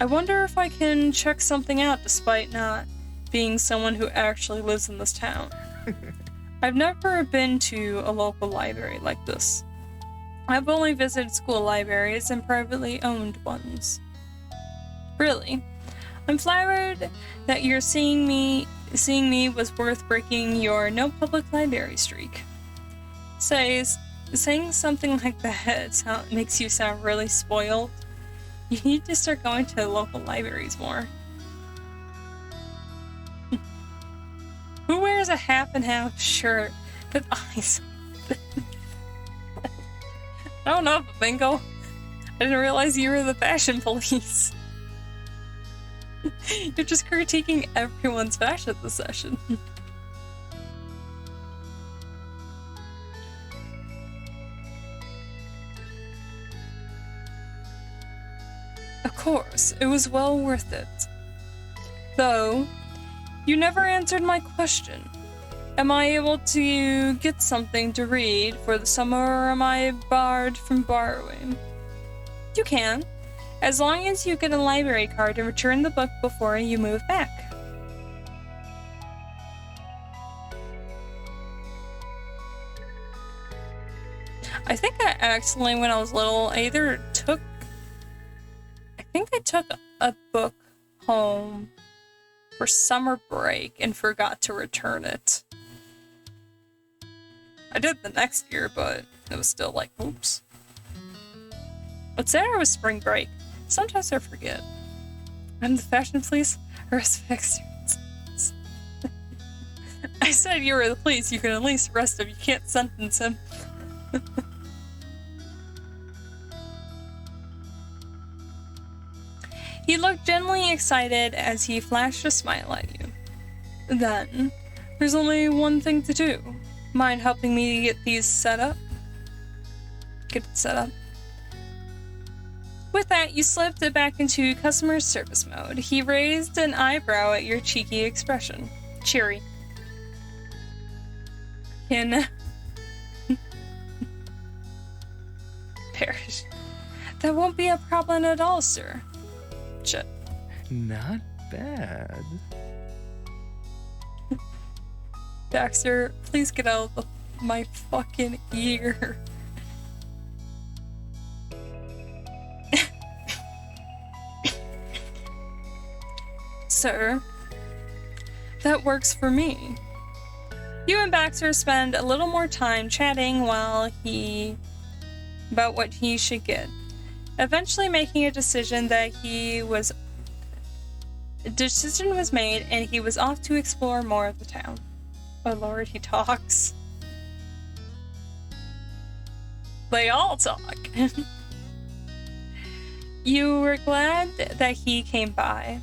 I wonder if I can check something out despite not being someone who actually lives in this town. I've never been to a local library like this. I've only visited school libraries and privately owned ones. Really? I'm flattered that you're seeing me was worth breaking your no public library streak. Saying something like that makes you sound really spoiled. You need to start going to local libraries more. Who wears a half and half shirt with eyes? I don't know, Bingo. I didn't realize you were the fashion police. You're just critiquing everyone's fashion this session. Of course, it was well worth it. Though, you never answered my question. Am I able to get something to read for the summer, or am I barred from borrowing? You can, as long as you get a library card and return the book before you move back. I think I accidentally, when I was little, I think I took a book home for summer break and forgot to return it. I did the next year, but it was still like, oops. But Saturday was spring break. Sometimes I forget. I'm the fashion police. Arrest Baxter. I said you were the police. You can at least arrest him. You can't sentence him. He looked genuinely excited as he flashed a smile at you. Then, there's only one thing to do. Mind helping me get these set up? Get it set up. With that, you slipped it back into customer service mode. He raised an eyebrow at your cheeky expression. Cheery. Parrish. That won't be a problem at all, sir. Shit. Not bad. Baxter, please get out of my fucking ear. Sir, that works for me. You and Baxter spend a little more time chatting about what he should get, eventually making a decision was made and he was off to explore more of the town. Oh lord, he talks. They all talk. You were glad that he came by.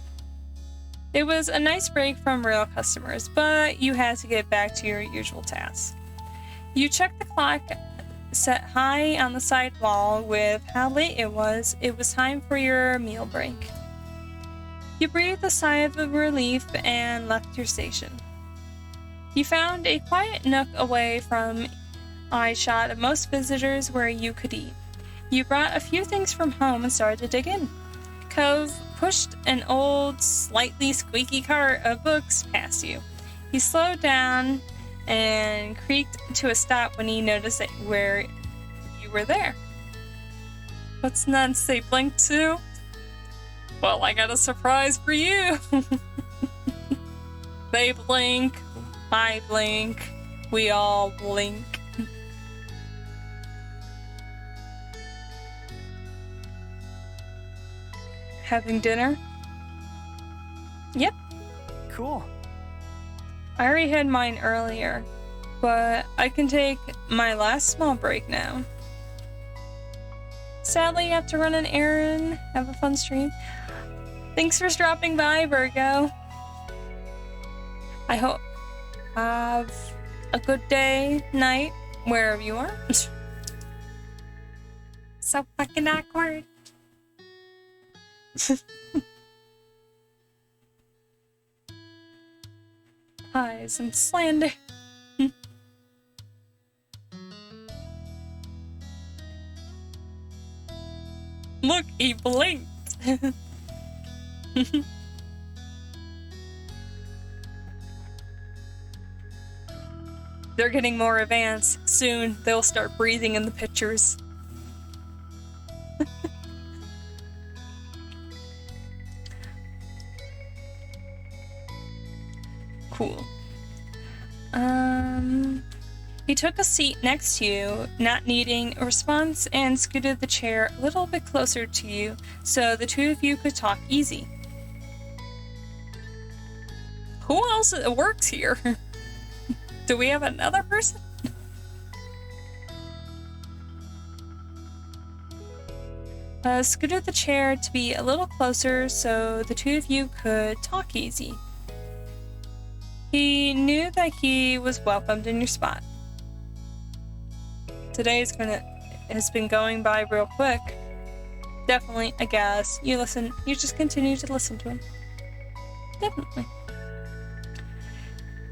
It was a nice break from real customers, but you had to get back to your usual tasks. You checked the clock set high on the side wall with how late it was time for your meal break. You breathed a sigh of relief and left your station. You found a quiet nook away from eyeshot of most visitors where you could eat. You brought a few things from home and started to dig in. Cove pushed an old, slightly squeaky cart of books past you. He slowed down and creaked to a stop when he noticed where you were there. What's none say blink to? Well, I got a surprise for you. They blink, I blink, we all blink. Having dinner? Yep. Cool. I already had mine earlier, but I can take my last small break now. sadly, you have to run an errand. Have a fun stream. Thanks for dropping by, Virgo. I hope have a good day, night, wherever you are. So fucking awkward. Hi, some slander. Look, he blinked. They're getting more advanced. Soon, they'll start breathing in the pictures. Cool. He took a seat next to you, not needing a response, and scooted the chair a little bit closer to you so the two of you could talk easy. Who else works here? Do we have another person? Scooted the chair to be a little closer so the two of you could talk easy. He knew that he was welcomed in your spot. Today has been going by real quick. Definitely, I guess. You just continue to listen to him. Definitely.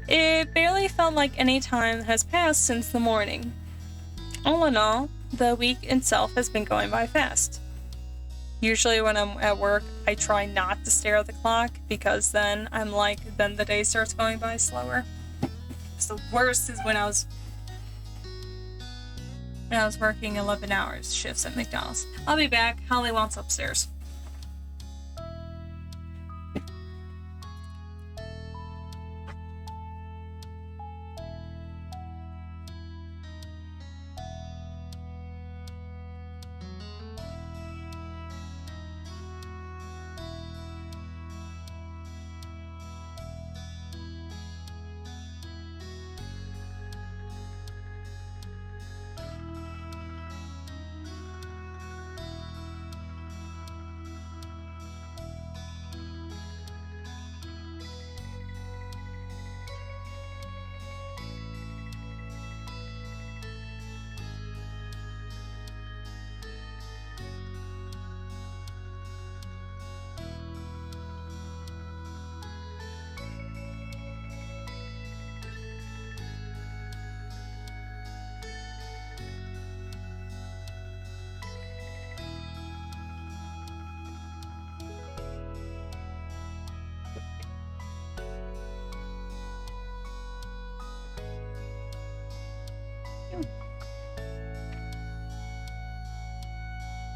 It barely felt like any time has passed since the morning. All in all, the week itself has been going by fast. Usually when I'm at work, I try not to stare at the clock because then then the day starts going by slower. So the worst is when I was working 11 hours shifts at McDonald's. I'll be back. Holly wants upstairs.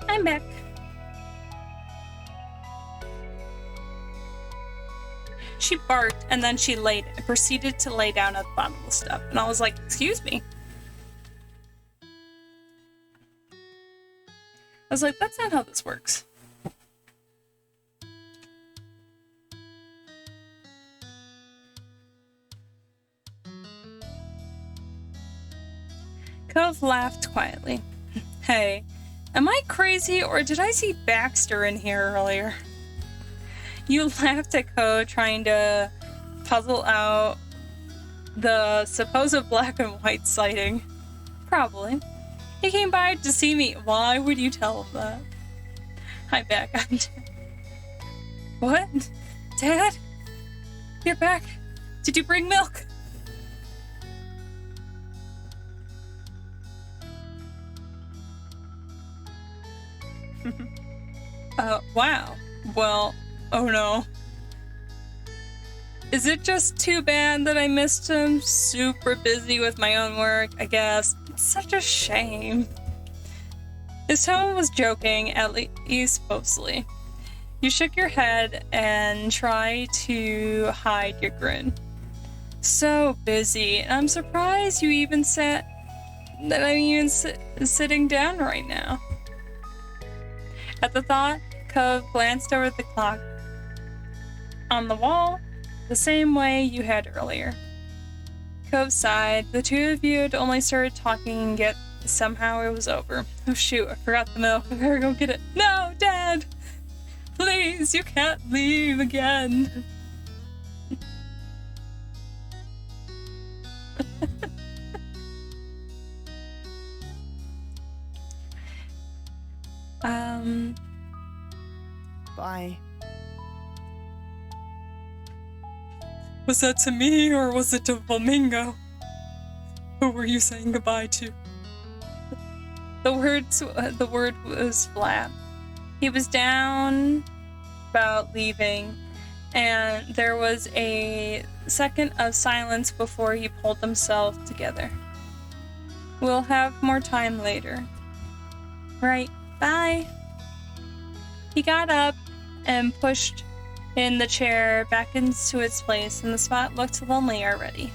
I'm back. She barked and then she proceeded to lay down at the bottom of the step. And I was like, excuse me. I was like, that's not how this works. Cove laughed quietly. Hey, am I crazy or did I see Baxter in here earlier? You laughed at Cove, trying to puzzle out the supposed black and white sighting. Probably. He came by to see me. Why would you tell him that? Hi, back. I'm Dad. What? Dad? You're back. Did you bring milk? Wow. Well, oh no. Is it just too bad that I missed him? Super busy with my own work, I guess. It's such a shame. His tone was joking, at least mostly. You shook your head and tried to hide your grin. So busy. I'm surprised you even sitting down right now. At the thought, Cove glanced over at the clock on the wall, the same way you had earlier. Cove sighed. The two of you had only started talking somehow it was over. Oh shoot, I forgot the milk. I better go get it. No, Dad! Please, you can't leave again. Bye. Was that to me or was it to Flamingo? Who were you saying goodbye to? The word was flat. He was down about leaving, and there was a second of silence before he pulled himself together. We'll have more time later. Right, bye. He got up and pushed in the chair back into its place, and the spot looked lonely already.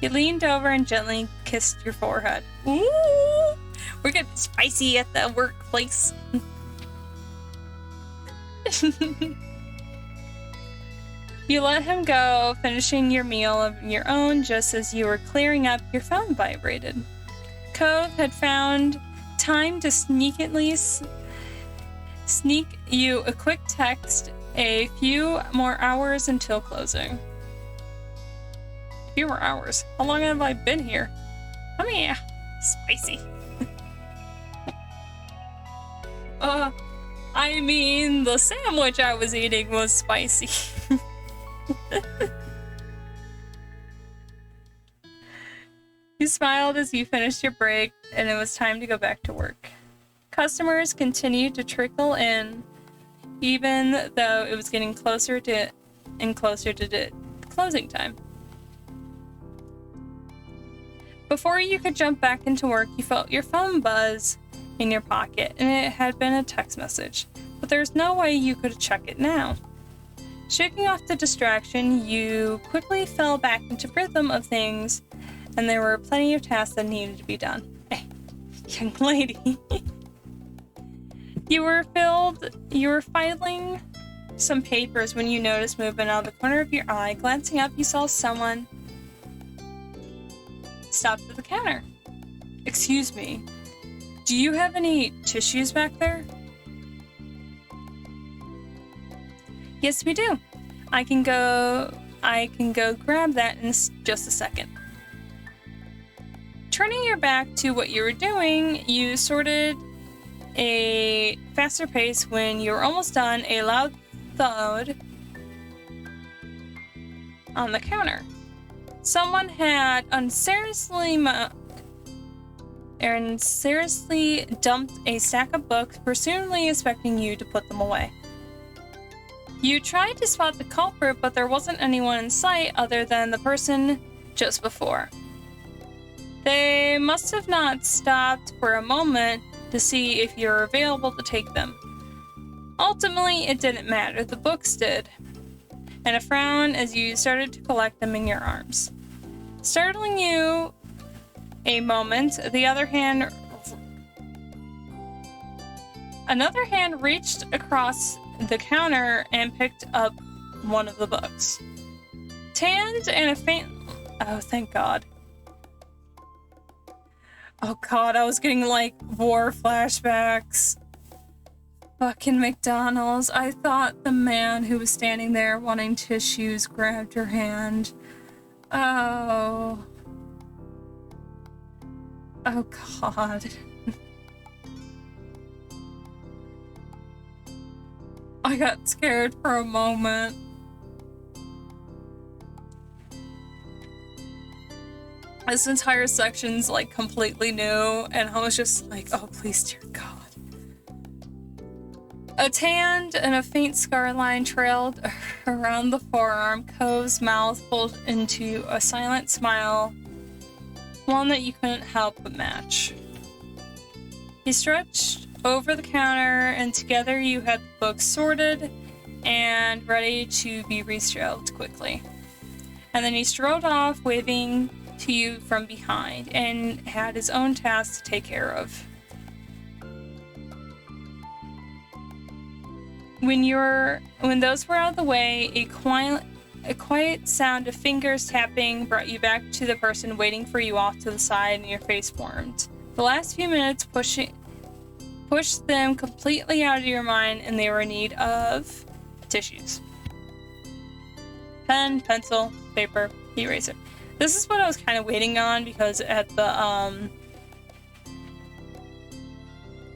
He leaned over and gently kissed your forehead. Ooh! We're getting spicy at the workplace. You let him go, finishing your meal of your own just as you were clearing up. Your phone vibrated. Cove had found time to sneak you a quick text a few more hours until closing. Few more hours? How long have I been here? Oh yeah, spicy. I mean, the sandwich I was eating was spicy. You smiled as you finished your break, and it was time to go back to work. Customers continued to trickle in, even though it was getting closer to closing time. Before you could jump back into work, you felt your phone buzz in your pocket, and it had been a text message, but there's no way you could check it now. Shaking off the distraction, you quickly fell back into rhythm of things, and there were plenty of tasks that needed to be done. Hey, young lady. You were filing some papers when you noticed movement out of the corner of your eye. Glancing up, you saw someone stopped at the counter. Excuse me, do you have any tissues back there? Yes, we do. I can go grab that in just a second. Turning your back to what you were doing, you sorted a faster pace. When you were almost done, a loud thud on the counter. Someone had seriously dumped a stack of books, presumably expecting you to put them away. You tried to spot the culprit, but there wasn't anyone in sight other than the person just before. They must have not stopped for a moment to see if you're available to take them. Ultimately, it didn't matter. The books did. And a frown as you started to collect them in your arms. Startling you a moment, another hand reached across the counter and picked up one of the books. Tanned and a faint... Oh, thank God. Oh God, I was getting like war flashbacks. Fucking McDonald's. I thought the man who was standing there wanting tissues grabbed your hand. Oh. Oh God. I got scared for a moment. This entire section's like completely new, and I was just like, oh please, dear God. A tanned and a faint scar line trailed around the forearm. Cove's mouth pulled into a silent smile, one that you couldn't help but match. He stretched over the counter, and together you had the books sorted and ready to be reshelved quickly. And then he strode off, waving to you from behind, and had his own tasks to take care of. When those were out of the way, a quiet sound of fingers tapping brought you back to the person waiting for you off to the side, and your face formed. The last few minutes pushed them completely out of your mind, and they were in need of tissues. Pen, pencil, paper, eraser. This is what I was kind of waiting on, because at the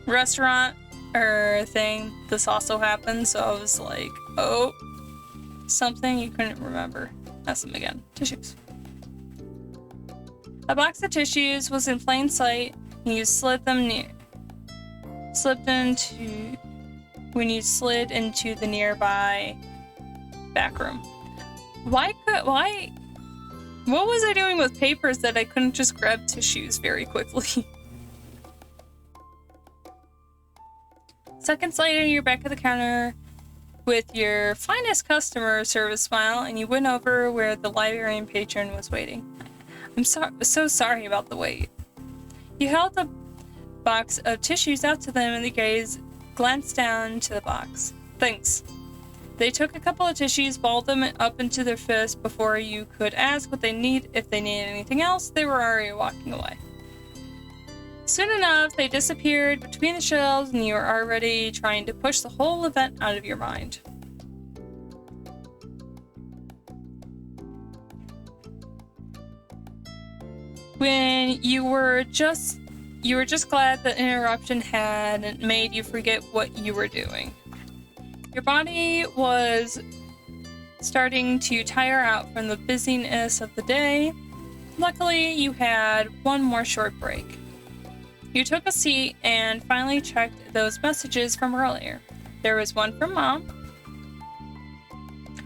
restaurant or thing, this also happened, so I was like, oh, something you couldn't remember. Ask them again. Tissues. A box of tissues was in plain sight, and you slid into the nearby back room. Why? What was I doing with papers that I couldn't just grab tissues very quickly? Seconds later, you're back at the counter with your finest customer service smile, and you went over where the librarian patron was waiting. I'm so sorry about the wait. You held a box of tissues out to them, and the gaze glanced down to the box. Thanks. They took a couple of tissues, balled them up into their fist before you could ask what they need. If they needed anything else, they were already walking away. Soon enough, they disappeared between the shelves, and you were already trying to push the whole event out of your mind. When you were just glad the interruption had made you forget what you were doing. Your body was starting to tire out from the busyness of the day. Luckily, you had one more short break. You took a seat and finally checked those messages from earlier. There was one from Mom.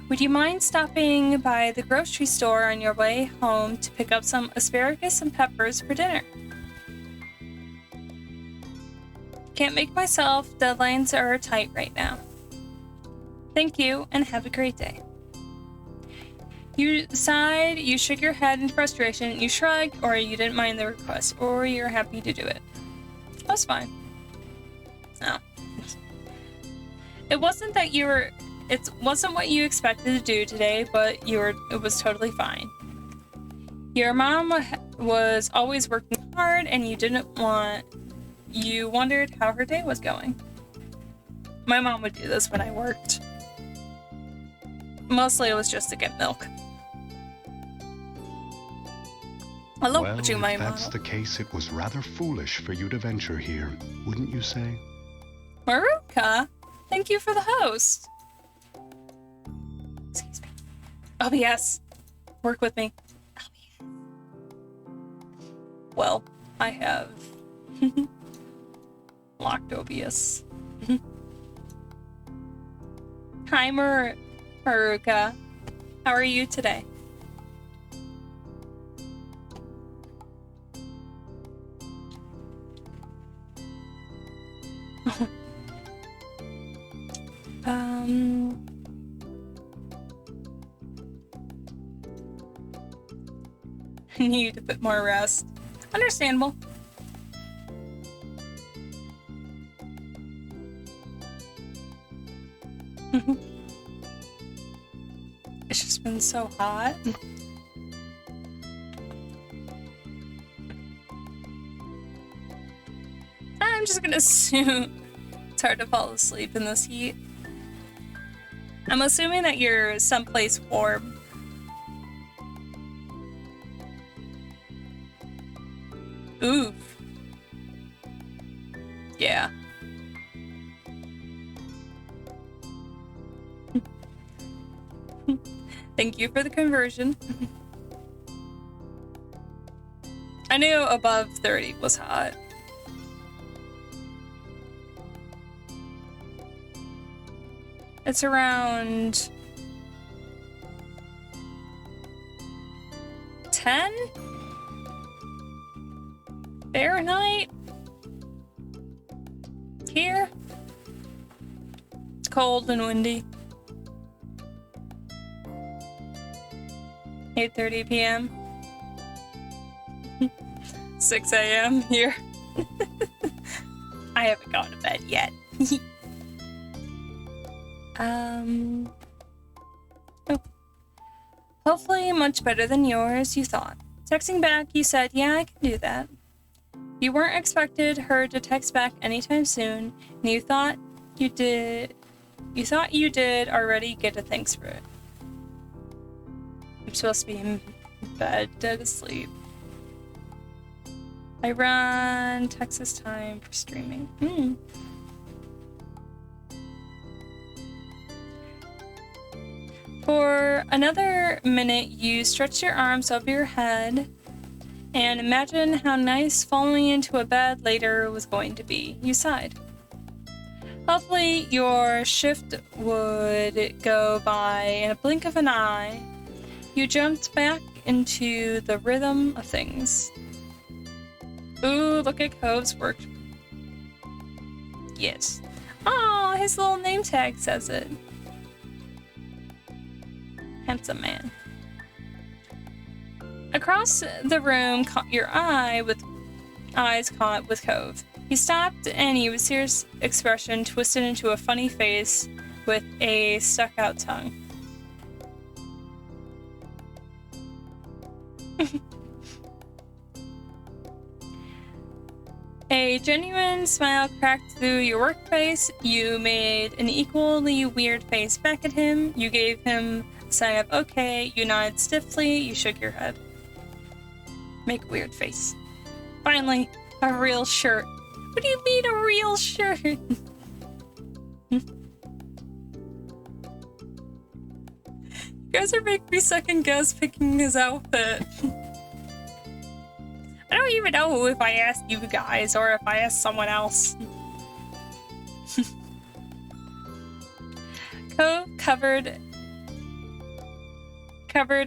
Would you mind stopping by the grocery store on your way home to pick up some asparagus and peppers for dinner? Can't make myself. Deadlines are tight right now. Thank you, and have a great day. You sighed, you shook your head in frustration, you shrugged, or you didn't mind the request, or you're happy to do it. That's fine. No. It wasn't what you expected to do today, but it was totally fine. Your mom was always working hard, and you wondered how her day was going. My mom would do this when I worked. Mostly it was just to get milk. I love watching my if mom. that's the case, it was rather foolish for you to venture here, wouldn't you say? Maruka, thank you for the host. Excuse me. OBS, work with me. OBS. Well, I have locked OBS. Hi, Maruka. How are you today? Need a bit more rest. Understandable. It's just been so hot. I'm just gonna assume it's hard to fall asleep in this heat. I'm assuming that you're someplace warm. Oof. Yeah. Thank you for the conversion. I knew above 30 was hot. It's around 10 Fahrenheit here. It's cold and windy. 8:30 p.m. 6 a.m. here. I haven't gone to bed yet. Oh. Hopefully much better than yours, you thought. Texting back, you said, yeah, I can do that. You weren't expected her to text back anytime soon, and you thought you did already get a thanks for it. I'm supposed to be in bed, dead asleep. I run Texas time for streaming. For another minute, you stretched your arms over your head and imagine how nice falling into a bed later was going to be. You sighed. Hopefully, your shift would go by in a blink of an eye. You jumped back into the rhythm of things. Ooh, look at Cove's work. Yes. Aw, his little name tag says it. Handsome man. Across the room caught your eyes caught with Cove. He stopped and he was serious expression twisted into a funny face with a stuck-out tongue. A genuine smile cracked through your work face. You made an equally weird face back at him. You gave him a sign of okay. You nodded stiffly. You shook your head. Make a weird face. Finally, a real shirt. What do you mean a real shirt? You guys are making me second guess picking his outfit. I don't even know if I asked you guys or if I asked someone else. Cove covered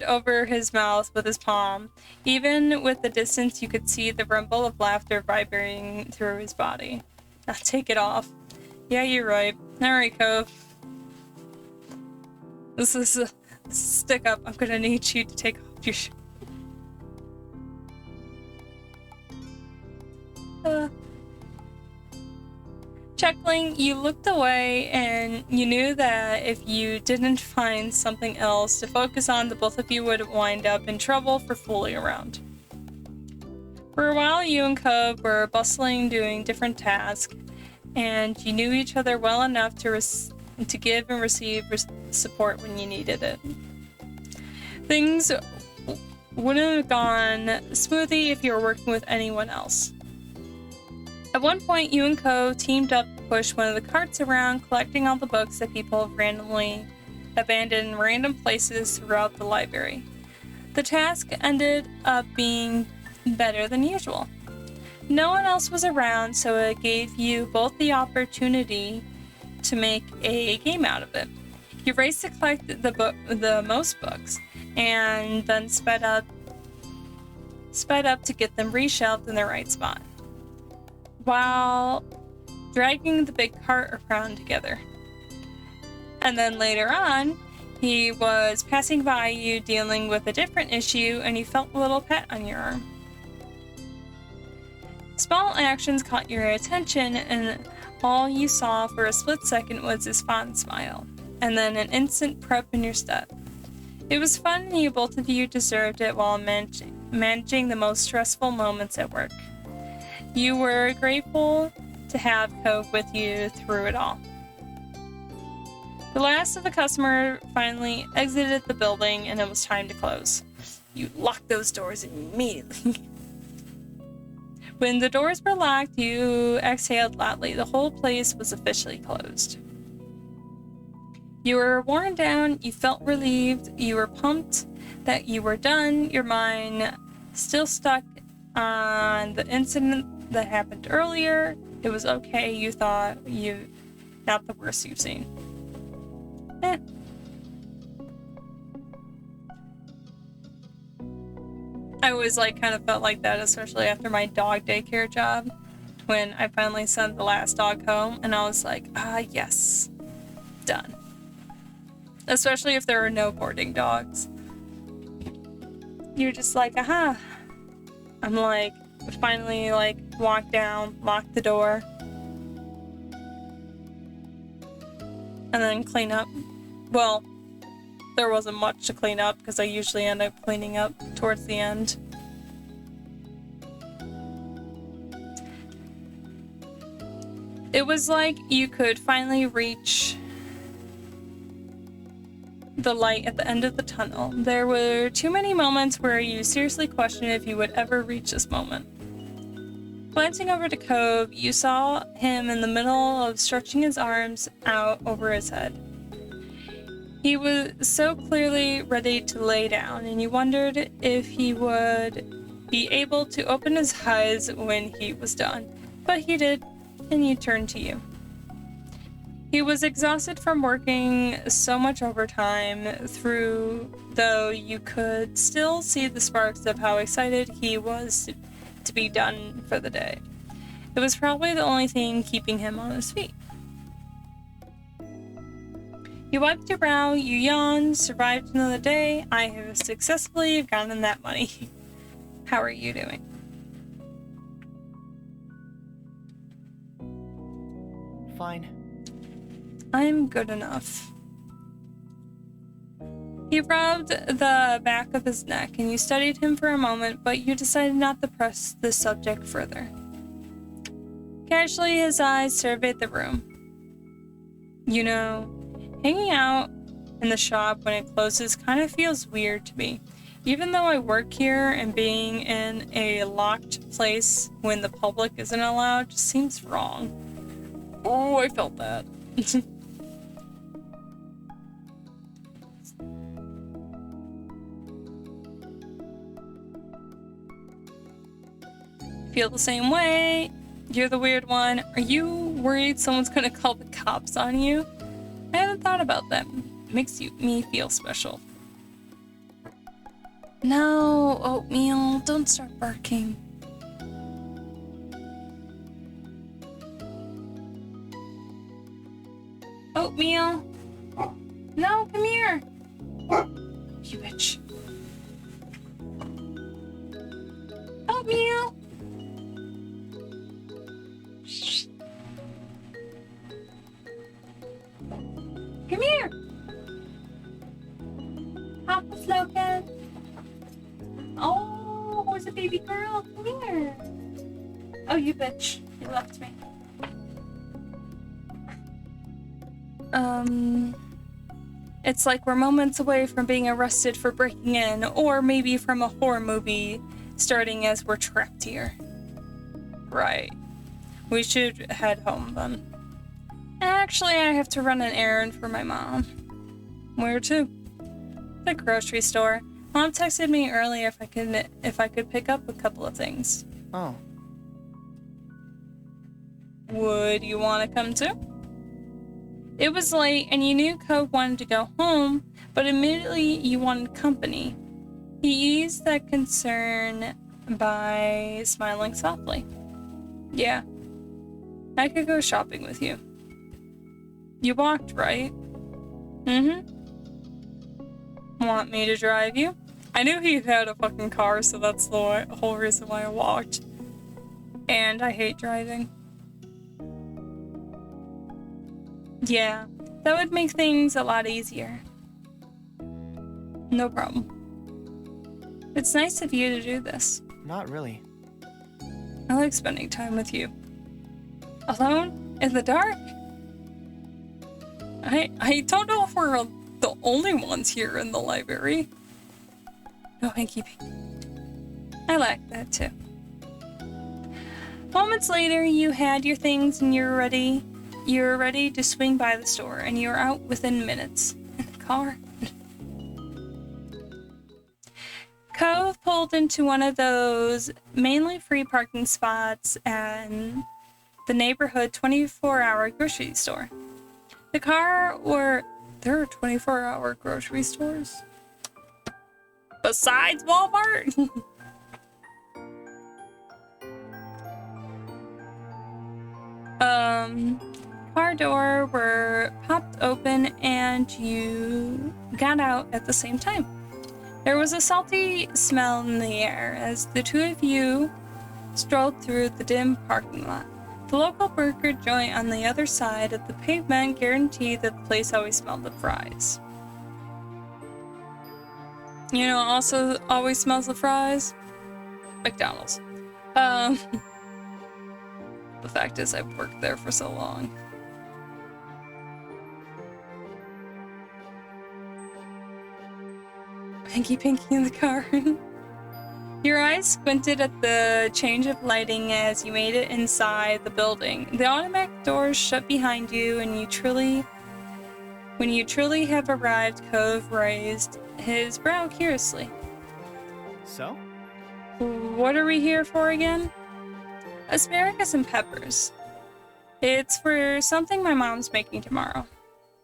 over his mouth with his palm. Even with the distance, you could see the rumble of laughter vibrating through his body. Now take it off. Yeah, you're right. Alright, Cove. This is a stick up. I'm gonna need you to take off your shirt. Chuckling, you looked away and you knew that if you didn't find something else to focus on, the both of you would wind up in trouble for fooling around. For a while, you and Cove were bustling doing different tasks, and you knew each other well enough to give and receive support when you needed it. Things wouldn't have gone smoothly if you were working with anyone else. At one point, you and Co teamed up to push one of the carts around, collecting all the books that people have randomly abandoned in random places throughout the library. The task ended up being better than usual. No one else was around, so it gave you both the opportunity to make a game out of it. You raced to collect the most books, and then sped up to get them reshelved in the right spot, while dragging the big cart around together. And then later on, he was passing by you dealing with a different issue, and you felt a little pat on your arm. Small actions caught your attention, and all you saw for a split second was his fond smile, and then an instant prep in your step. It was fun, and you both of you deserved it while managing the most stressful moments at work. You were grateful to have Cove with you through it all. The last of the customer finally exited the building, and it was time to close. You locked those doors immediately. When the doors were locked, you exhaled loudly. The whole place was officially closed. You were worn down, you felt relieved, you were pumped that you were done, your mind still stuck on the incident that happened earlier. It was okay, you thought, not the worst you've seen. I always kind of felt like that, especially after my dog daycare job, when I finally sent the last dog home, and I was like, yes, done. Especially if there were no boarding dogs. You're just like, aha. I'm finally walk down, lock the door, and then clean up. Well, there wasn't much to clean up because I usually end up cleaning up towards the end. It was like you could finally reach the light at the end of the tunnel. There were too many moments where you seriously questioned if you would ever reach this moment. Glancing over to Cove, you saw him in the middle of stretching his arms out over his head. He was so clearly ready to lay down, and you wondered if he would be able to open his eyes when he was done. But he did, and he turned to you. He was exhausted from working so much overtime, though you could still see the sparks of how excited he was to be done for the day. It was probably the only thing keeping him on his feet. You wiped your brow, you yawned, survived another day. I have successfully gotten that money. How are you doing? Fine. I'm good enough. He rubbed the back of his neck, and you studied him for a moment, but you decided not to press the subject further. Casually, his eyes surveyed the room. You know, hanging out in the shop when it closes kind of feels weird to me. Even though I work here, and being in a locked place when the public isn't allowed just seems wrong. Oh, I felt that. Feel the same way. You're the weird one. Are you worried someone's gonna call the cops on you? I haven't thought about that. It makes me feel special. No, Oatmeal, don't start barking. Oatmeal. No, come here. You bitch. Oatmeal. Come here. Papa Slogan. Oh, who's a baby girl? Come here. Oh, you bitch. You left me. It's like we're moments away from being arrested for breaking in, or maybe from a horror movie starting as we're trapped here. Right. We should head home then. Actually, I have to run an errand for my mom. Where to? The grocery store. Mom texted me earlier if I could pick up a couple of things. Oh. Would you want to come too? It was late, and you knew Cove wanted to go home, but immediately you wanted company. He eased that concern by smiling softly. Yeah, I could go shopping with you. You walked, right? Mm-hmm. Want me to drive you? I knew he had a fucking car, so that's the whole reason why I walked. And I hate driving. Yeah, that would make things a lot easier. No problem. It's nice of you to do this. Not really. I like spending time with you. Alone? In the dark? I don't know if we're the only ones here in the library. No hanky-panky. I like that too. Moments later, you had your things and you were ready to swing by the store, and you were out within minutes. In the car. Cove pulled into one of those mainly free parking spots and the neighborhood 24-hour grocery store. There are 24-hour grocery stores? Besides Walmart? Car door were popped open and you got out at the same time. There was a salty smell in the air as the two of you strolled through the dim parking lot. The local burger joint on the other side of the pavement guaranteed that the place always smelled of fries. You know, also always smells of fries? McDonald's. The fact is, I've worked there for so long. Hanky Panky in the car. Your eyes squinted at the change of lighting as you made it inside the building. The automatic doors shut behind you, and when you truly have arrived, Cove raised his brow curiously. So? What are we here for again? Asparagus and peppers. It's for something my mom's making tomorrow.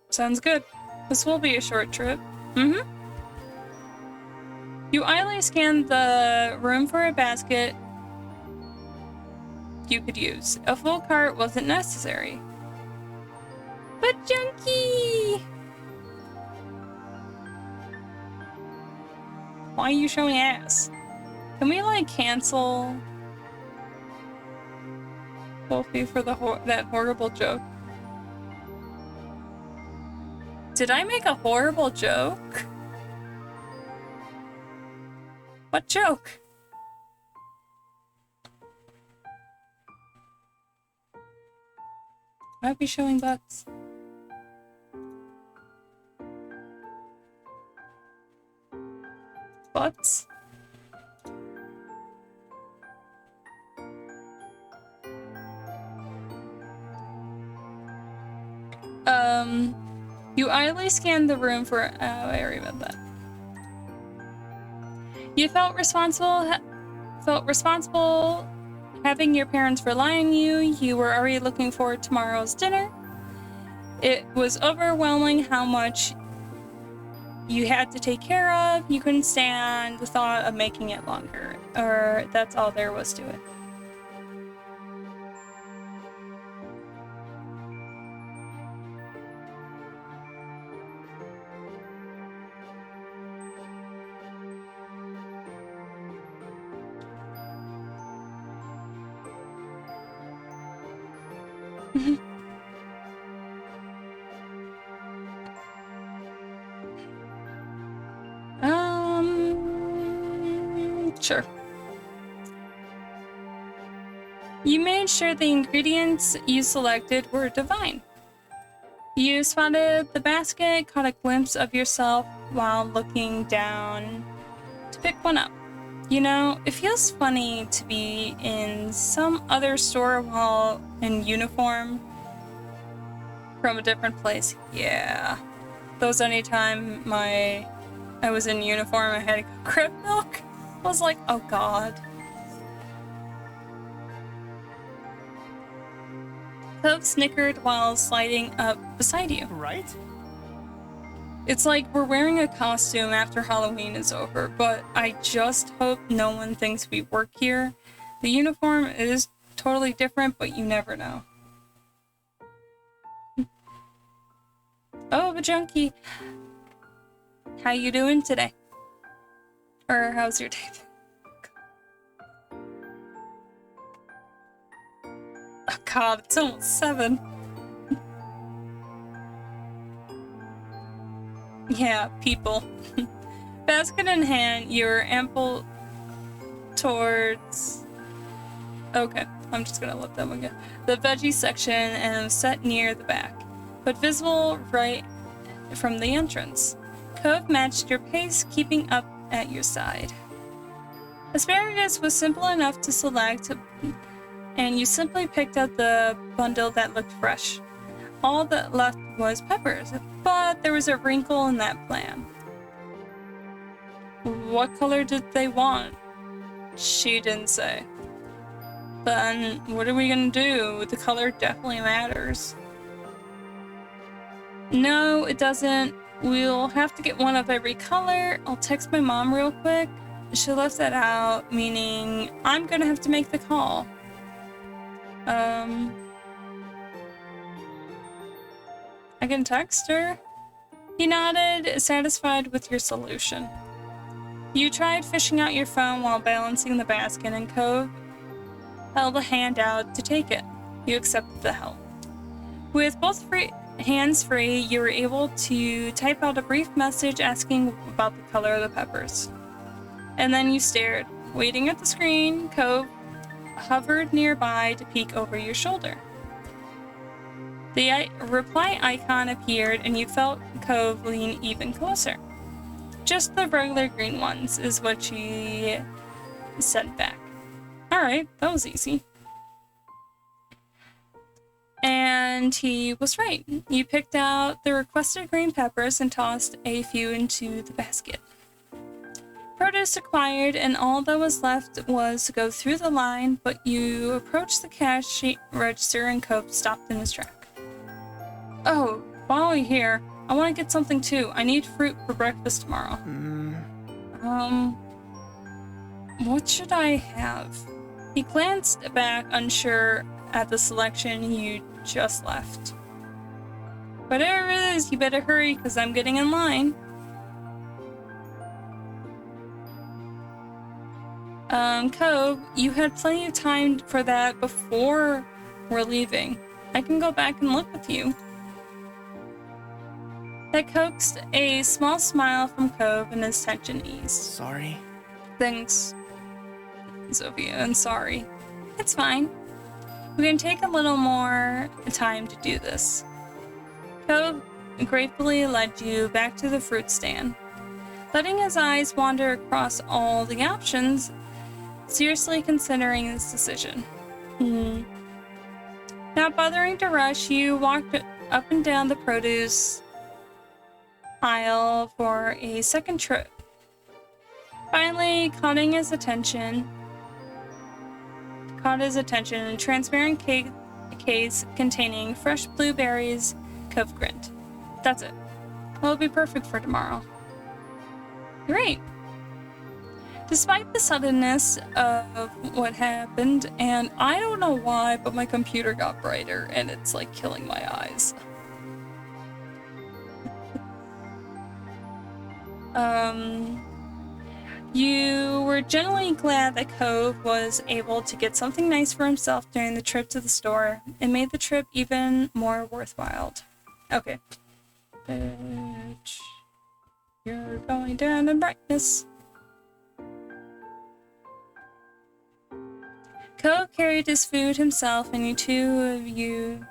Sounds good. This will be a short trip. Mm-hmm. You idly scanned the room for a basket you could use. A full cart wasn't necessary. But Junkie! Why are you showing ass? Can we, like, cancel Wolfie for that horrible joke? Did I make a horrible joke? What joke? Why are we showing butts? Butts? You idly scanned the room for. Oh, I already read that. You felt responsible having your parents rely on you. You were already looking forward to tomorrow's dinner. It was overwhelming how much you had to take care of. You couldn't stand the thought of making it longer, or that's all there was to it. Sure. You made sure the ingredients you selected were divine. You spotted the basket, caught a glimpse of yourself while looking down to pick one up. You know, it feels funny to be in some other store while in uniform from a different place. Yeah. Those anytime I was in uniform, I had to go grab milk. I was like, oh god. Cove snickered while sliding up beside you. Right? It's like we're wearing a costume after Halloween is over, but I just hope no one thinks we work here. The uniform is totally different, but you never know. Oh, the junkie. How you doing today? Or how's your day? Oh god, it's almost 7. Yeah, people. Basket in hand, you're ample towards... Okay, I'm just gonna let them again. The veggie section and set near the back, but visible right from the entrance. Cove matched your pace, keeping up at your side. Asparagus was simple enough to select, and you simply picked out the bundle that looked fresh. All that left was peppers, but there was a wrinkle in that plan. What color did they want? She didn't say. Then what are we gonna do? The color definitely matters. No, it doesn't. We'll have to get one of every color. I'll text my mom real quick. She left that out, meaning I'm gonna have to make the call. I can text her. He nodded, satisfied with your solution. You tried fishing out your phone while balancing the basket, and Cove held a hand out to take it. You accepted the help. With both hands free, you were able to type out a brief message asking about the color of the peppers. And then you stared, waiting at the screen. Cove hovered nearby to peek over your shoulder. The reply icon appeared and you felt Cove lean even closer. Just the regular green ones is what she said back. Alright, that was easy. And he was right. You picked out the requested green peppers and tossed a few into the basket. Produce acquired, and all that was left was to go through the line, but you approached the cash register and Cove stopped in his track. Oh, while you're here, I want to get something too. I need fruit for breakfast tomorrow. What should I have? He glanced back, unsure at the selection you just left. Whatever it is, you better hurry, because I'm getting in line. Cove, you had plenty of time for that before we're leaving. I can go back and look with you. That coaxed a small smile from Cove and his tension eased. Sorry. Thanks, Sophia, and sorry. It's fine. We can take a little more time to do this. Cove gratefully led you back to the fruit stand, letting his eyes wander across all the options, seriously considering his decision. Not bothering to rush, you walked up and down the produce aisle for a second trip. Finally, caught his attention a transparent case containing fresh blueberries. Cove grinned. That's it. It'll be perfect for tomorrow. Great. Despite the suddenness of what happened, and I don't know why, but my computer got brighter and it's like killing my eyes. You were genuinely glad that Cove was able to get something nice for himself during the trip to the store. It made the trip even more worthwhile. Okay. Fudge. You're going down in brightness. Cove carried his food himself, and you two of you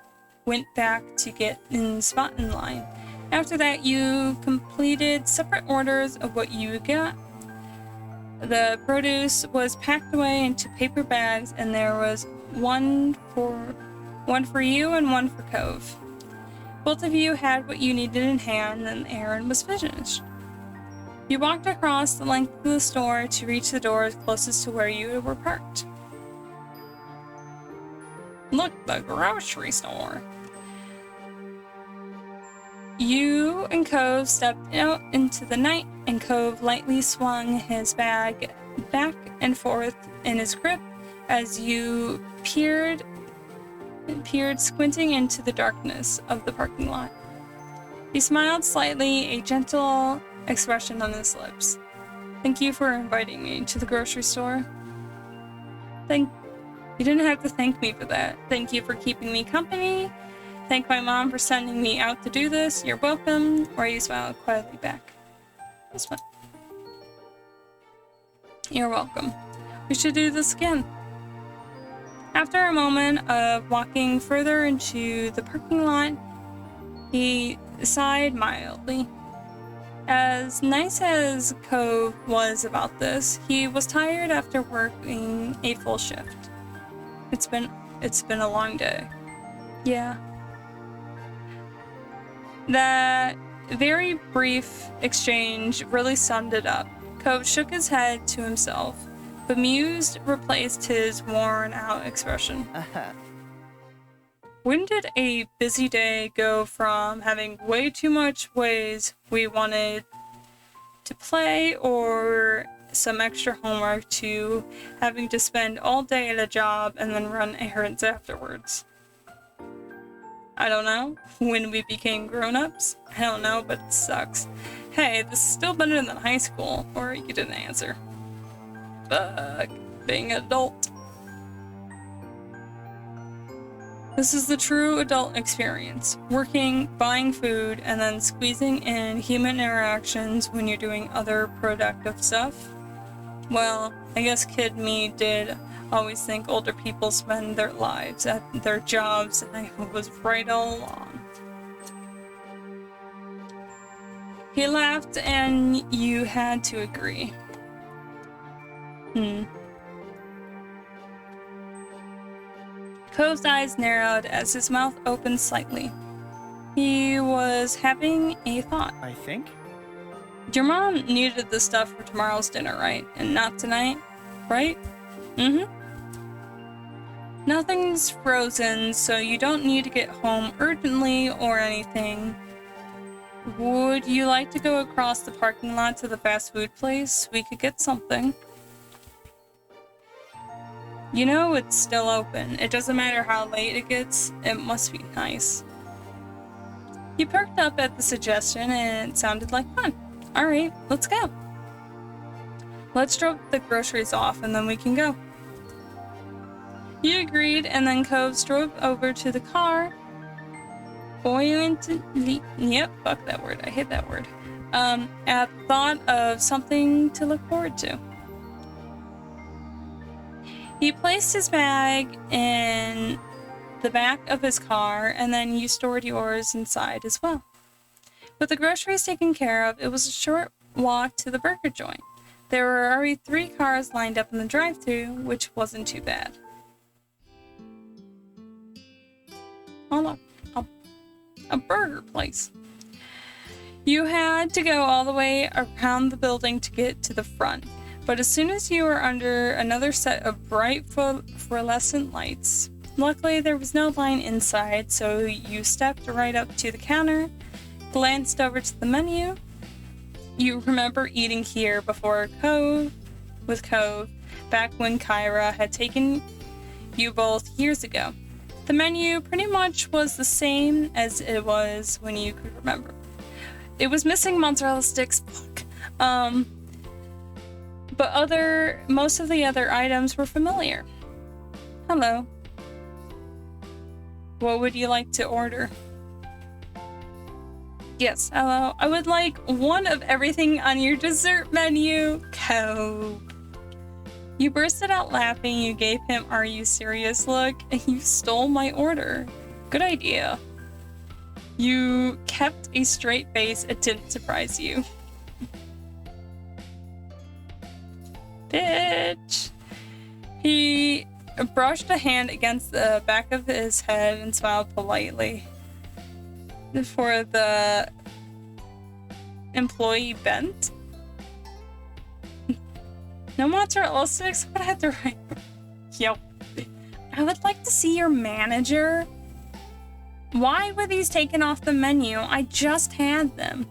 went back to get in spot in line. After that, you completed separate orders of what you got. The produce was packed away into paper bags, and there was one for you and one for Cove. Both of you had what you needed in hand, and the errand was finished. You walked across the length of the store to reach the doors closest to where you were parked. Look, the grocery store. You and Cove stepped out into the night, and Cove lightly swung his bag back and forth in his grip as you peered squinting into the darkness of the parking lot. He smiled slightly, a gentle expression on his lips. Thank you for inviting me to the grocery store. You didn't have to thank me for that. Thank you for keeping me company. Thank my mom for sending me out to do this. You're welcome. Or you smiled quietly back. That's fine. You're welcome. We should do this again. After a moment of walking further into the parking lot, he sighed mildly. As nice as Cove was about this, he was tired after working a full shift. It's been a long day. Yeah. That very brief exchange really summed it up. Cove shook his head to himself. Bemused replaced his worn-out expression. When did a busy day go from having way too much ways we wanted to play or some extra homework to having to spend all day at a job and then run errands afterwards? I don't know. When we became grown-ups? I don't know, but it sucks. Hey, this is still better than high school. Or you didn't answer. Fuck. Being an adult. This is the true adult experience. Working, buying food, and then squeezing in human interactions when you're doing other productive stuff. Well, I guess kid me did always think older people spend their lives at their jobs, and I was right all along. He laughed, and you had to agree. Cove's eyes narrowed as his mouth opened slightly. He was having a thought. I think? Your mom needed the stuff for tomorrow's dinner, right? And not tonight, right? Mm-hmm. Nothing's frozen, so you don't need to get home urgently or anything. Would you like to go across the parking lot to the fast food place? We could get something. You know it's still open. It doesn't matter how late it gets. It must be nice. You perked up at the suggestion, and it sounded like fun. Alright, let's go. Let's drop the groceries off, and then we can go. You agreed, and then Cove drove over to the car. Yep, fuck that word. I hate that word. At thought of something to look forward to. He placed his bag in the back of his car, and then you stored yours inside as well. With the groceries taken care of, it was a short walk to the burger joint. There were already 3 cars lined up in the drive-thru, which wasn't too bad. Oh look, a burger place. You had to go all the way around the building to get to the front, but as soon as you were under another set of bright fluorescent lights, luckily there was no line inside, so you stepped right up to the counter, glanced over to the menu. You remember eating here before with Cove, back when Kyra had taken you both years ago. The menu pretty much was the same as it was when you could remember. It was missing mozzarella sticks, but most of the other items were familiar. Hello. What would you like to order? Yes, hello. I would like one of everything on your dessert menu. Cove. You bursted out laughing. You gave him "Are you serious?" look, and you stole my order. Good idea. You kept a straight face. It didn't surprise you. Bitch. He brushed a hand against the back of his head and smiled politely. For the employee bent? No mozzarella sticks? What had to write? Yep. I would like to see your manager. Why were these taken off the menu? I just had them.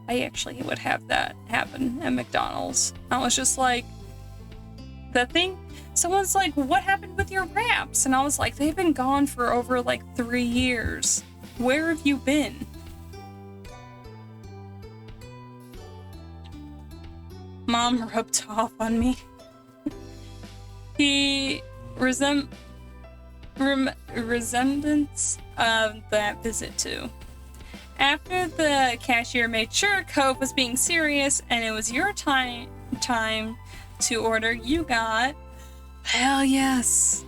I actually would have that happen at McDonald's. I was just like, that thing? Someone's like, what happened with your wraps? And I was like, they've been gone for over like 3 years. Where have you been? Mom rubbed off on me. He resemblance of that visit too. After the cashier made sure Cove was being serious and it was your time to order, you got, hell yes.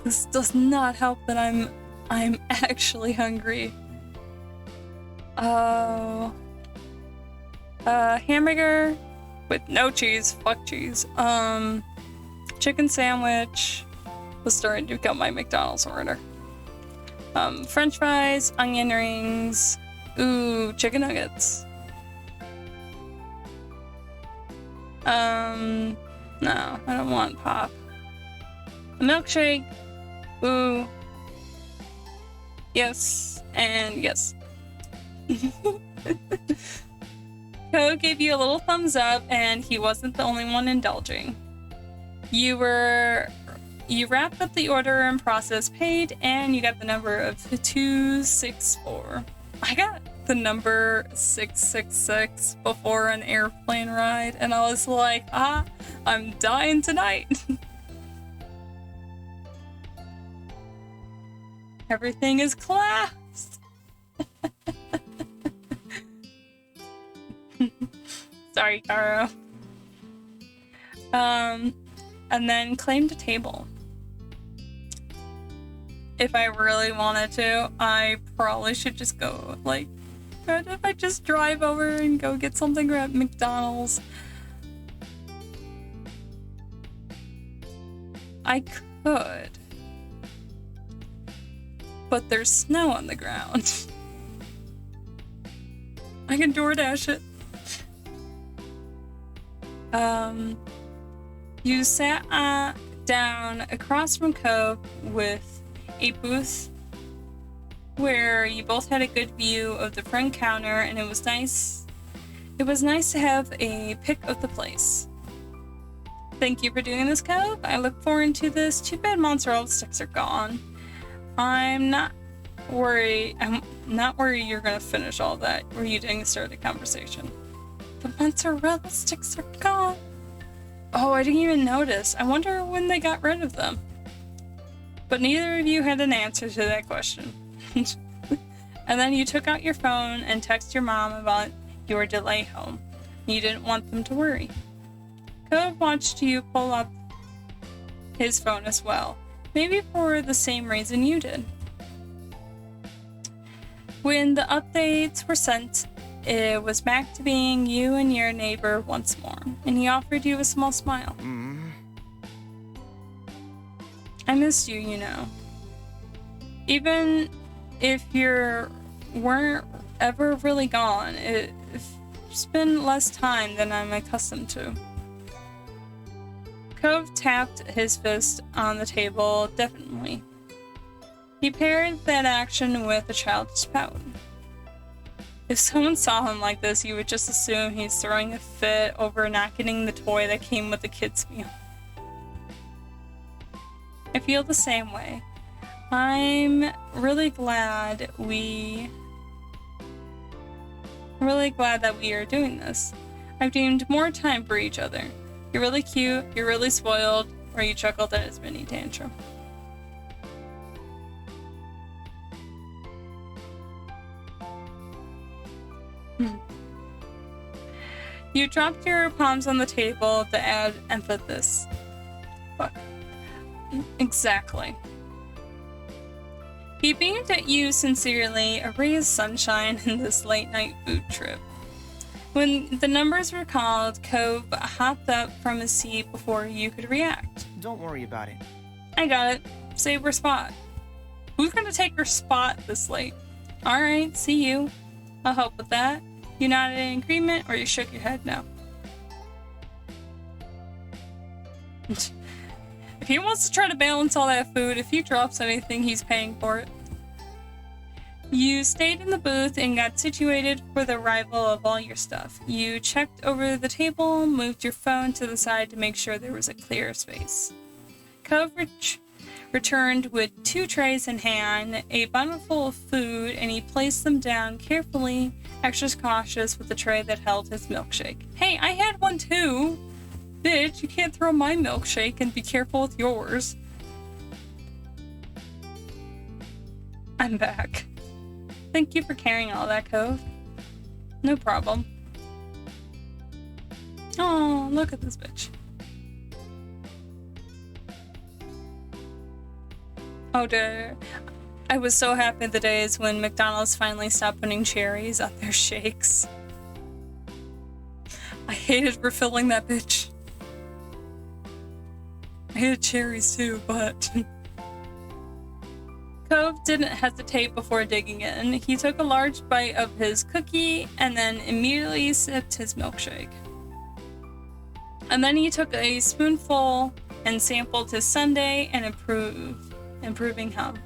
This does not help that I'm actually hungry. Oh. Hamburger with no cheese. Fuck cheese. Chicken sandwich. Was starting to become my McDonald's order. French fries, onion rings. Ooh, chicken nuggets. No, I don't want pop. A milkshake. Ooh. Yes, and yes. Code gave you a little thumbs up, and he wasn't the only one indulging. You wrapped up the order and process paid, and you got the number of 264. I got the number 666 before an airplane ride, and I was like, I'm dying tonight. Everything is classed. Sorry, Caro. and then claimed a table. If I really wanted to, I probably should just go, like, but if I just drive over and go get something at McDonald's, I could. But there's snow on the ground. I can DoorDash it. You sat down across from Cove with a booth where you both had a good view of the front counter, and it was nice. It was nice to have a pic of the place. Thank you for doing this, Cove. I look forward to this. Too bad mozzarella sticks are gone. I'm not worried you're gonna finish all that, or you didn't start the conversation. The mozzarella sticks are gone. Oh, I didn't even notice. I wonder when they got rid of them. But neither of you had an answer to that question. And then you took out your phone and texted your mom about your delay home. You didn't want them to worry. Cove watched you pull up his phone as well, maybe for the same reason you did. When the updates were sent, it was back to being you and your neighbor once more, and he offered you a small smile. I missed you, you know. Even if you weren't ever really gone, it's been less time than I'm accustomed to. Cove tapped his fist on the table definitely. He paired that action with a childish pout. If someone saw him like this, you would just assume he's throwing a fit over not getting the toy that came with the kids' meal. I feel the same way. I'm really glad that we are doing this. I've deemed more time for each other. You're really cute, you're really spoiled, or you chuckled at his mini tantrum. You dropped your palms on the table to add emphasis. Fuck. Exactly. He beamed at you sincerely, a ray of sunshine in this late-night food trip. When the numbers were called, Cove hopped up from his seat before you could react. Don't worry about it. I got it. Save her spot. Who's gonna take her spot this late? Alright, see you. I'll help with that. You nodded in agreement, or you shook your head no? If he wants to try to balance all that food, if he drops anything, he's paying for it. You stayed in the booth and got situated for the arrival of all your stuff. You checked over the table, moved your phone to the side to make sure there was a clear space. Cove returned with 2 trays in hand, a bundle full of food, and he placed them down carefully, extra cautious with the tray that held his milkshake. Hey, I had one too! Bitch, you can't throw my milkshake and be careful with yours. I'm back. Thank you for carrying all that, Cove. No problem. Oh, look at this bitch. Oh, dear. I was so happy the days when McDonald's finally stopped putting cherries on their shakes. I hated refilling that bitch. I hated cherries too, but... Cove didn't hesitate before digging in. He took a large bite of his cookie and then immediately sipped his milkshake. And then he took a spoonful and sampled his sundae and improving hum.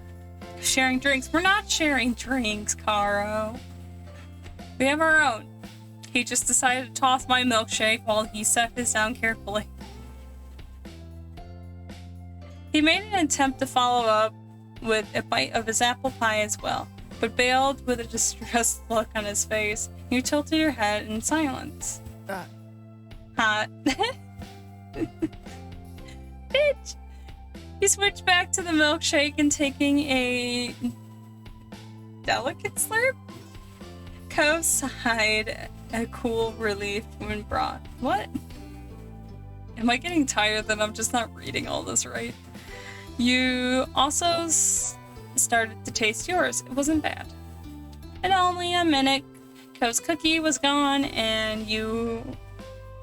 Sharing drinks. We're not sharing drinks, Caro. We have our own. He just decided to toss my milkshake while he set his down carefully. He made an attempt to follow up with a bite of his apple pie as well, but bailed with a distressed look on his face. You tilted your head in silence. Hot. Bitch! He switched back to the milkshake and taking a delicate slurp. Cove sighed a cool relief when brought. What? Am I getting tired that I'm just not reading all this right? You also started to taste yours. It wasn't bad. In only a minute, Co's cookie was gone, and you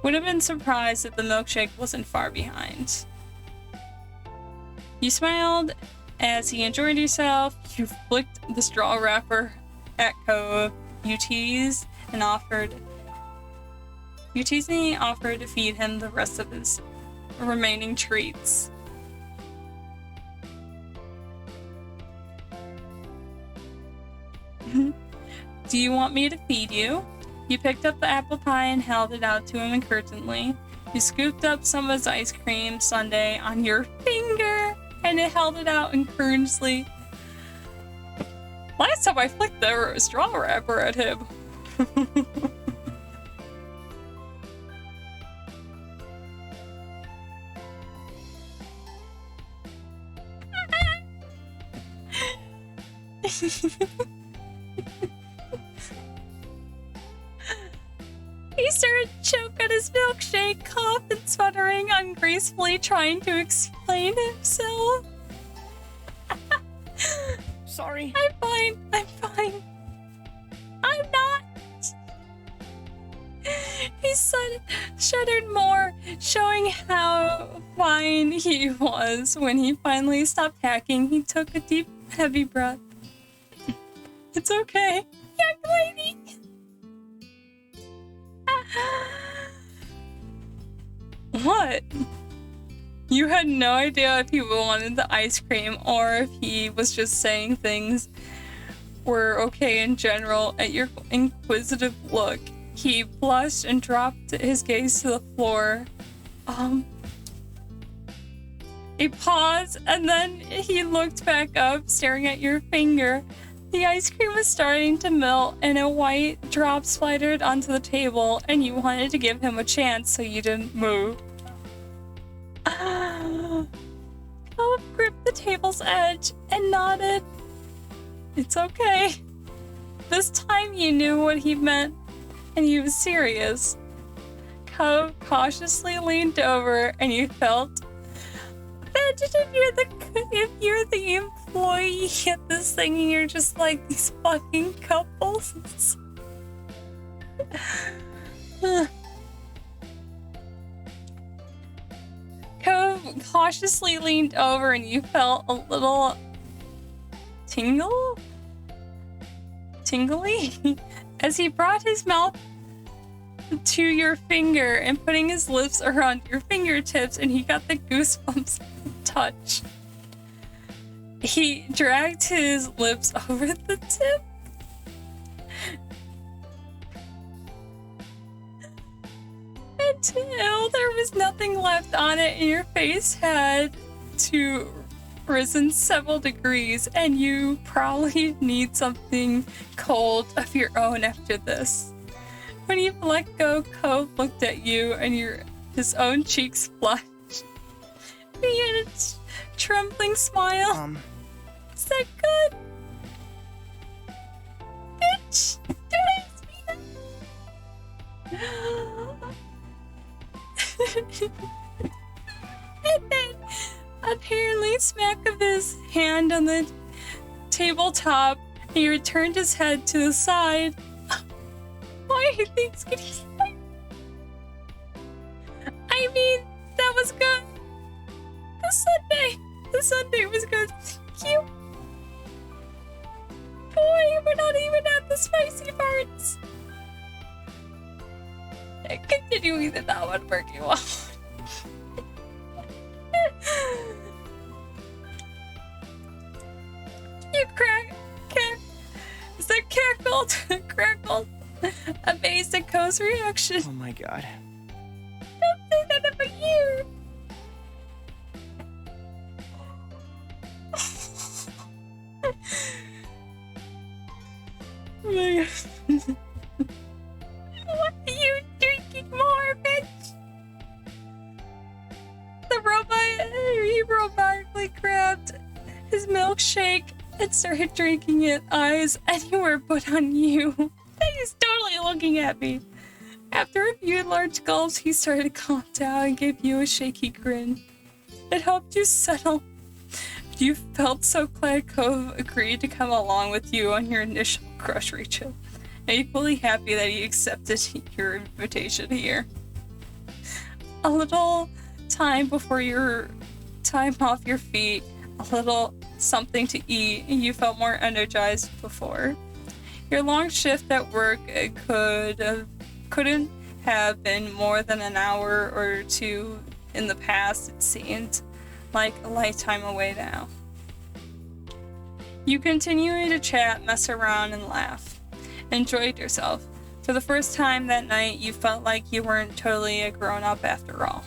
would have been surprised that the milkshake wasn't far behind. You smiled as he enjoyed yourself. You flicked the straw wrapper at Co. You teased and offered to feed him the rest of his remaining treats. Do you want me to feed you? You picked up the apple pie and held it out to him encouragingly. You scooped up some of his ice cream sundae on your finger and held it out encouragingly. Last time I flicked the straw wrapper at him. He started to choke on his milkshake, cough and sputtering, ungracefully trying to explain himself. Sorry. I'm fine. I'm not. He shuddered more, showing how fine he was. When he finally stopped hacking, he took a deep, heavy breath. It's okay, young lady. What? You had no idea if he wanted the ice cream or if he was just saying things were okay in general. At your inquisitive look, he blushed and dropped his gaze to the floor. A pause, and then he looked back up, staring at your finger. The ice cream was starting to melt, and a white drop splattered onto the table, and you wanted to give him a chance, so you didn't move. Philip gripped the table's edge and nodded. It's okay. This time you knew what he meant, and he was serious. Cove cautiously leaned over, and you felt. Imagine if you're the employee at this thing and you're just like these fucking couples. Cove cautiously leaned over and you felt a little tingly as he brought his mouth to your finger and putting his lips around your fingertips, and he got the goosebumps touch. He dragged his lips over the tip. Until there was nothing left on it and your face had to risen several degrees, and you probably need something cold of your own after this. When you let go, Cove looked at you and his own cheeks flushed. He had a trembling smile. Is that good? Bitch! Don't ask me that! And then, apparently, smack of his hand on the tabletop, he returned his head to the side. Why are things getting like? I mean, that was good. The Sunday was good. Cute. Boy, we're not even at the spicy parts. Continuing that that one working well. You cackled, crackled, amazed at Co's reaction. Oh my god. Don't say that about you. Oh my god. What are you drinking more, bitch? He robotically grabbed his milkshake and started drinking it. Eyes anywhere but on you. He's totally looking at me. After a few large gulps, he started to calm down and gave you a shaky grin. It helped you settle. You felt so glad Cove agreed to come along with you on your initial grocery trip, and equally happy that he accepted your invitation here. A little time before your time off your feet, a little something to eat, and you felt more energized before. Your long shift at work couldn't have been more than an hour or two in the past. It seemed like a lifetime away now. You continued to chat, mess around, and laugh. Enjoyed yourself. For the first time that night, you felt like you weren't totally a grown-up after all.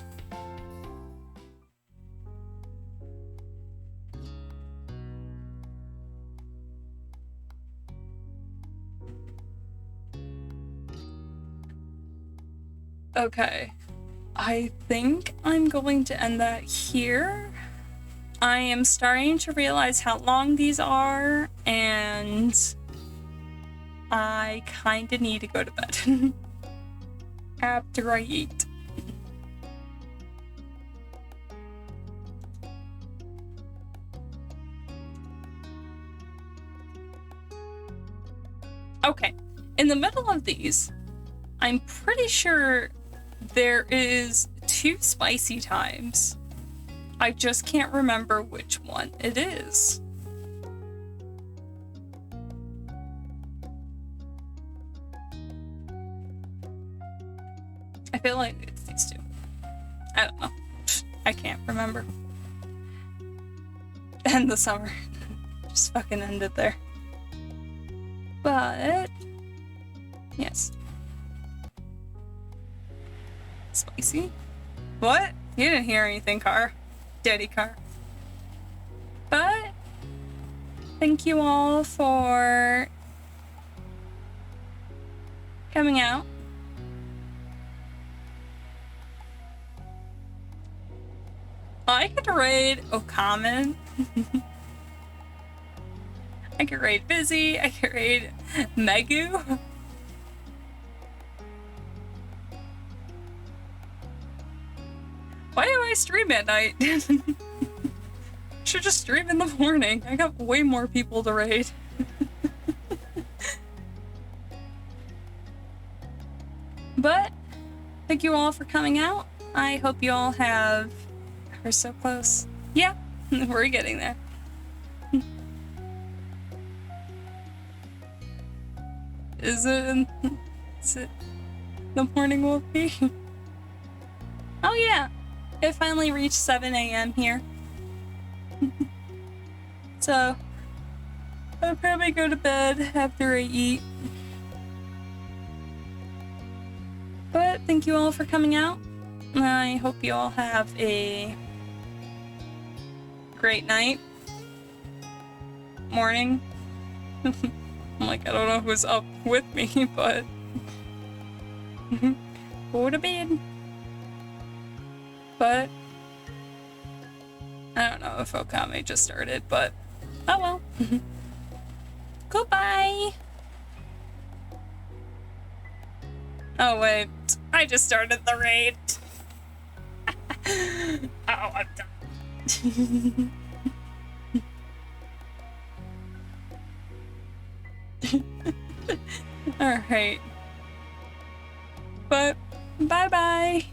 Okay, I think I'm going to end that here. I am starting to realize how long these are, and I kinda need to go to bed after I eat. Okay, in the middle of these, I'm pretty sure there is 2 spicy times. I just can't remember which one it is. I feel like it's these 2. I don't know. I can't remember. And the summer just fucking ended there. But yes. Spicy? What? You didn't hear anything, Car. Daddy Car. But thank you all for coming out. I could raid Okaman. I could raid Busy. I could raid Megu. Why do I stream at night? Should just stream in the morning. I got way more people to raid. But thank you all for coming out. I hope you all have... We're so close. Yeah, we're getting there. Is it the morning, Wolfie? Oh yeah, it finally reached 7 a.m. here. So, I'll probably go to bed after I eat. But thank you all for coming out. I hope you all have a great night. Morning. I'm like, I don't know who's up with me, but go to bed. But I don't know if Okame just started, but oh well. Goodbye. Oh wait, I just started the raid. Oh, I'm done. All right. But bye bye.